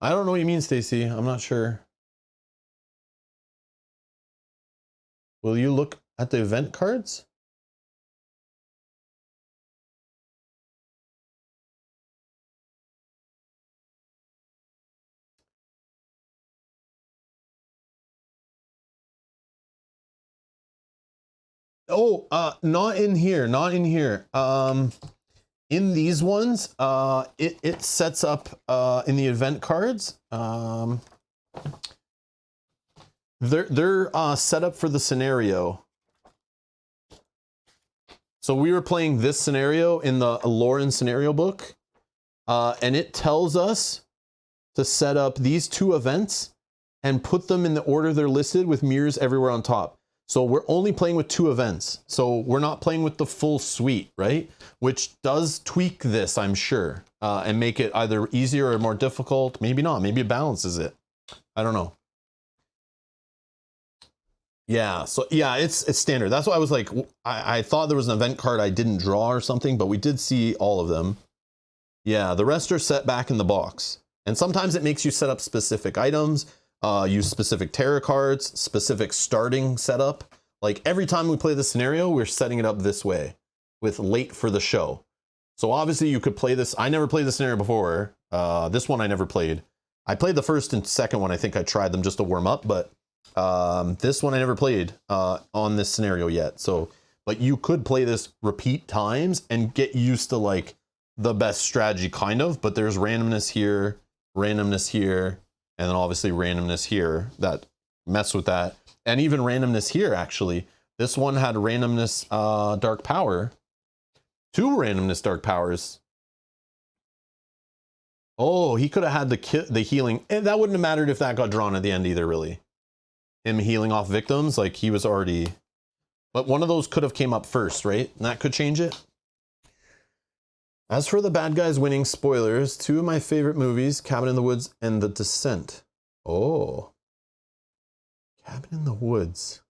I don't know what you mean, Stacy. I'm not sure. Will you look at the event cards? Oh, not in here, not in here. In these ones, it sets up in the event cards. They're set up for the scenario. So we were playing this scenario in the Lauren scenario book, and it tells us to set up these two events and put them in the order they're listed with mirrors everywhere on top. So we're only playing with two events. So we're not playing with the full suite, right? Which does tweak this, I'm sure, and make it either easier or more difficult. Maybe not. Maybe it balances it. I don't know. Yeah, so yeah, it's standard. That's why I was like, I thought there was an event card I didn't draw or something, but we did see all of them. Yeah, the rest are set back in the box. And sometimes it makes you set up specific items, use specific tarot cards, specific starting setup. Like every time we play the scenario, we're setting it up this way with late for the show. So obviously you could play this. I never played the scenario before. This one I never played. I played the first and second one. I think I tried them just to warm up, but this one I never played on this scenario yet. So, but you could play this repeat times and get used to like the best strategy kind of, but there's randomness here, and then obviously randomness here that mess with that. And even randomness here, actually. This one had randomness dark power. Two randomness dark powers. Oh, he could have had the healing. And that wouldn't have mattered if that got drawn at the end either, really. Him healing off victims, like he was already... But one of those could have came up first, right? And that could change it. As for the bad guys winning, spoilers, two of my favorite movies, Cabin in the Woods and The Descent. Oh. Cabin in the Woods.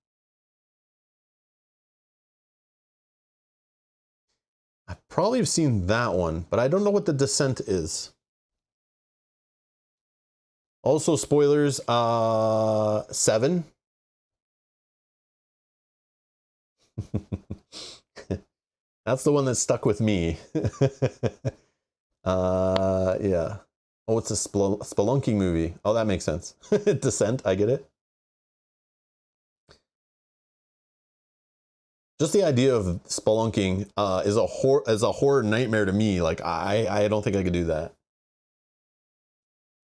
I probably have seen that one, but I don't know what The Descent is. Also, spoilers, 7. That's the one that stuck with me. Yeah. Oh, it's a spelunking movie. Oh, that makes sense. Descent, I get it. Just the idea of spelunking is a horror nightmare to me. Like I don't think I could do that.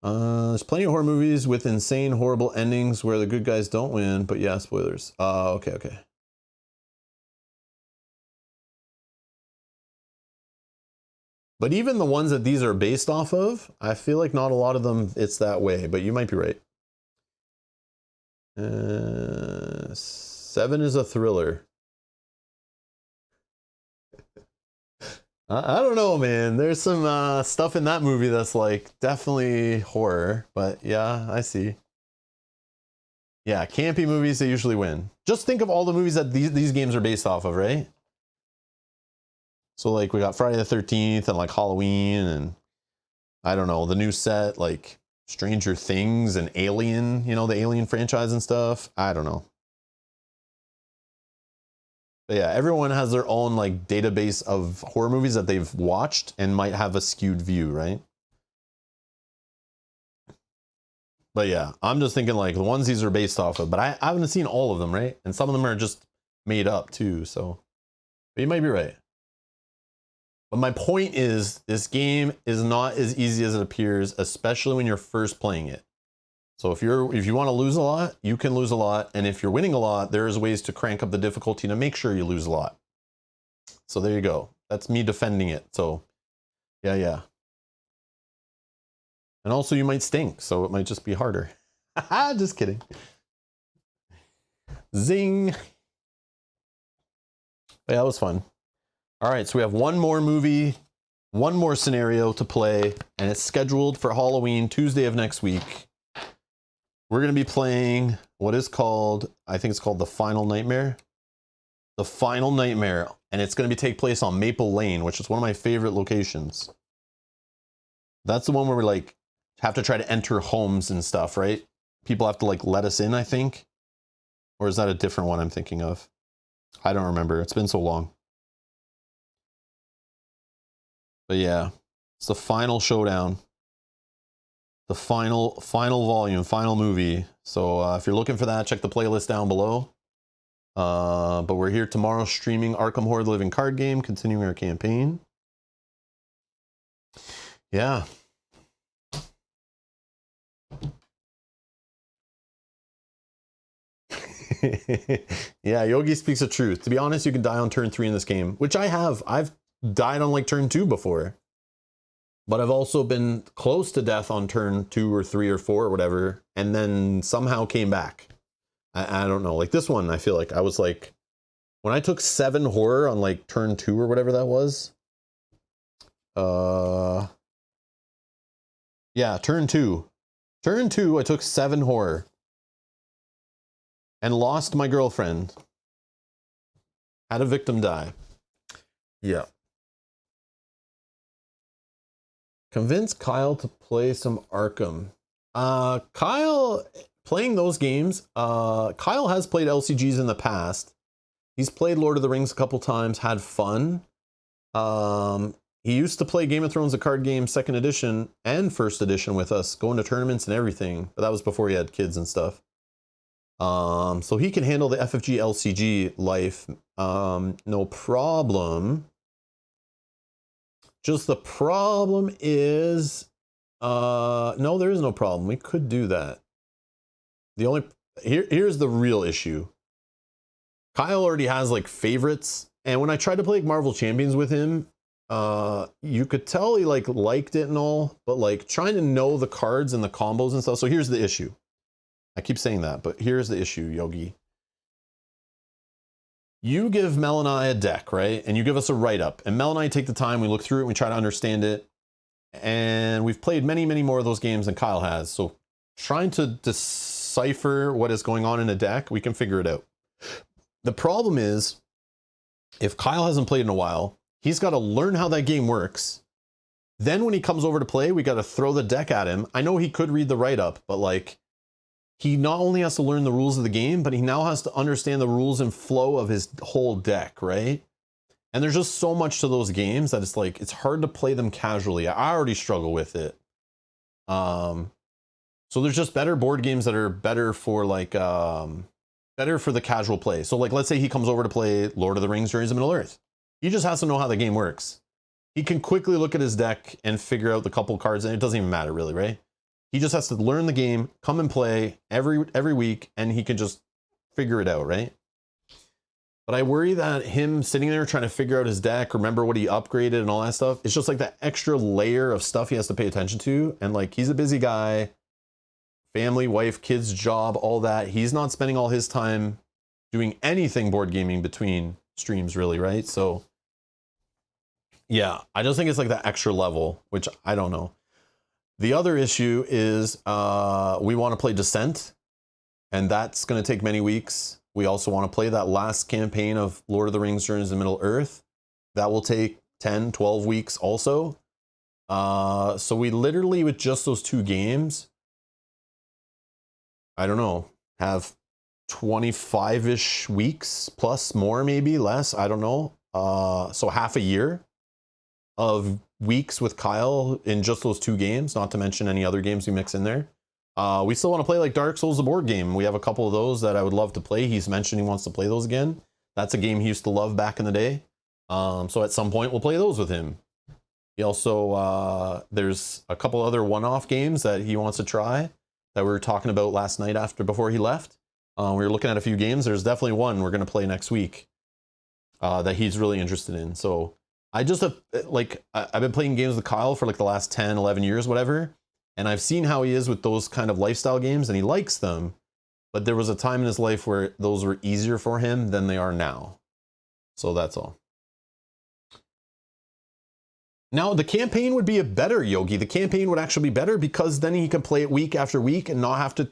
There's plenty of horror movies with insane, horrible endings where the good guys don't win, but yeah, spoilers. Okay. But even the ones that these are based off of, I feel like not a lot of them it's that way, but you might be right. 7 is a thriller. I don't know, man. There's some stuff in that movie that's like definitely horror, but yeah, I see. Yeah, campy movies, they usually win. Just think of all the movies that these games are based off of, right? So like we got Friday the 13th and like Halloween and I don't know, the new set, like Stranger Things and Alien, you know, the Alien franchise and stuff. I don't know. But yeah, everyone has their own like database of horror movies that they've watched and might have a skewed view, right? But yeah, I'm just thinking like the ones these are based off of, but I haven't seen all of them, right? And some of them are just made up too, so. But you might be right. But my point is, this game is not as easy as it appears, especially when you're first playing it. So if you want to lose a lot, you can lose a lot. And if you're winning a lot, there's ways to crank up the difficulty to make sure you lose a lot. So there you go. That's me defending it. So yeah. And also you might stink, so it might just be harder. Just kidding. Zing. But yeah, that was fun. All right, so we have one more movie, one more scenario to play, and it's scheduled for Halloween, Tuesday of next week. We're going to be playing what is called, I think it's called The Final Nightmare. The Final Nightmare, and it's going to take place on Maple Lane, which is one of my favorite locations. That's the one where we like have to try to enter homes and stuff, right? People have to like let us in, I think. Or is that a different one I'm thinking of? I don't remember. It's been so long. But yeah, it's the final showdown. The final volume, final movie. So if you're looking for that, check the playlist down below. But we're here tomorrow streaming Arkham Horror: The Living Card Game, continuing our campaign. Yeah. Yeah, Yogi speaks the truth. To be honest, you can die on turn 3 in this game, which I have. I've died on like turn 2 before. But I've also been close to death on turn 2 or 3 or 4 or whatever, and then somehow came back. I don't know. Like this one, I feel like I was like, when I took 7 horror on like turn 2 or whatever that was. Yeah, turn 2. Turn 2, I took 7 horror. And lost my girlfriend. Had a victim die. Yeah. Convince Kyle to play some Arkham. Kyle, playing those games, Kyle has played LCGs in the past. He's played Lord of the Rings a couple times, had fun. He used to play Game of Thrones, the card game, 2nd edition and 1st edition with us, going to tournaments and everything. But that was before he had kids and stuff. So he can handle the FFG LCG life, no problem. Just the problem is, no, there is no problem. We could do that. The only, here's the real issue. Kyle already has like favorites. And when I tried to play like Marvel Champions with him, you could tell he like liked it and all, but like trying to know the cards and the combos and stuff. So here's the issue. I keep saying that, but here's the issue, Yogi. You give Mel and I a deck, right? And you give us a write-up. And Mel and I take the time, we look through it, we try to understand it. And we've played many, many more of those games than Kyle has. So trying to decipher what is going on in a deck, we can figure it out. The problem is, if Kyle hasn't played in a while, he's got to learn how that game works. Then when he comes over to play, we got to throw the deck at him. I know he could read the write-up, but like, he not only has to learn the rules of the game, but he now has to understand the rules and flow of his whole deck, right? And there's just so much to those games that it's like, it's hard to play them casually. I already struggle with it. So there's just better board games that are better for like, better for the casual play. So like, let's say he comes over to play Lord of the Rings: Journeys of Middle-earth. He just has to know how the game works. He can quickly look at his deck and figure out the couple cards, and it doesn't even matter really, right? He just has to learn the game, come and play every week, and he can just figure it out, right? But I worry that him sitting there trying to figure out his deck, remember what he upgraded and all that stuff, it's just like that extra layer of stuff he has to pay attention to. And like, he's a busy guy, family, wife, kids, job, all that. He's not spending all his time doing anything board gaming between streams really, right? So yeah, I just think it's like that extra level, which I don't know. The other issue is we want to play Descent, and that's going to take many weeks. We also want to play that last campaign of Lord of the Rings Journeys to Middle-earth. That will take 10, 12 weeks also. So we literally, with just those 2 games, I don't know, have 25-ish weeks plus more, maybe less, I don't know. So half a year of weeks with Kyle in just those 2 games, not to mention any other games we mix in there. We still want to play like Dark Souls, the board game. We have a couple of those that I would love to play. He's mentioned he wants to play those again. That's a game he used to love back in the day. So at some point we'll play those with him. He also, there's a couple other one-off games that he wants to try that we were talking about last night before he left. We were looking at a few games. There's definitely one we're going to play next week that he's really interested in. So I just have, I've been playing games with Kyle for like the last 10, 11 years, whatever. And I've seen how he is with those kind of lifestyle games, and he likes them. But there was a time in his life where those were easier for him than they are now. So that's all. Now, the campaign would be a better, Yogi. The campaign would actually be better because then he can play it week after week and not have to,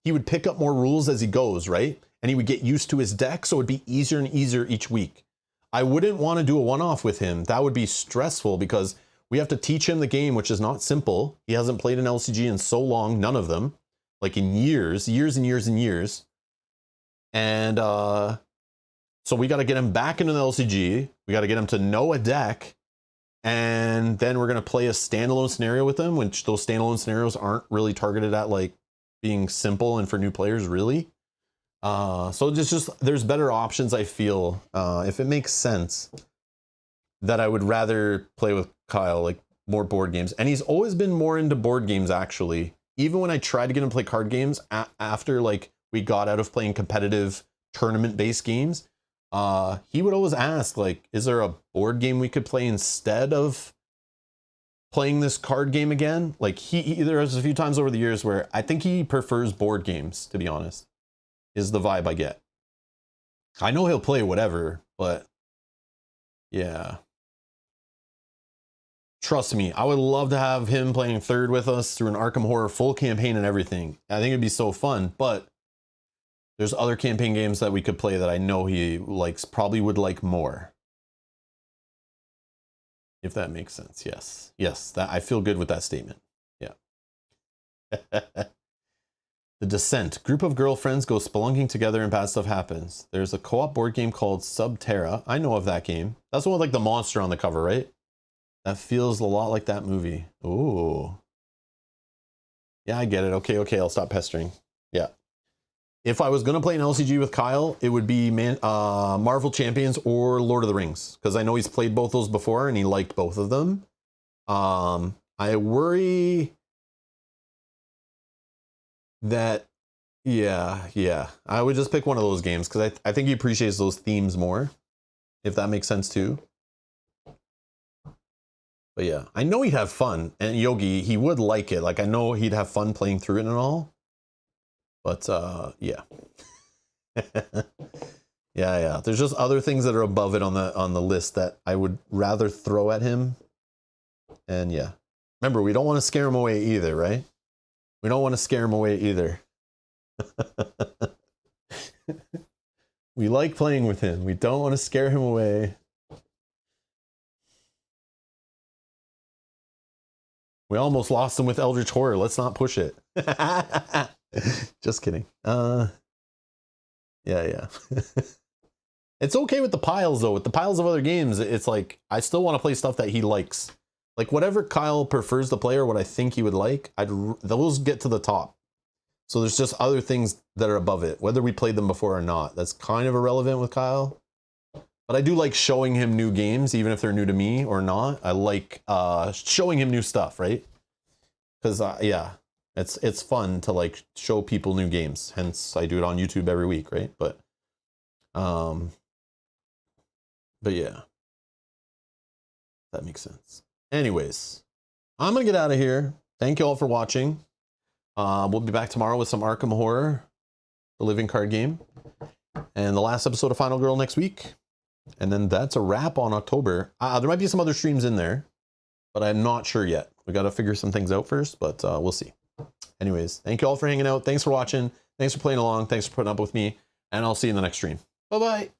he would pick up more rules as he goes, right? And he would get used to his deck, so it'd be easier and easier each week. I wouldn't want to do a one-off with him. That would be stressful because we have to teach him the game, which is not simple. He hasn't played an LCG in so long, none of them, like in years and years and years. And so we got to get him back into the LCG. We got to get him to know a deck. And then we're going to play a standalone scenario with him, which those standalone scenarios aren't really targeted at like being simple and for new players, really. So there's better options, I feel, if it makes sense, that I would rather play with Kyle, like more board games. And he's always been more into board games, actually. Even when I tried to get him to play card games after like we got out of playing competitive tournament-based games, he would always ask, like, is there a board game we could play instead of playing this card game again? Like, there was a few times over the years where I think he prefers board games, to be honest, is the vibe I get. I know he'll play whatever, but yeah. Trust me, I would love to have him playing third with us through an Arkham Horror full campaign and everything. I think it'd be so fun, but there's other campaign games that we could play that I know he likes, probably would like more. If that makes sense, yes. Yes, that I feel good with that statement. Yeah. The Descent. Group of girlfriends go spelunking together and bad stuff happens. There's a co-op board game called Subterra. I know of that game. That's the one with like the monster on the cover, right? That feels a lot like that movie. Ooh. Yeah, I get it. Okay, I'll stop pestering. Yeah. If I was going to play an LCG with Kyle, it would be Marvel Champions or Lord of the Rings, because I know he's played both those before and he liked both of them. I worry that, yeah, I would just pick one of those games because I think he appreciates those themes more, if that makes sense too. But yeah, I know he'd have fun, and Yogi, he would like it. Like, I know he'd have fun playing through it and all. But yeah. yeah. There's just other things that are above it on the list that I would rather throw at him. And yeah. Remember, we don't want to scare him away either, right? We don't want to scare him away either. We like playing with him. We don't want to scare him away. We almost lost him with Eldritch Horror. Let's not push it. Just kidding. Yeah. It's okay with the piles, though. With the piles of other games, it's like, I still want to play stuff that he likes. Like, whatever Kyle prefers to play or what I think he would like, those get to the top. So there's just other things that are above it, whether we played them before or not. That's kind of irrelevant with Kyle. But I do like showing him new games, even if they're new to me or not. I like showing him new stuff, right? Because, yeah, it's fun to, like, show people new games. Hence, I do it on YouTube every week, right? But yeah. That makes sense. Anyways, I'm going to get out of here. Thank you all for watching. We'll be back tomorrow with some Arkham Horror, the living card game. And the last episode of Final Girl next week. And then that's a wrap on October. There might be some other streams in there, but I'm not sure yet. We got to figure some things out first, but we'll see. Anyways, thank you all for hanging out. Thanks for watching. Thanks for playing along. Thanks for putting up with me. And I'll see you in the next stream. Bye-bye.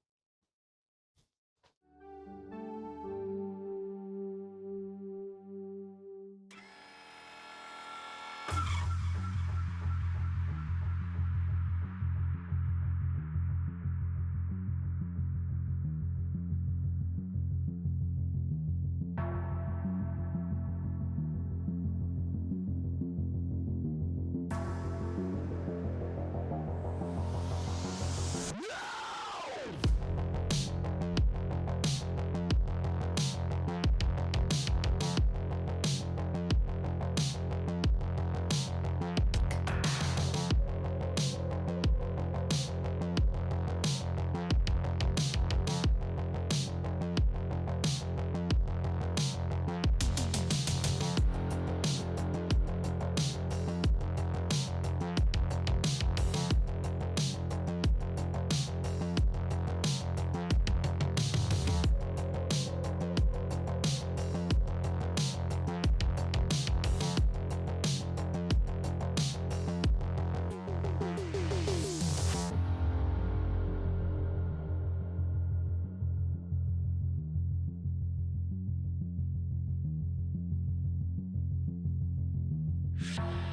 You